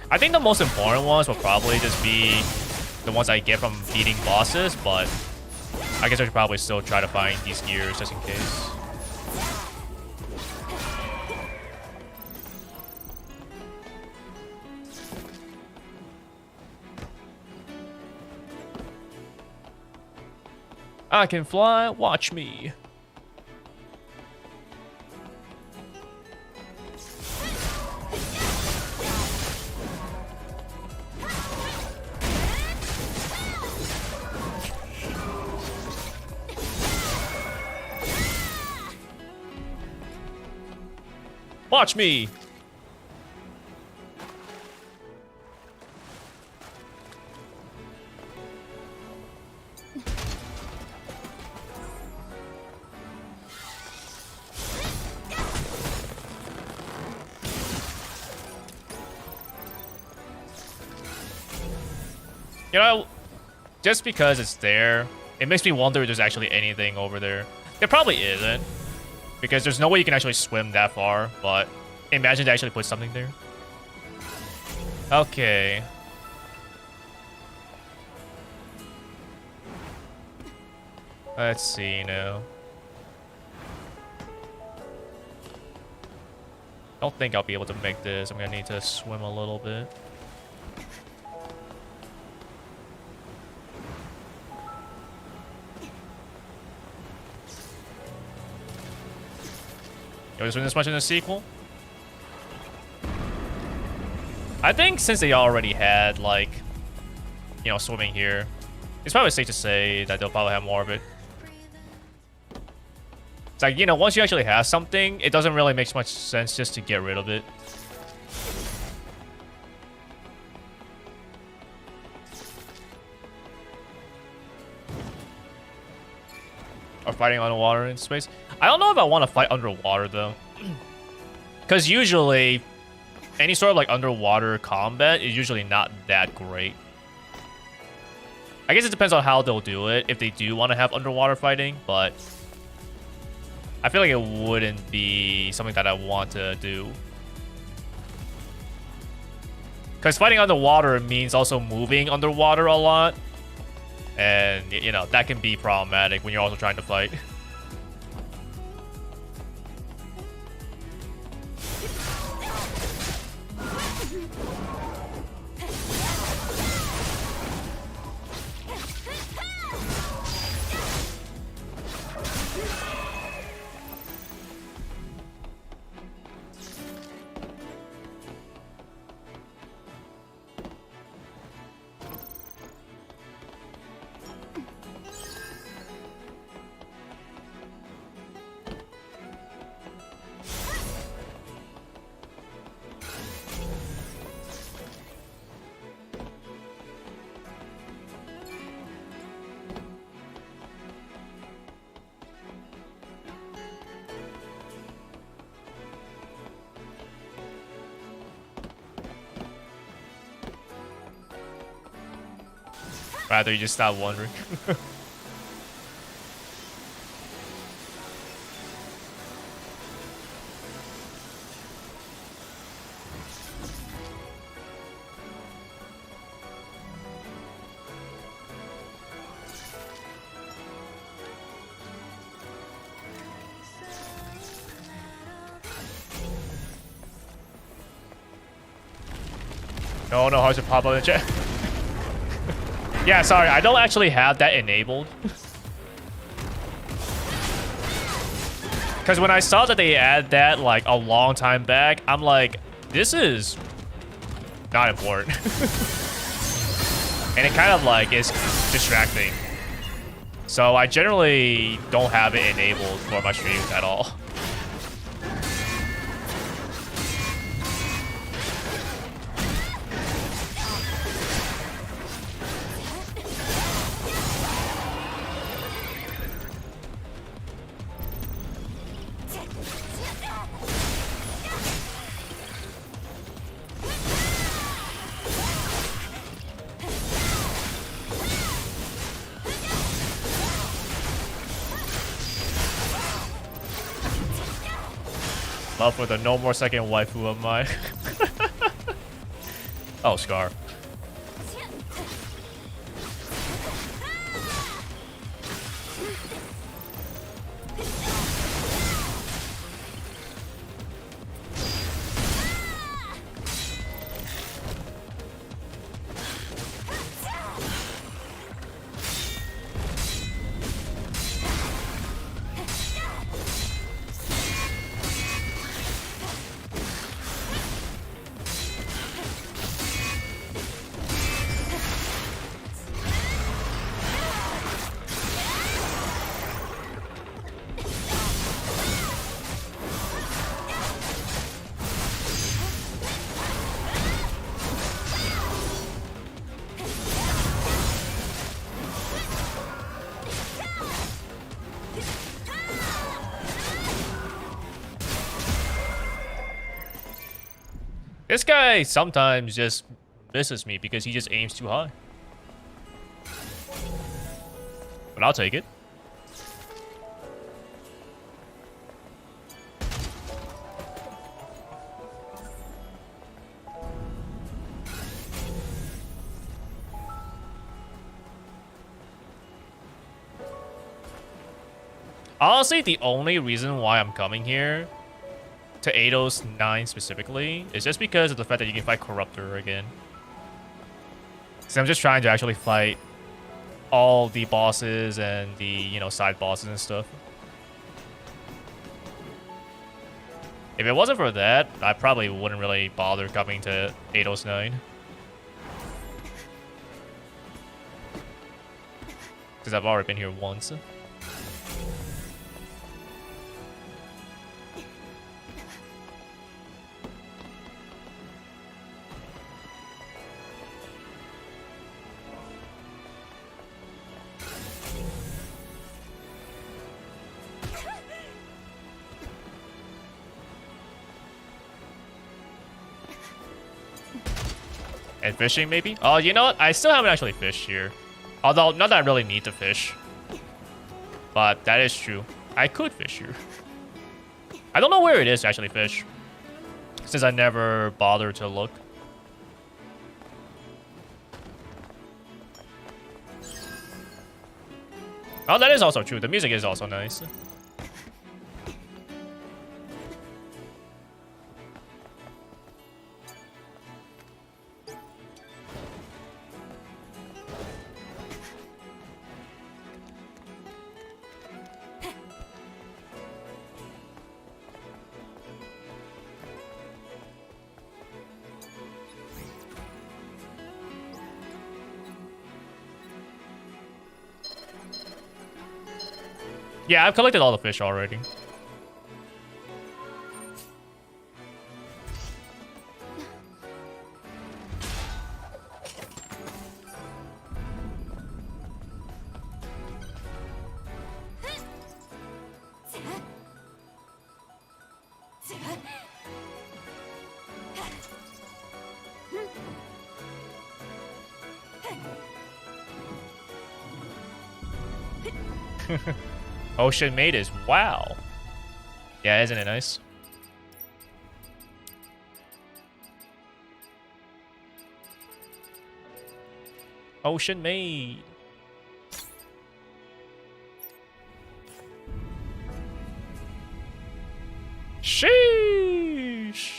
I think the most important ones will probably just be the ones I get from beating bosses, but I guess I should probably still try to find these gears just in case. I can fly, watch me. Watch me! You know, just because it's there, it makes me wonder if there's actually anything over there. There probably isn't. Because there's no way you can actually swim that far, but imagine they actually put something there. Okay. Let's see now. Don't think I'll be able to make this. I'm gonna need to swim a little bit. You want to swim this much in the sequel? I think since they already had, like, you know, swimming here, it's probably safe to say that they'll probably have more of it. It's like, you know, once you actually have something, it doesn't really make much sense just to get rid of it. Or fighting underwater in space. I don't know if I want to fight underwater, though. Because usually, any sort of like underwater combat is usually not that great. I guess it depends on how they'll do it, if they do want to have underwater fighting, but I feel like it wouldn't be something that I want to do. Because fighting underwater means also moving underwater a lot. And, you know, that can be problematic when you're also trying to fight. Rather, you just stop wondering. No, how to pop up in the chat. Yeah, sorry, I don't actually have that enabled. Because when I saw that they add that like a long time back, I'm like, this is not important. And it kind of like is distracting. So I generally don't have it enabled for my streams at all. Love for the no more second waifu of mine. Oh, Scar. This guy sometimes just misses me because he just aims too high. But I'll take it. Honestly, the only reason why I'm coming here to Eidos 9 specifically is just because of the fact that you can fight Corruptor again. So I'm just trying to actually fight all the bosses and the, you know, side bosses and stuff. If it wasn't for that, I probably wouldn't really bother coming to Eidos 9. Because I've already been here once. And fishing, maybe? Oh, you know what? I still haven't actually fished here. Although, not that I really need to fish. But that is true. I could fish here. I don't know where it is to actually fish. Since I never bothered to look. Oh, that is also true. The music is also nice. Yeah, I've collected all the fish already. Ocean Maid is wow. Yeah, isn't it nice? Ocean Maid. Sheesh.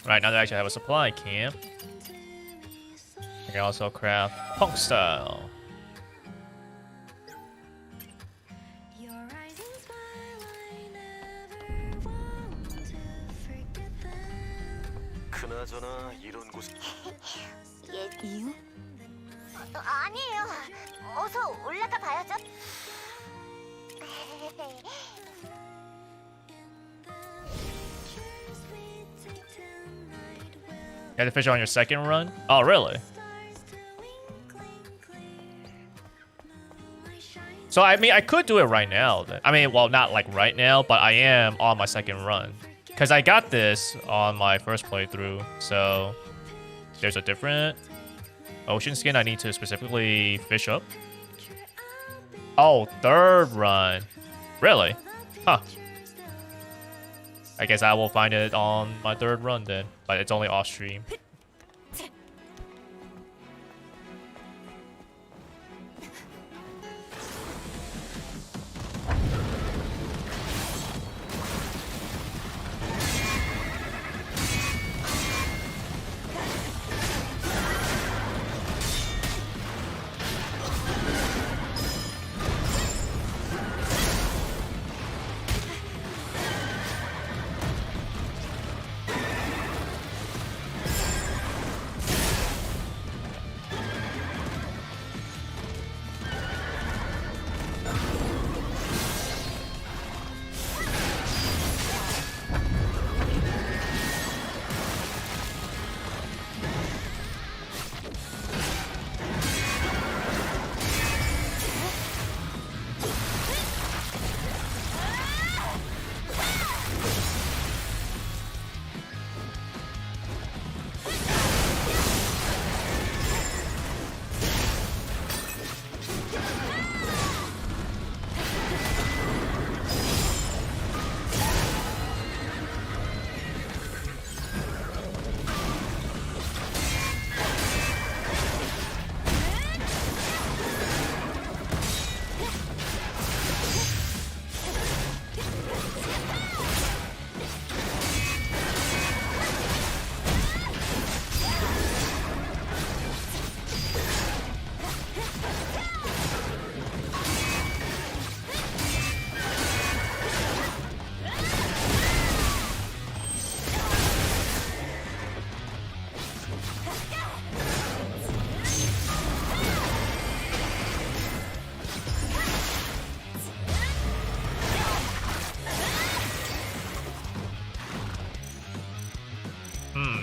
Right, now that I actually have a supply camp, I can also craft punk style. Your eyes and smile, I never want to forget them. 그나저나 이런 곳 이유? 아니에요. 어서 올라가 봐야죠. Pictures we take tonight will You had to fish on your second run? Oh, really? stars twinkling clear. Moonlight shines So, I mean, I could do it right now. Then. I mean, well, not like right now, but I am on my second run. Because I got this on my first playthrough. So, there's a different ocean skin I need to specifically fish up. Oh, third run. Really? Huh. I guess I will find it on my third run then. But it's only off stream.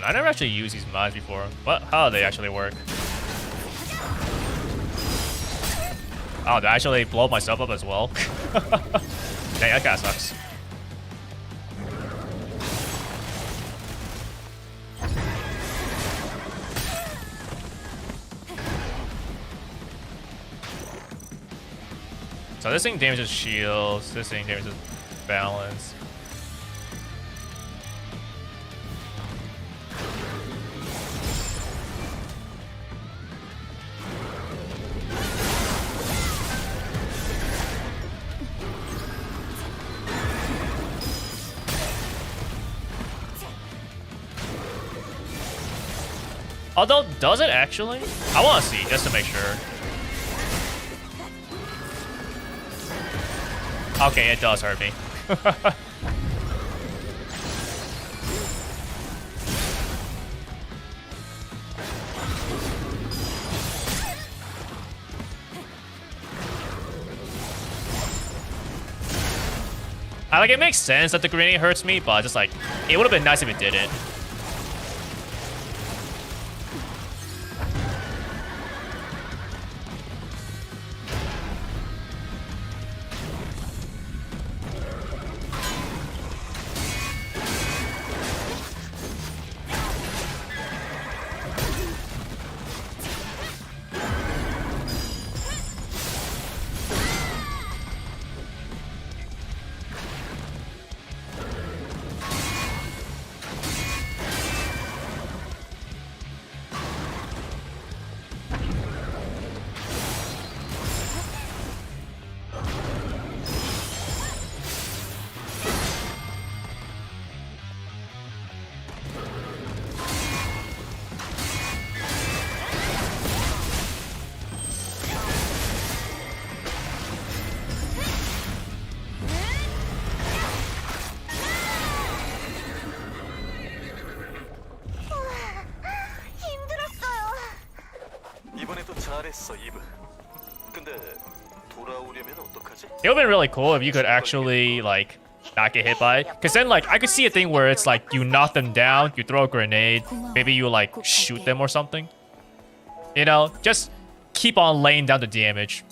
I never actually used these mods before. What? How do they actually work? Oh, did I actually blow myself up as well? Dang, that kinda sucks. So this thing damages shields, this thing damages balance. Although, does it actually? I want to see, just to make sure. Okay, it does hurt me. Like, it makes sense that the grenade hurts me, but just like, it would have been nice if it didn't. 힘들었어요. 이번에도 잘했어, 이브. 근데 돌아오려면 어떡하지? It would have been really cool if you could actually, like, not get hit by it. Because then, like, I could see a thing where it's like you knock them down, you throw a grenade, maybe you, like, shoot them or something. You know, just keep on laying down the damage.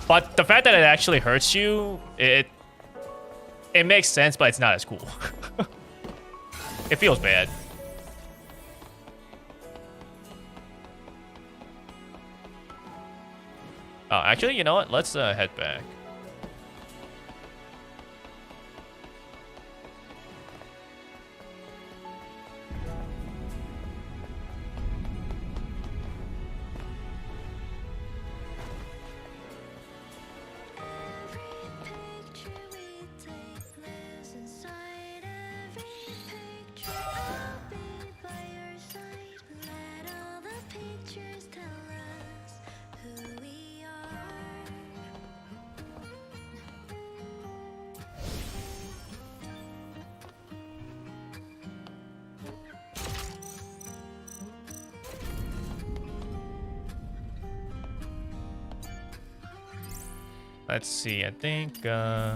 But the fact that it actually hurts you, it makes sense, but it's not as cool. It feels bad. Oh, actually, you know what? Let's head back. Picture we take lives inside every picture. I'll be by your side. Let all the pictures tell us who we are. Let's see. I think. Oh,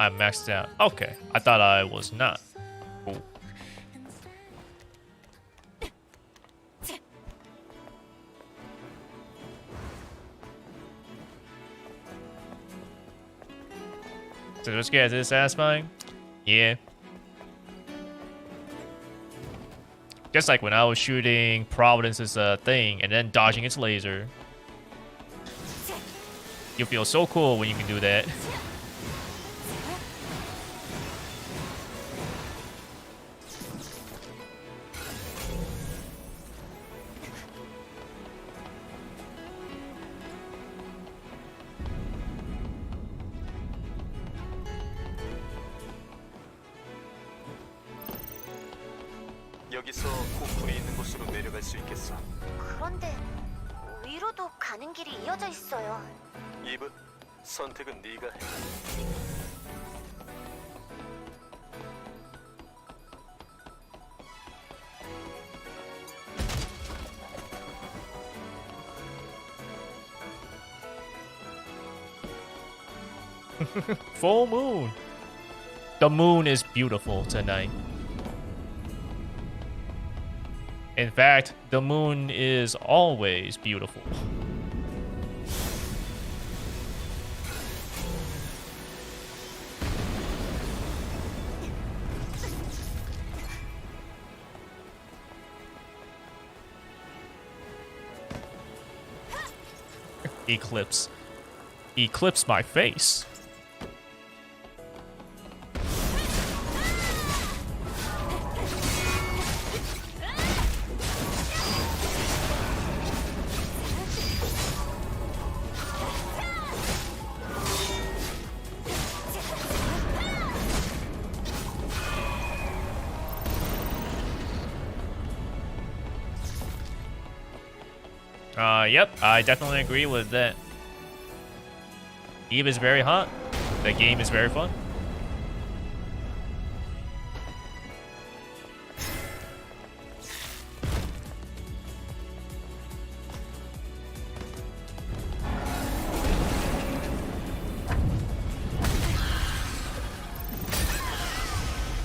I maxed out. Okay, I thought I was not. Cool. So this guy, is this satisfying? Yeah. Just like when I was shooting Providence's thing and then dodging its laser. You feel so cool when you can do that. 여기서 고풀이 있는 곳으로 내려갈 수 있겠어. 그런데 위로도 가는 길이 이어져 있어요. 이브, 선택은 네가 해. Full moon. The moon is beautiful tonight. In fact, the moon is always beautiful. Eclipse. Eclipse my face. Yep, I definitely agree with that. Eve is very hot. The game is very fun.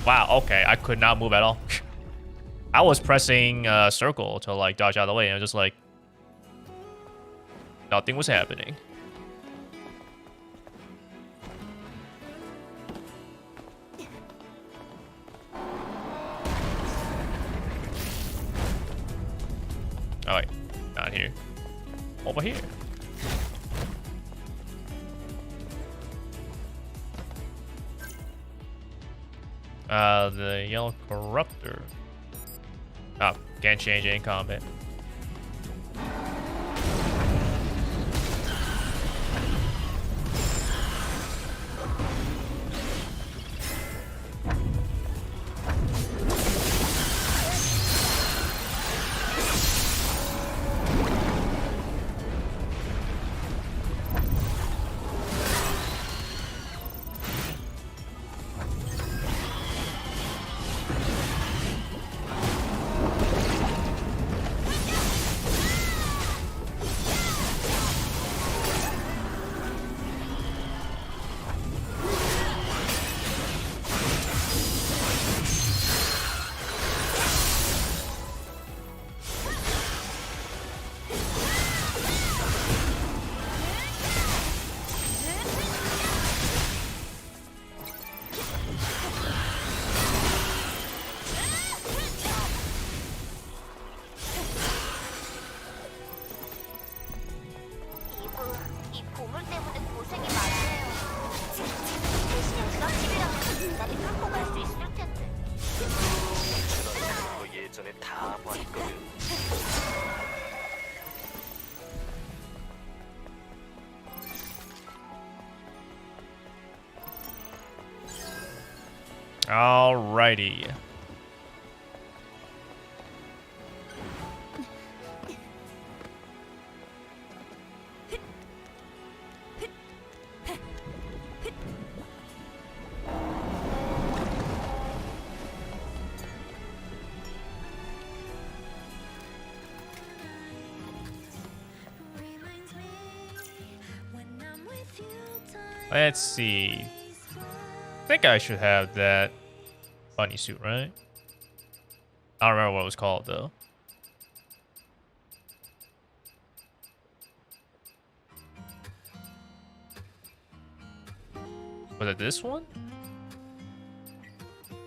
Wow, okay, I could not move at all. I was pressing circle to like dodge out of the way, and I was just like, nothing was happening. Oh wait, not here. Over here. The yellow corruptor. Oh, can't change it in combat. 이 보물 때문에 고생이 많네요. 대신에 드랍십이라면 기다리 뚫고 갈 수 있을 텐데. 거 예전에 다 봤거든. Alrighty. Reminds me when I'm with you, time Let's see. I think I should have that bunny suit, right? I don't remember what it was called though. Was it this one?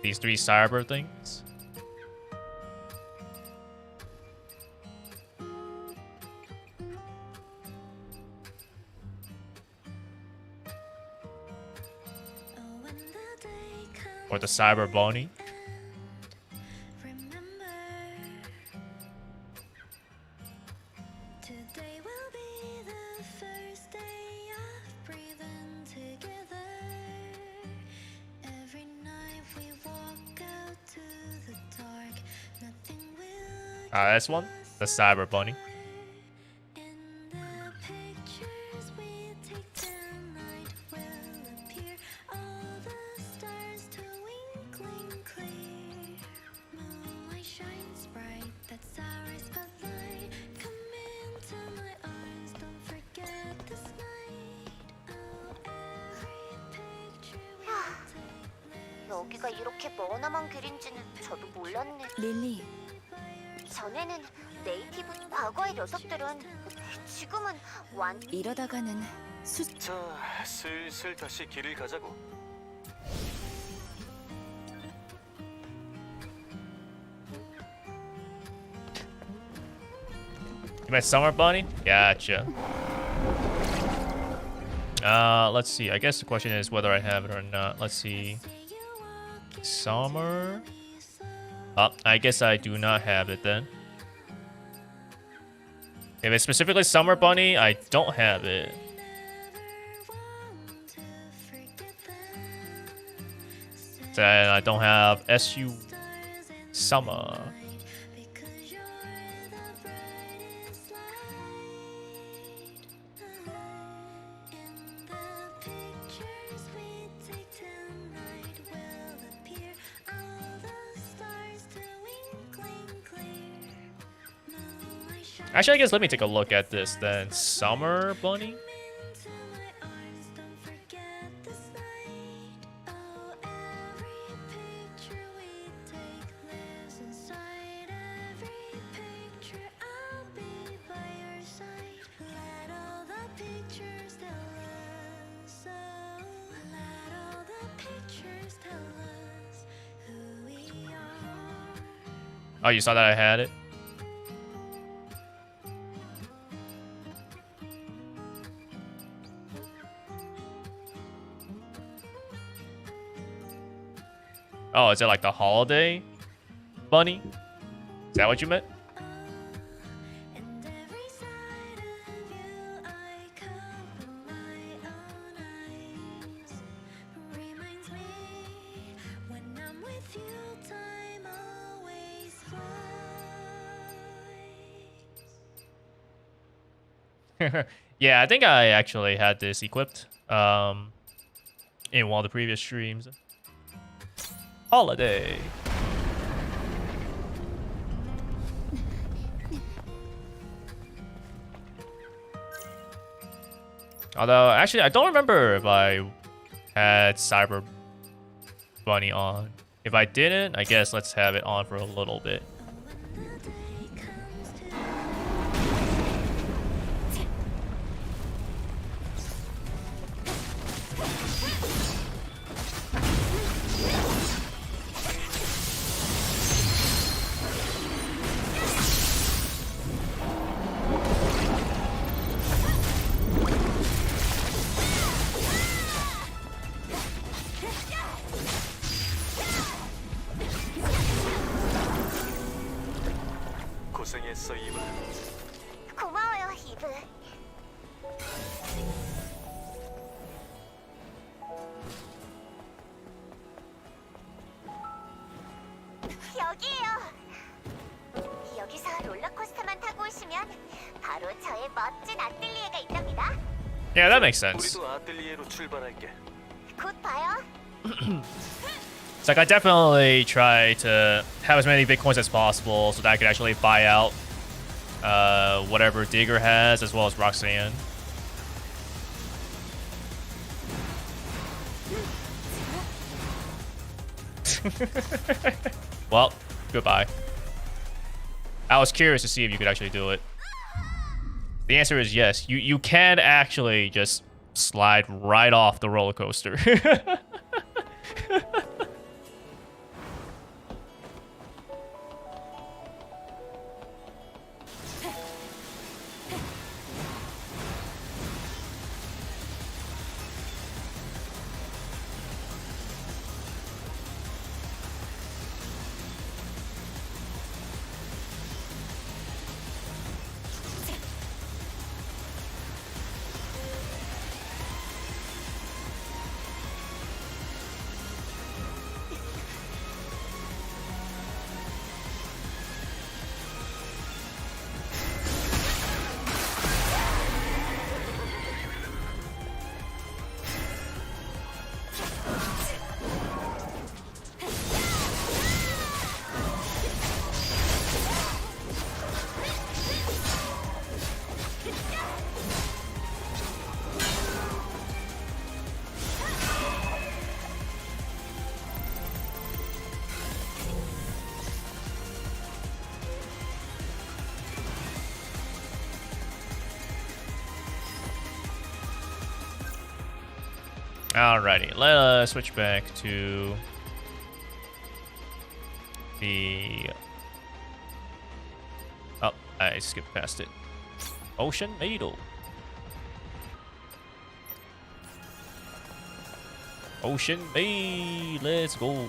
These three cyber things? oh, when the day comes, Or the cyber bunny? remember today will be the first day of breathing together. Every night we walk out to the dark, nothing will Ah, that's one. The cyber bunny. in the pictures we take tonight will appear all the stars twinkling clear. Moonlight shines bright, that's our spotlight. Come into my arms, don't forget this night. Oh, every picture we take 여기가 이렇게 머나먼 길인지는 저도 몰랐네. 릴리, 전에는 네이티브 과거의 녀석들은 지금은 이러다가는 자, 슬슬 다시 길을 가자고. You meant Summer Bunny? Gotcha. Let's see. I guess the question is whether I have it or not. Let's see. Summer? Oh, I guess I do not have it then. If it's specifically Summer Bunny, I don't have it. Then I don't have SU Summer. Actually, I guess let me take a look at this then. Summer Bunny? Oh, you saw that I had it? Oh, is it like the holiday bunny? Is that what you meant? Yeah, I think I actually had this equipped in one of the previous streams. Holiday. Although, actually, I don't remember if I had Cyber Bunny on. If I didn't, I guess let's have it on for a little bit. 고생했어, 이브. 고마워요, 이브. 여기에요. 여기서 롤러코스터만 타고 오시면 바로 저의 멋진 아틀리에가 있답니다. Yeah, that makes sense. 우리도 아틀리에로 출발할게. 곧 봐요. It's like I definitely try to have as many Bitcoins as possible so that I could actually buy out whatever Digger has as well as Roxanne. Well, goodbye. I was curious to see if you could actually do it. The answer is yes. You can actually just slide right off the roller coaster. Alrighty, let us switch back to the... Oh, I skipped past it. Ocean Maidel. Ocean Bay, let's go.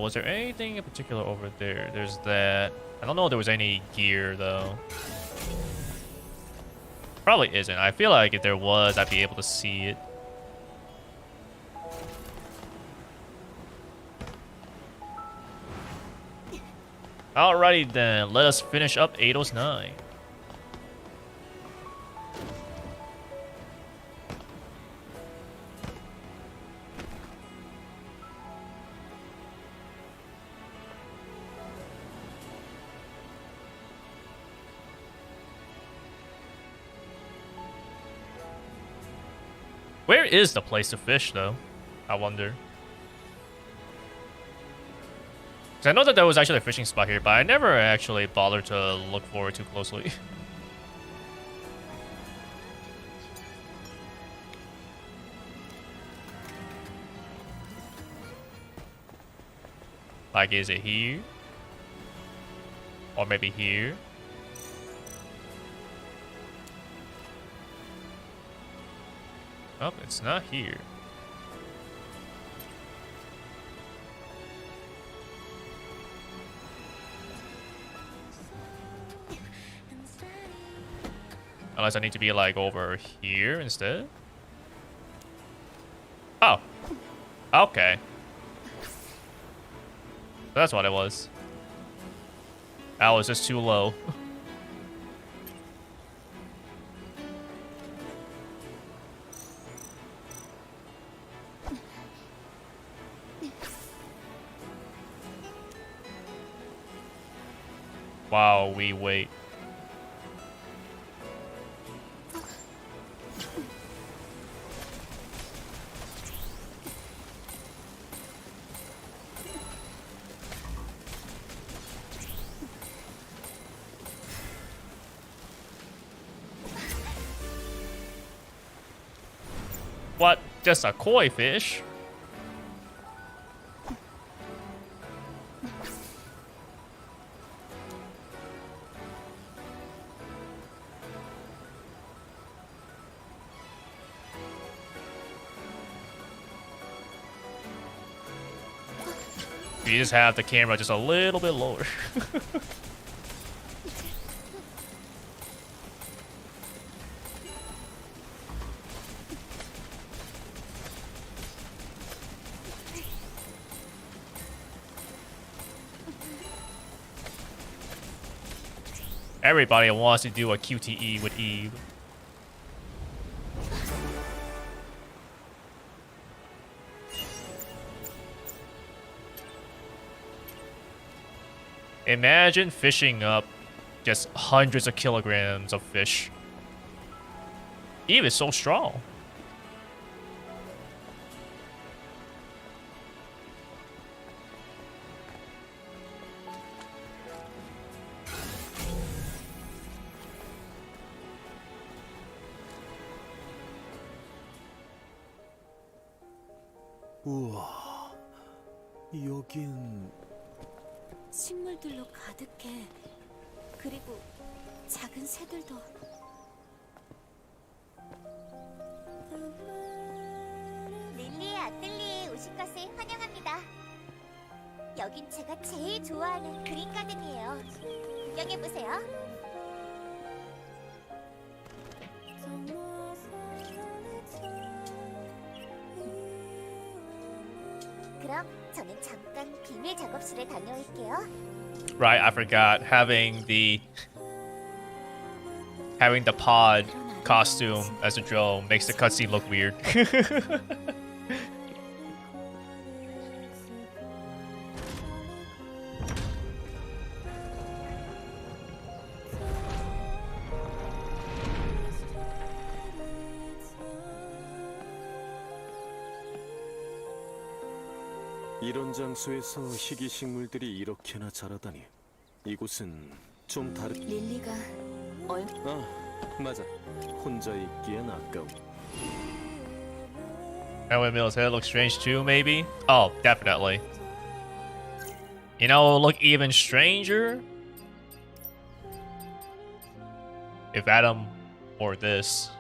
Was there anything in particular over there? There's that. I don't know if there was any gear though. Probably isn't. I feel like if there was, I'd be able to see it. Alrighty then, let us finish up Eidos 9. Where is the place to fish, though? I wonder. Because I know that there was actually a fishing spot here, but I never actually bothered to look for it too closely. Like, is it here? Or maybe here? Oh, it's not here. Unless I need to be like over here instead. Oh. Okay. That's what it was. That was just too low. Wow, we wait. What? Just a koi fish? You just have the camera just a little bit lower. Everybody wants to do a QTE with Eve. Imagine fishing up just hundreds of kilograms of fish. Eve is so strong. 우와, 여긴 식물들로 가득해. 그리고 작은 새들도. 릴리의 아틀리에에 오신 것을 환영합니다. 여긴 제가 제일 좋아하는 그린 가든이에요. 구경해보세요. 그럼 저는 잠깐 비밀 작업실에 다녀올게요. Right, I forgot having the pod costume as a drone makes the cutscene look weird. 이런 장소에서 희귀 식물들이 이렇게나 자라다니. 이곳은 좀 다른. 릴리가 아, 맞아. 혼자 있기엔 아까워. That windmill's head looks strange too, maybe? Oh, definitely. You know, it'll look even stranger if Adam or this.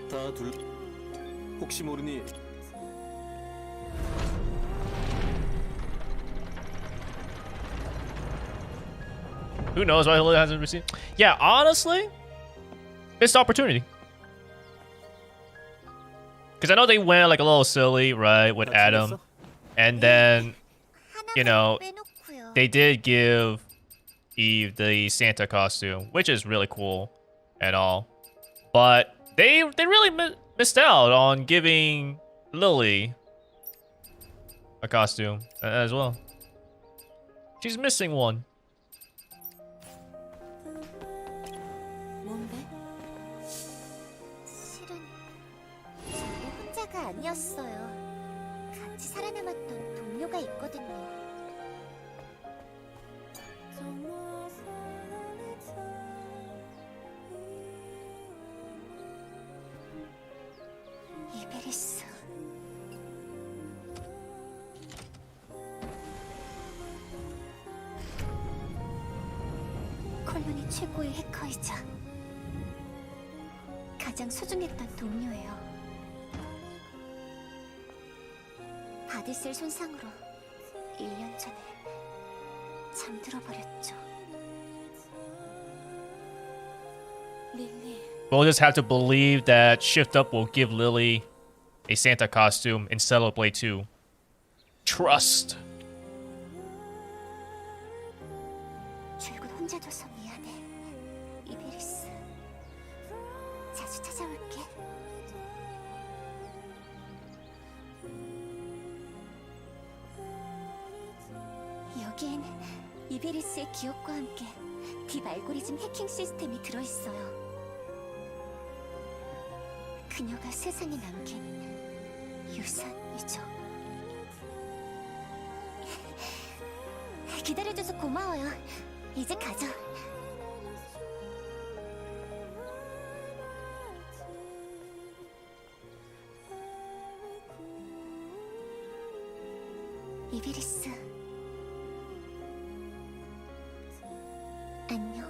다 둘. 혹시 모르니 Who knows why Lily hasn't received? Yeah, honestly, missed opportunity. Because I know they went like a little silly, right, with Adam, and then you know 빼놓고요. they did give Eve the Santa costume, which is really cool and all, but they really missed out on giving Lily a costume as well. She's missing one. 뭔데? 실은 전부 혼자가 아니었어요. 같이 살아남았던 동료가 있거든요. 이베리스. 콜로니 최고의 해커이자 가장 소중했던 동료예요. 바디셀 손상으로 1년 전에 잠들어 버렸죠. 릴리, We'll just have to believe that Shift Up will give Lily a Santa costume in Celebrate 2. Trust. 줄곧 혼자 둬서 미안해. 이베리스. 자주 찾아올게. 여기엔 이베리스의 기억과 함께 딥 알고리즘 해킹 시스템이 들어있어요. 그녀가 세상에 남긴 유산이죠. 기다려줘서 고마워요. 이제 가죠. 이베리스. 안녕.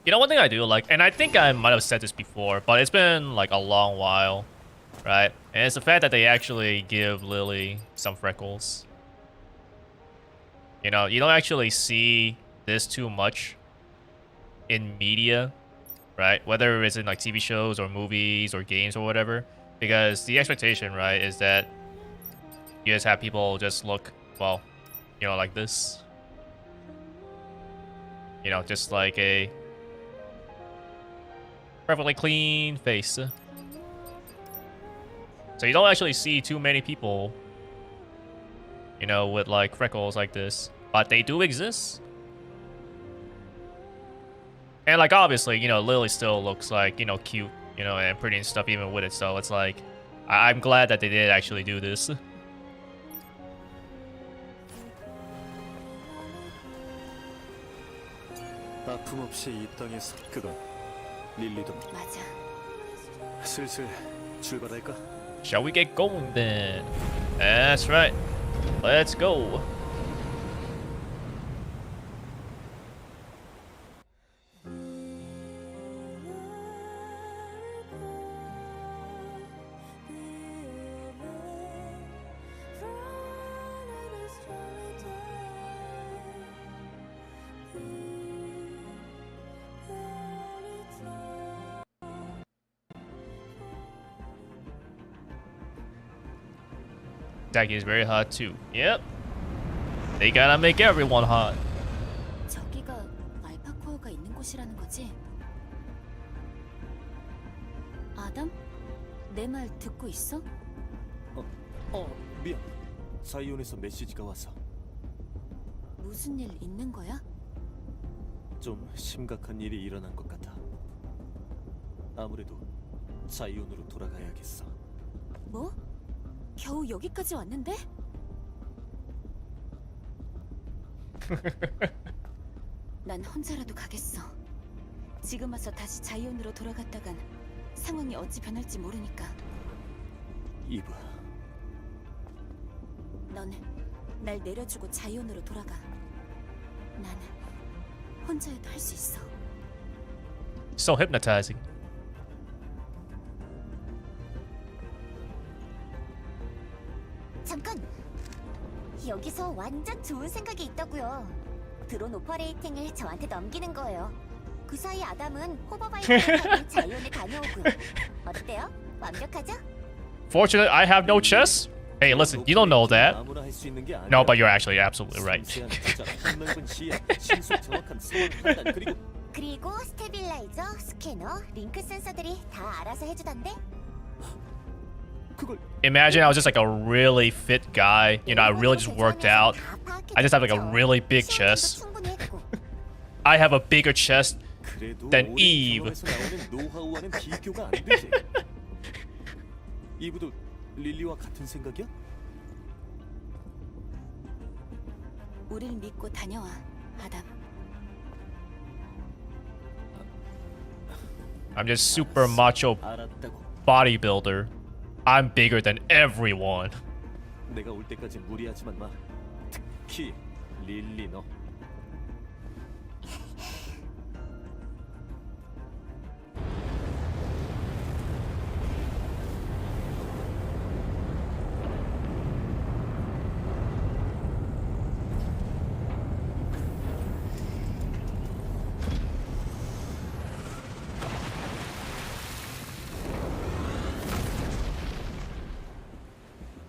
You know, one thing I do like, and I think I might have said this before, but it's been like a long while, right? And it's the fact that they actually give Lily some freckles. You know, you don't actually see this too much in media, right? Whether it's in like TV shows or movies or games or whatever. Because the expectation, right, is that you just have people just look, well, you know, like this. You know, just like a perfectly clean face. So you don't actually see too many people, you know, with like freckles like this. But they do exist. And like obviously, you know, Lily still looks like, you know, cute, you know, and pretty and stuff even with it. So it's like, I'm glad that they did actually do this. 아픔 없이 이 땅에서 그건 릴리도 맞아. 슬슬 출발할까? Shall we get going then? That's right. Let's go. Attack is very hot too. Yep. They gotta make everyone hot. 저기가 말파코어가 있는 곳이라는 거지? 아담? 내 말 듣고 있어? 미안. 자이온에서 메시지가 와서 무슨 일 있는 거야? 좀 심각한 일이 일어난 것 같아. 아무래도 자이온으로 돌아가야겠어. 뭐? 겨우 여기까지 왔는데? 난 혼자라도 가겠어. 지금 와서 다시 자이온으로 돌아갔다간 상황이 어찌 변할지 모르니까. 이브, 넌 날 내려주고 자이온으로 돌아가. 난 혼자여도 할 수 있어. So hypnotizing. 잠깐! 여기서 완전 좋은 생각이 있다고요. 드론 오퍼레이팅을 저한테 넘기는 거예요. 그 사이 아담은 호버바이크를 타고 자이온에 다녀오고요. 어때요? 완벽하죠? Fortunately, I have no chest. Hey, listen, you don't know that. 아무나 할 수 있는 게 아니야. No, but you're actually absolutely right. 섬세한 투자, 폭넓은 시야, 신속 정확한 상황 판단, 그리고 스테빌라이저, 스캐너, 링크 센서들이 다 알아서 해주던데? 그걸 Imagine I was just like a really fit guy. You know, I really just worked out. I just have like a really big chest. I have a bigger chest 그래도 than 오랜 Eve. 경험에서 나오는 노하우와는 비교가 안 되지. 이브도 릴리와 같은 생각이야? 우릴 믿고 다녀와, 아담. I'm just super macho 알았다고. bodybuilder. I'm bigger than everyone. 내가 올 때까지 무리하지만 마. 특히 릴리 너.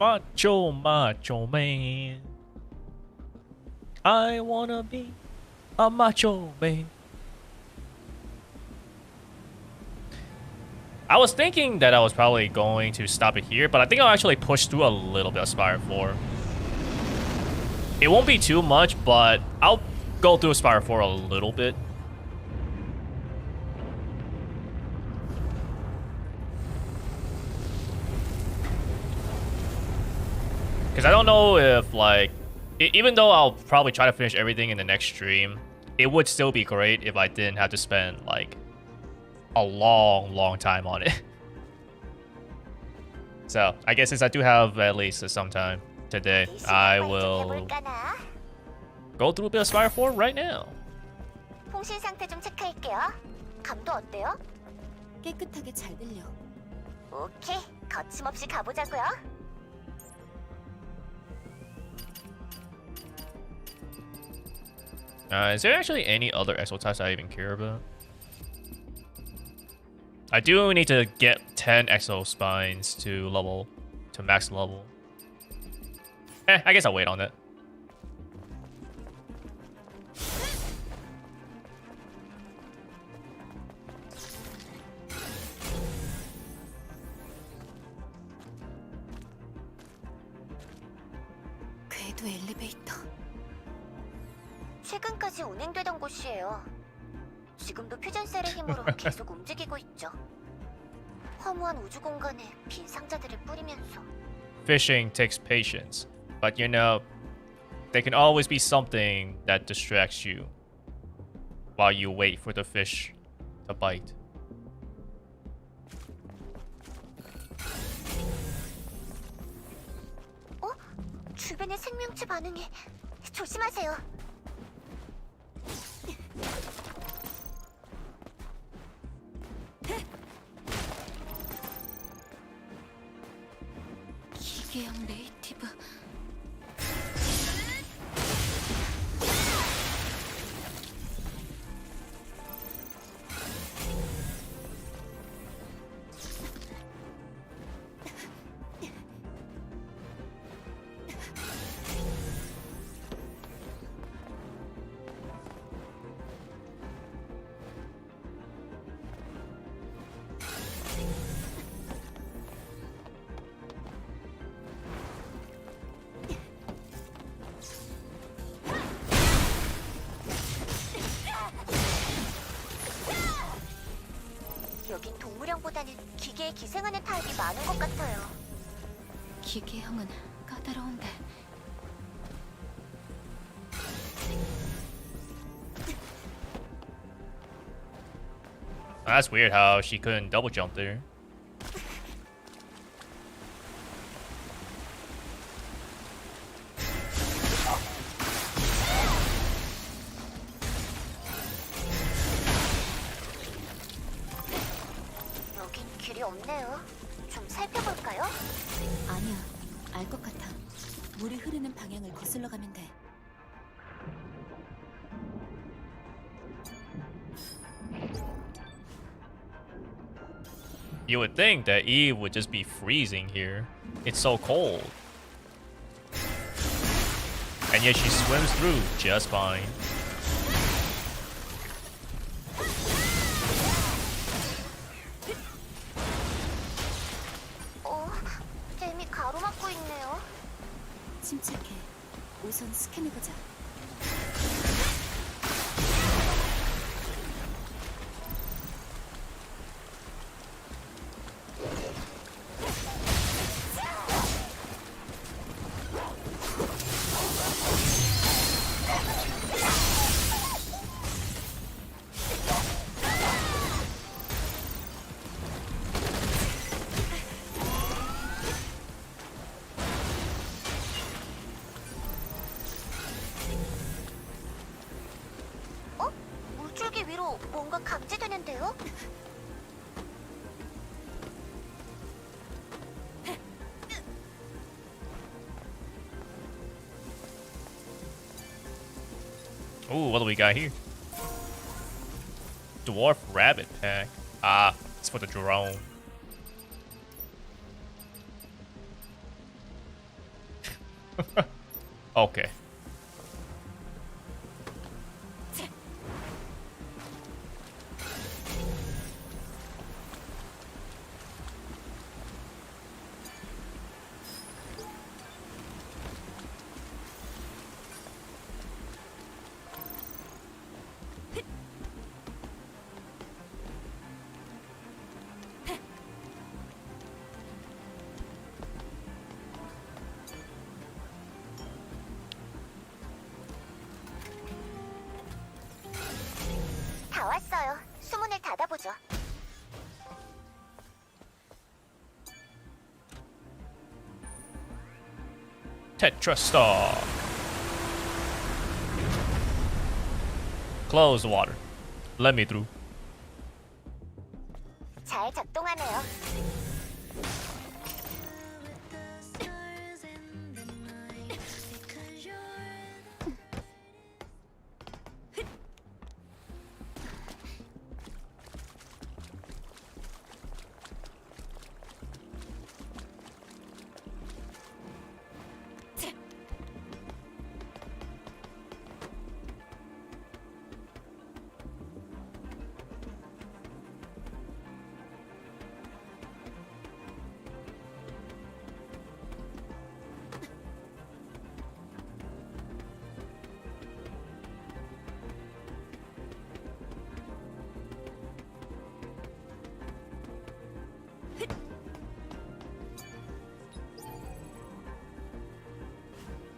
Macho, macho man. I wanna be a macho man. I was thinking that I was probably going to stop it here, but I think I'll actually push through a little bit of Spire 4. It won't be too much, but I'll go through Spire 4 a little bit. Because I don't know if, like, even though I'll probably try to finish everything in the next stream, it would still be great if I didn't have to spend, like, a long time on it. So, I guess since I do have at least some time today, I will go through a bit of Spire 4 right now. 통신 상태 좀 체크할게요. 감도 어때요? 깨끗하게 잘 들려. 오케이, 거침없이 가보자고요. Is there actually any other exotypes I even care about? I do need to get 10 exo spines to max level. I guess I'll wait on it. 궤도 엘리베이터. 최근까지 운행되던 곳이에요. 지금도 퓨전셀의 힘으로 계속 움직이고 있죠. 허무한 우주 공간에 빈 상자들을 뿌리면서. Fishing takes patience, but you know, there can always be something that distracts you while you wait for the fish to bite. 어? 주변의 생명체 반응이. 조심하세요. 기계형 네이티브. 여긴 동물형보다는 기계에 기생하는 타입이 많은 것 같아요. 기계형은 까다로운데. That's weird how she couldn't double jump there. 여긴 길이 없네요. 좀 살펴볼까요? 아니야, 알 것 같아. 물이 흐르는 방향을 거슬러 가면 돼. You would think that Eve would just be freezing here. It's so cold. And yet she swims through just fine. 댐이 가로막고 있네요. 침착해. 우선 스캔해보자. 물줄기 위로 뭔가 감지되는데요? Ooh, what do we got here? Dwarf rabbit pack. Ah, it's for the drone. Okay. 다 왔어요. 수문을 닫아보죠. Tetra Star. Close the water. Let me through. 잘 작동하네요.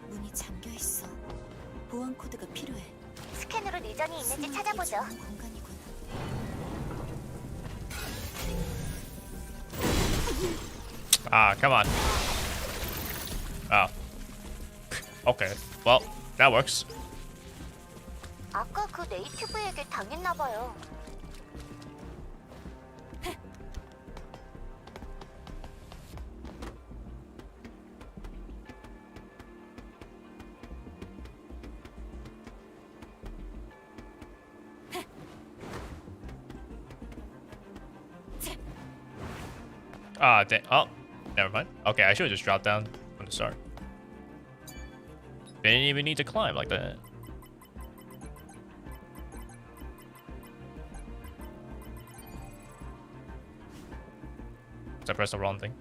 문이 잠겨 있어. 보안 코드가 필요해. 스캔으로 리전이 있는지 숨어있기 찾아보죠. 좋은 공간이군. Ah, come on. Oh. Okay. Well, that works. 아까 그 네이티브에게 당했나봐요. Ah, damn. Oh, never mind. Okay, I should have just dropped down from the start. Didn't even need to climb like that. I pressed the wrong thing.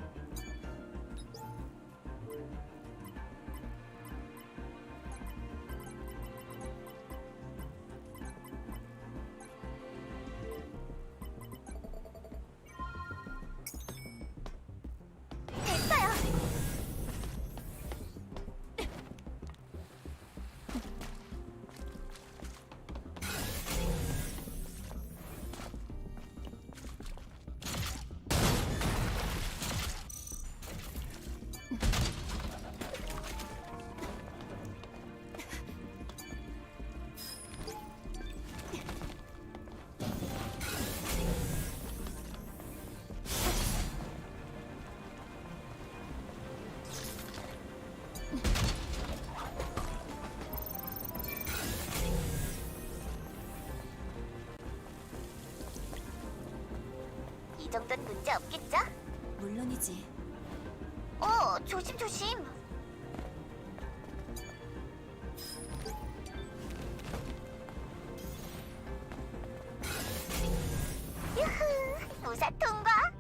이 정도는 문제 없겠죠? 물론이지. 조심 조심. 유후, 무사 통과.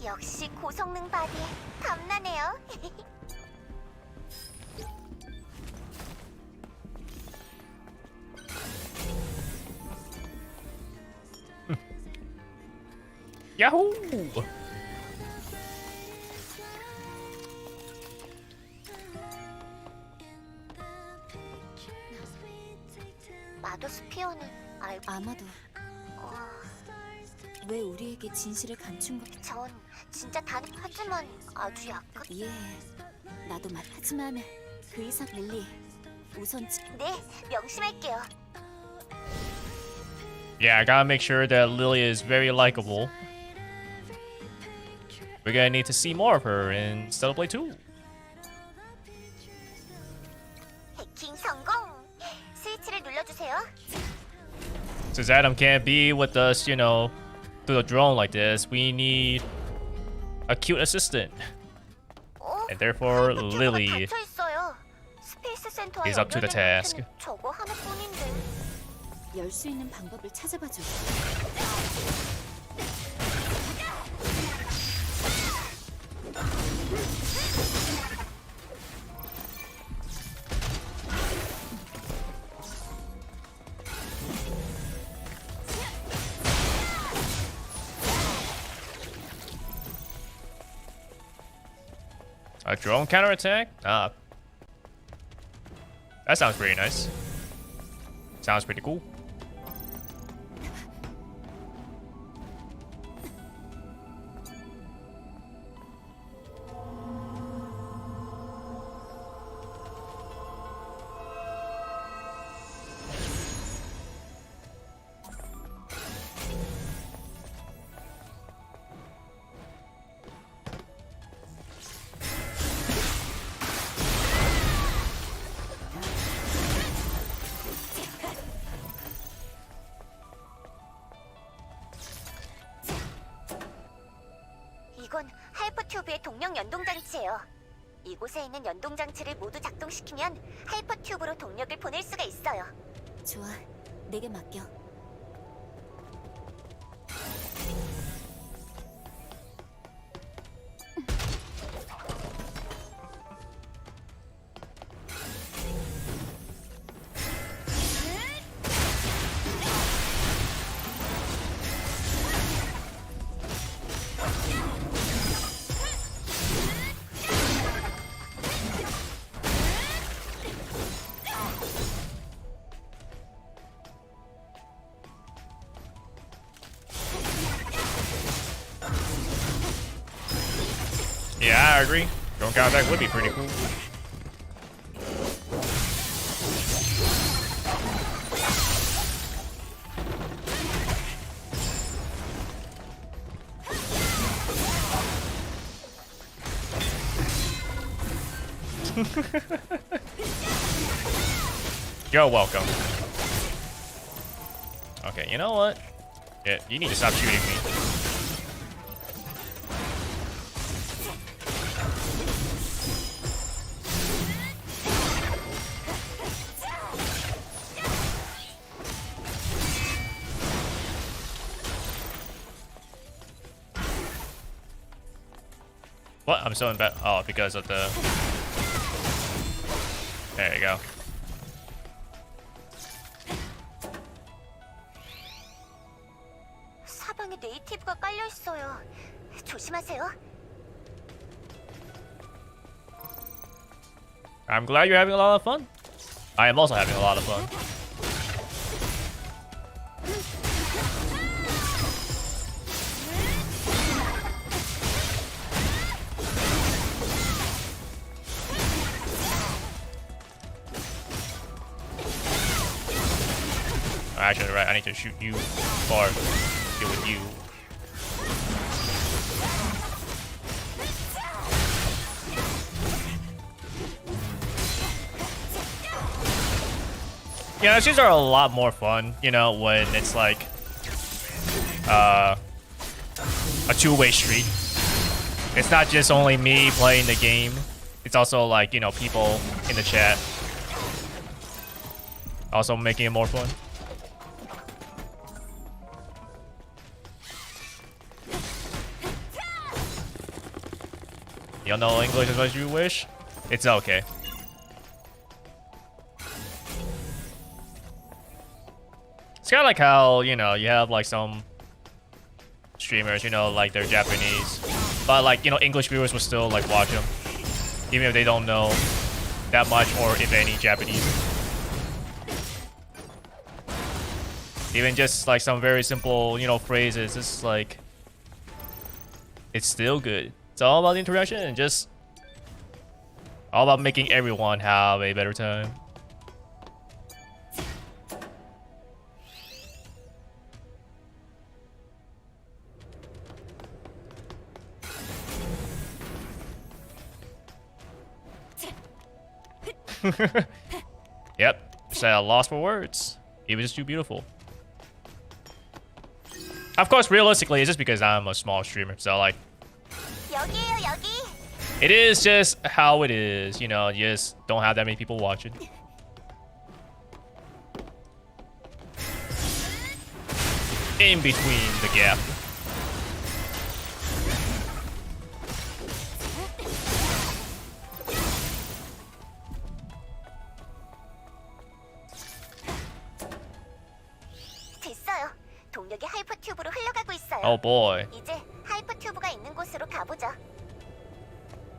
역시 고성능 바디 탐나네요. 야호! 마더스피어는 알고 아마도 왜 우리에게 진실을 감춘 것? 전 진짜 하지만 아주 약간 이해해. 나도 하지만 그 이상 릴리 우선 네 명심할게요. Yeah, I gotta make sure that Lily is very likable. We're gonna need to see more of her in Stellar 2. 해킹 성공. 스위치를 눌러주세요. Since Adam can't be with us, you know, through the drone like this, we need a cute assistant. And therefore, Lily is up to the task. 저거 하나뿐인데. 열 수 있는 방법을 찾아봐줘. A drone counterattack? Ah. That sounds pretty nice. Sounds pretty cool. 이건 하이퍼튜브의 동력 연동 장치예요. 이곳에 있는 연동 장치를 모두 작동시키면 하이퍼튜브로 동력을 보낼 수가 있어요. 좋아, 내게 맡겨. Yeah, I agree. Drone counterattack would be pretty cool. You're welcome. Okay, you know what? Yeah, you need to stop shooting me. What? I'm so in bad. Oh, because of the. There you go. 사방에 네이티브가 깔려 있어요. 조심하세요. I'm glad you're having a lot of fun. I am also having a lot of fun. Actually, right, I need to shoot you or deal with you. Yeah, streams are a lot more fun, you know, when it's like a two-way street. It's not just only me playing the game. It's also like, you know, people in the chat. Also making it more fun. You don't know English as much as you wish? It's okay. It's kind of like how, you know, you have like some streamers, you know, like they're Japanese. But like, you know, English viewers will still like watch them. Even if they don't know that much or if any Japanese. Even just like some very simple, you know, phrases. It's like, it's still good. It's all about the interaction and just all about making everyone have a better time. Yep, said I lost for words. It was just too beautiful. Of course, realistically, it's just because I'm a small streamer, so like, 여기에요, 여기. it is just how it is. You know, you just don't have that many people watching. In between the gap. 됐어요. 동력이 하이퍼 튜브로 흘러가고 있어요. Oh boy. 이제 하이퍼 튜브가 있는 곳으로 가보죠.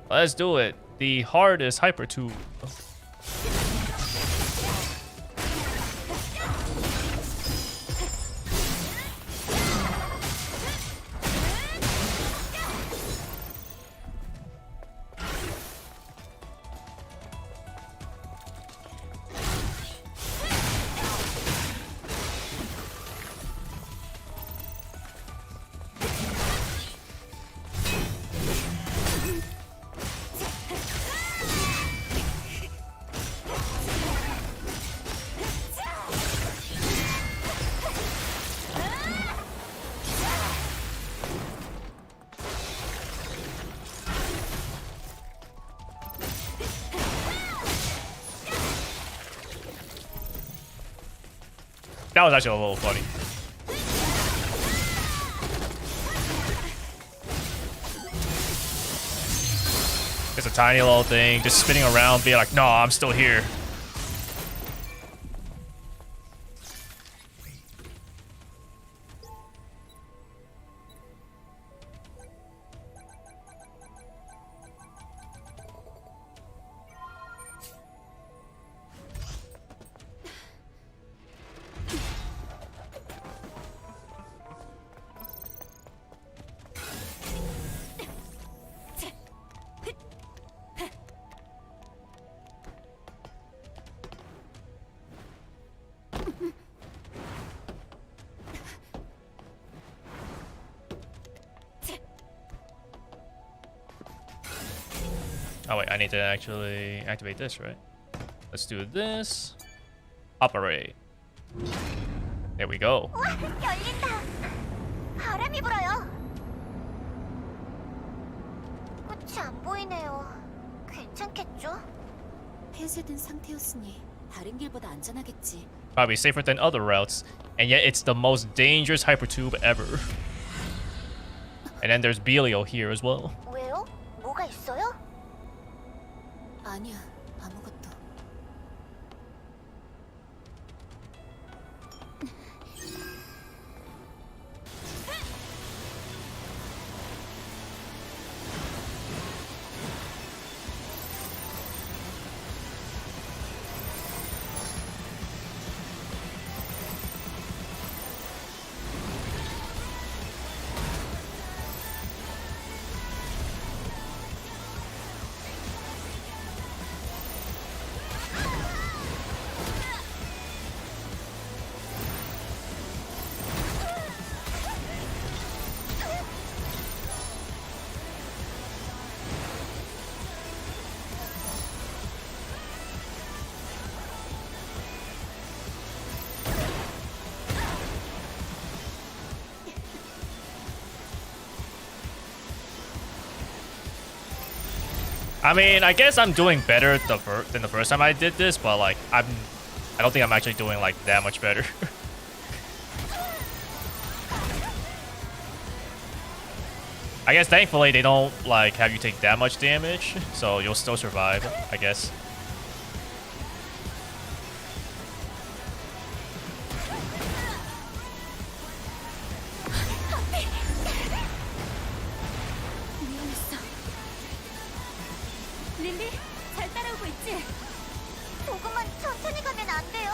Let's do it. The hardest hyper tube. That was actually a little funny. It's a tiny little thing, just spinning around, being like, no, I'm still here. Oh wait, I need to actually activate this, right? Let's do this. Operate. There we go. 와, 열린다. 바람이 불어요. 끝이 안 보이네요. 괜찮겠죠? 폐쇄된 상태였으니 다른 길보다 안전하겠지. Probably safer than other routes, and yet it's the most dangerous hypertube ever. And then there's Belio here as well. 왜요? 뭐가 있어요? 아니야, 아무것도. I mean, I guess I'm doing better than the first time I did this, but like I don't think I'm actually doing like that much better. I guess thankfully they don't like have you take that much damage, so you'll still survive, I guess. 위험했어. 릴리, 잘 따라오고 있지? 조금만 천천히 가면 안 돼요?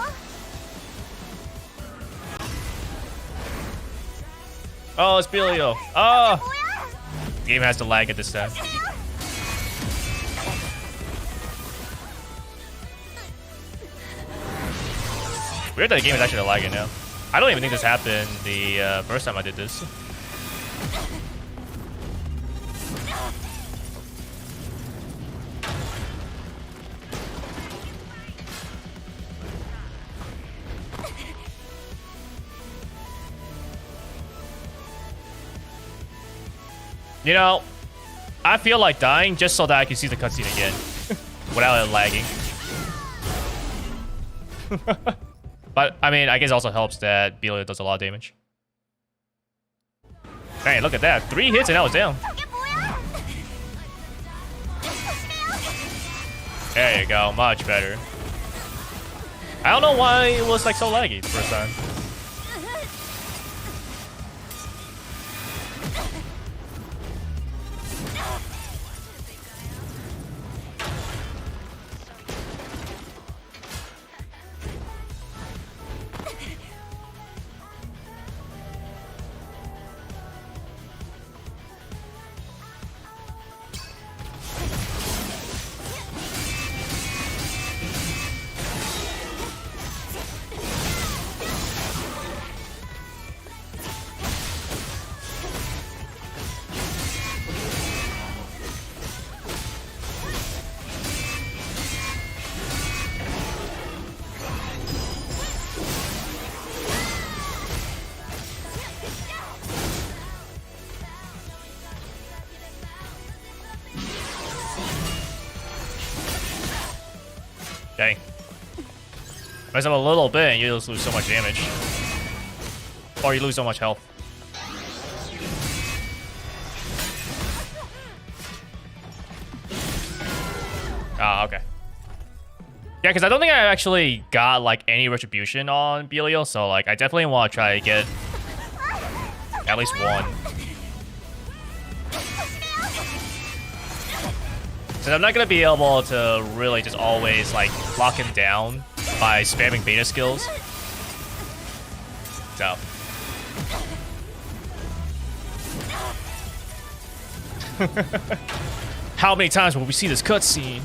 Oh, it's Bilio. Oh, the game has to lag at this time. Weird that the game is actually lagging now. I don't even think this happened the first time I did this. You know, I feel like dying just so that I can see the cutscene again without it lagging. But I mean, I guess it also helps that Belia does a lot of damage. Dang, look at that. 3 hits and now it's down. There you go, much better. I don't know why it was like so laggy the first time. Dang. Mess up a little bit and you just lose so much damage. Or you lose so much health. Ah, okay. Yeah, because I don't think I actually got like any retribution on Belio, so like I definitely want to try to get at least one. So I'm not gonna be able to really just always like lock him down by spamming beta skills. So how many times will we see this cutscene?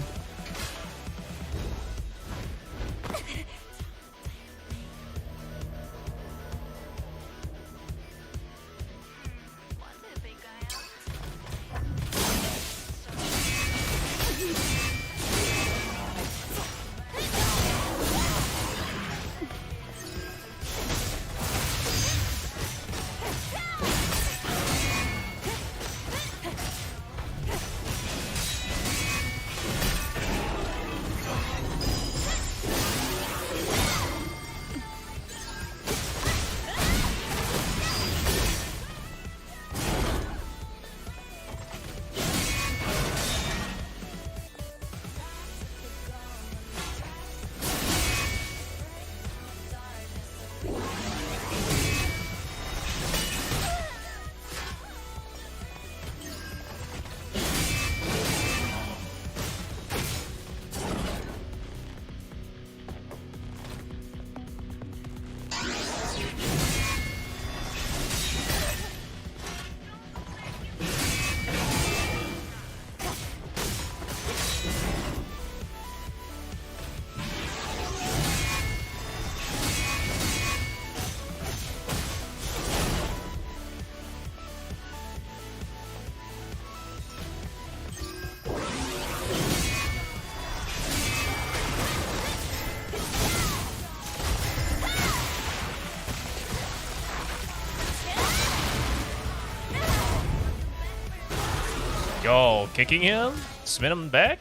Yo, kicking him? Spin him back.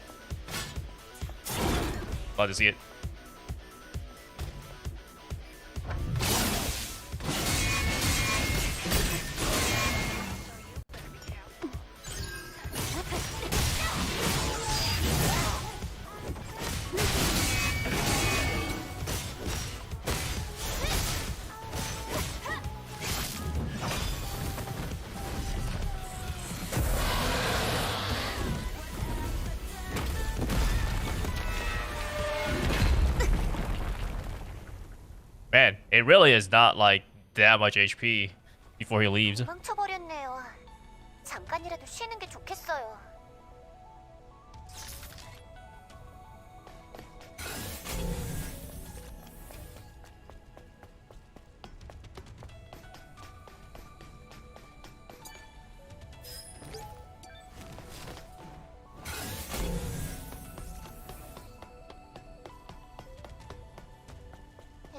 Glad to see it. Man, it really is not like that much HP before he leaves. 망쳐버렸네요. 잠깐이라도 쉬는 게 좋겠어요.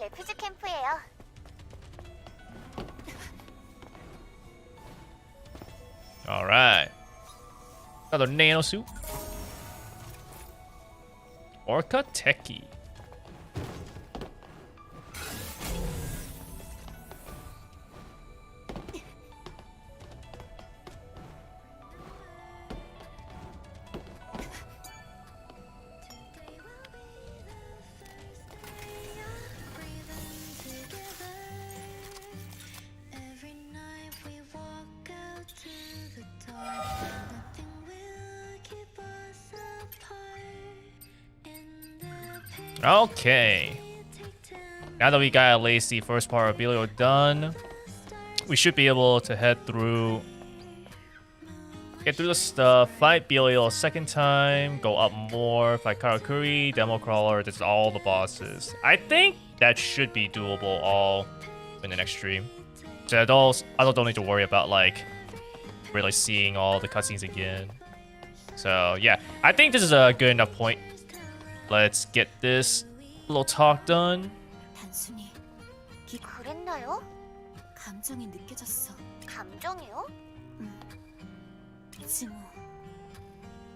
레퓨지 캠프예요. All right. Another nano suit. Orca Techie. Every night we walk out to the dark. Nothing will keep us apart. In the Okay. Now that we got at least the first part of Bilio done, we should be able to head through, get through the stuff, fight Bilio a second time, go up more, fight Karakuri, Demo Crawler, that's all the bosses. I think that should be doable all in the next stream. So I don't need to worry about like really seeing all the cutscenes again. So yeah, I think this is a good enough point. Let's get this little talk done. 단순히 그랬나요? 감정이 느껴졌어. 감정이요? 지모,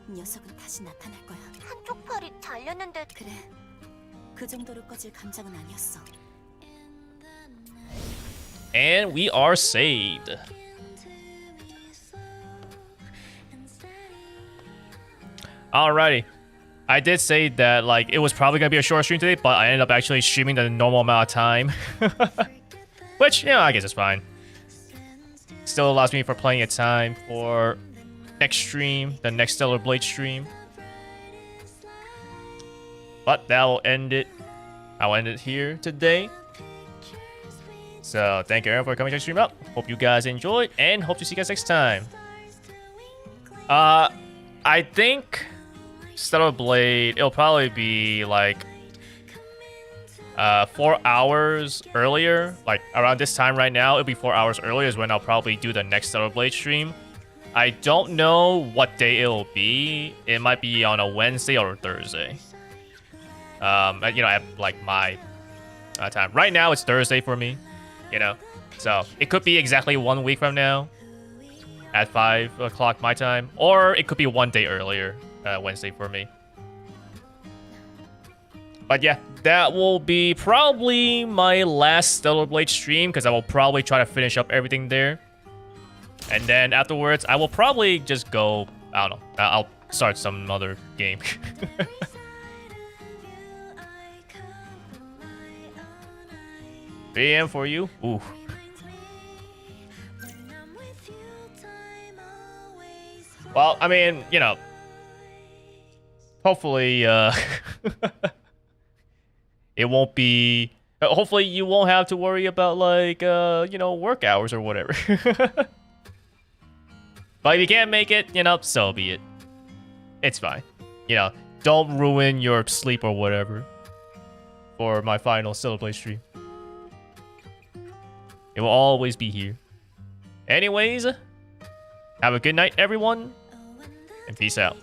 녀석은 다시 나타날 거야. 한쪽 팔이 잘렸는데 그래, 그 정도로 꺼질 감정은 아니었어. And we are saved. Alrighty. I did say that like it was probably gonna be a short stream today, but I ended up actually streaming the normal amount of time. Which, you know, I guess it's fine. Still allows me for plenty of time for next stream, the next Stellar Blade stream. But that will end it. I'll end it here today. So thank you everyone for coming to stream up. Hope you guys enjoyed and hope to see you guys next time. I think Stellar Blade, it'll probably be like 4 hours earlier, like around this time right now. It'll be 4 hours earlier is when I'll probably do the next Stellar Blade stream. I don't know what day it'll be. It might be on a Wednesday or a Thursday. You know, at like my time. Right now it's Thursday for me, you know. So it could be exactly 1 week from now at 5 o'clock my time, or it could be 1 day earlier, Wednesday for me. But yeah, that will be probably my last Stellar Blade stream because I will probably try to finish up everything there. And then afterwards, I will probably just go, I don't know, I'll start some other game. PM for you? Ooh. Well, I mean, you know, hopefully, it won't be... hopefully you won't have to worry about, like, you know, work hours or whatever. But if you can't make it, you know, so be it. It's fine. You know, don't ruin your sleep or whatever for my final Stellar Blade stream. It will always be here. Anyways, have a good night, everyone, and peace out.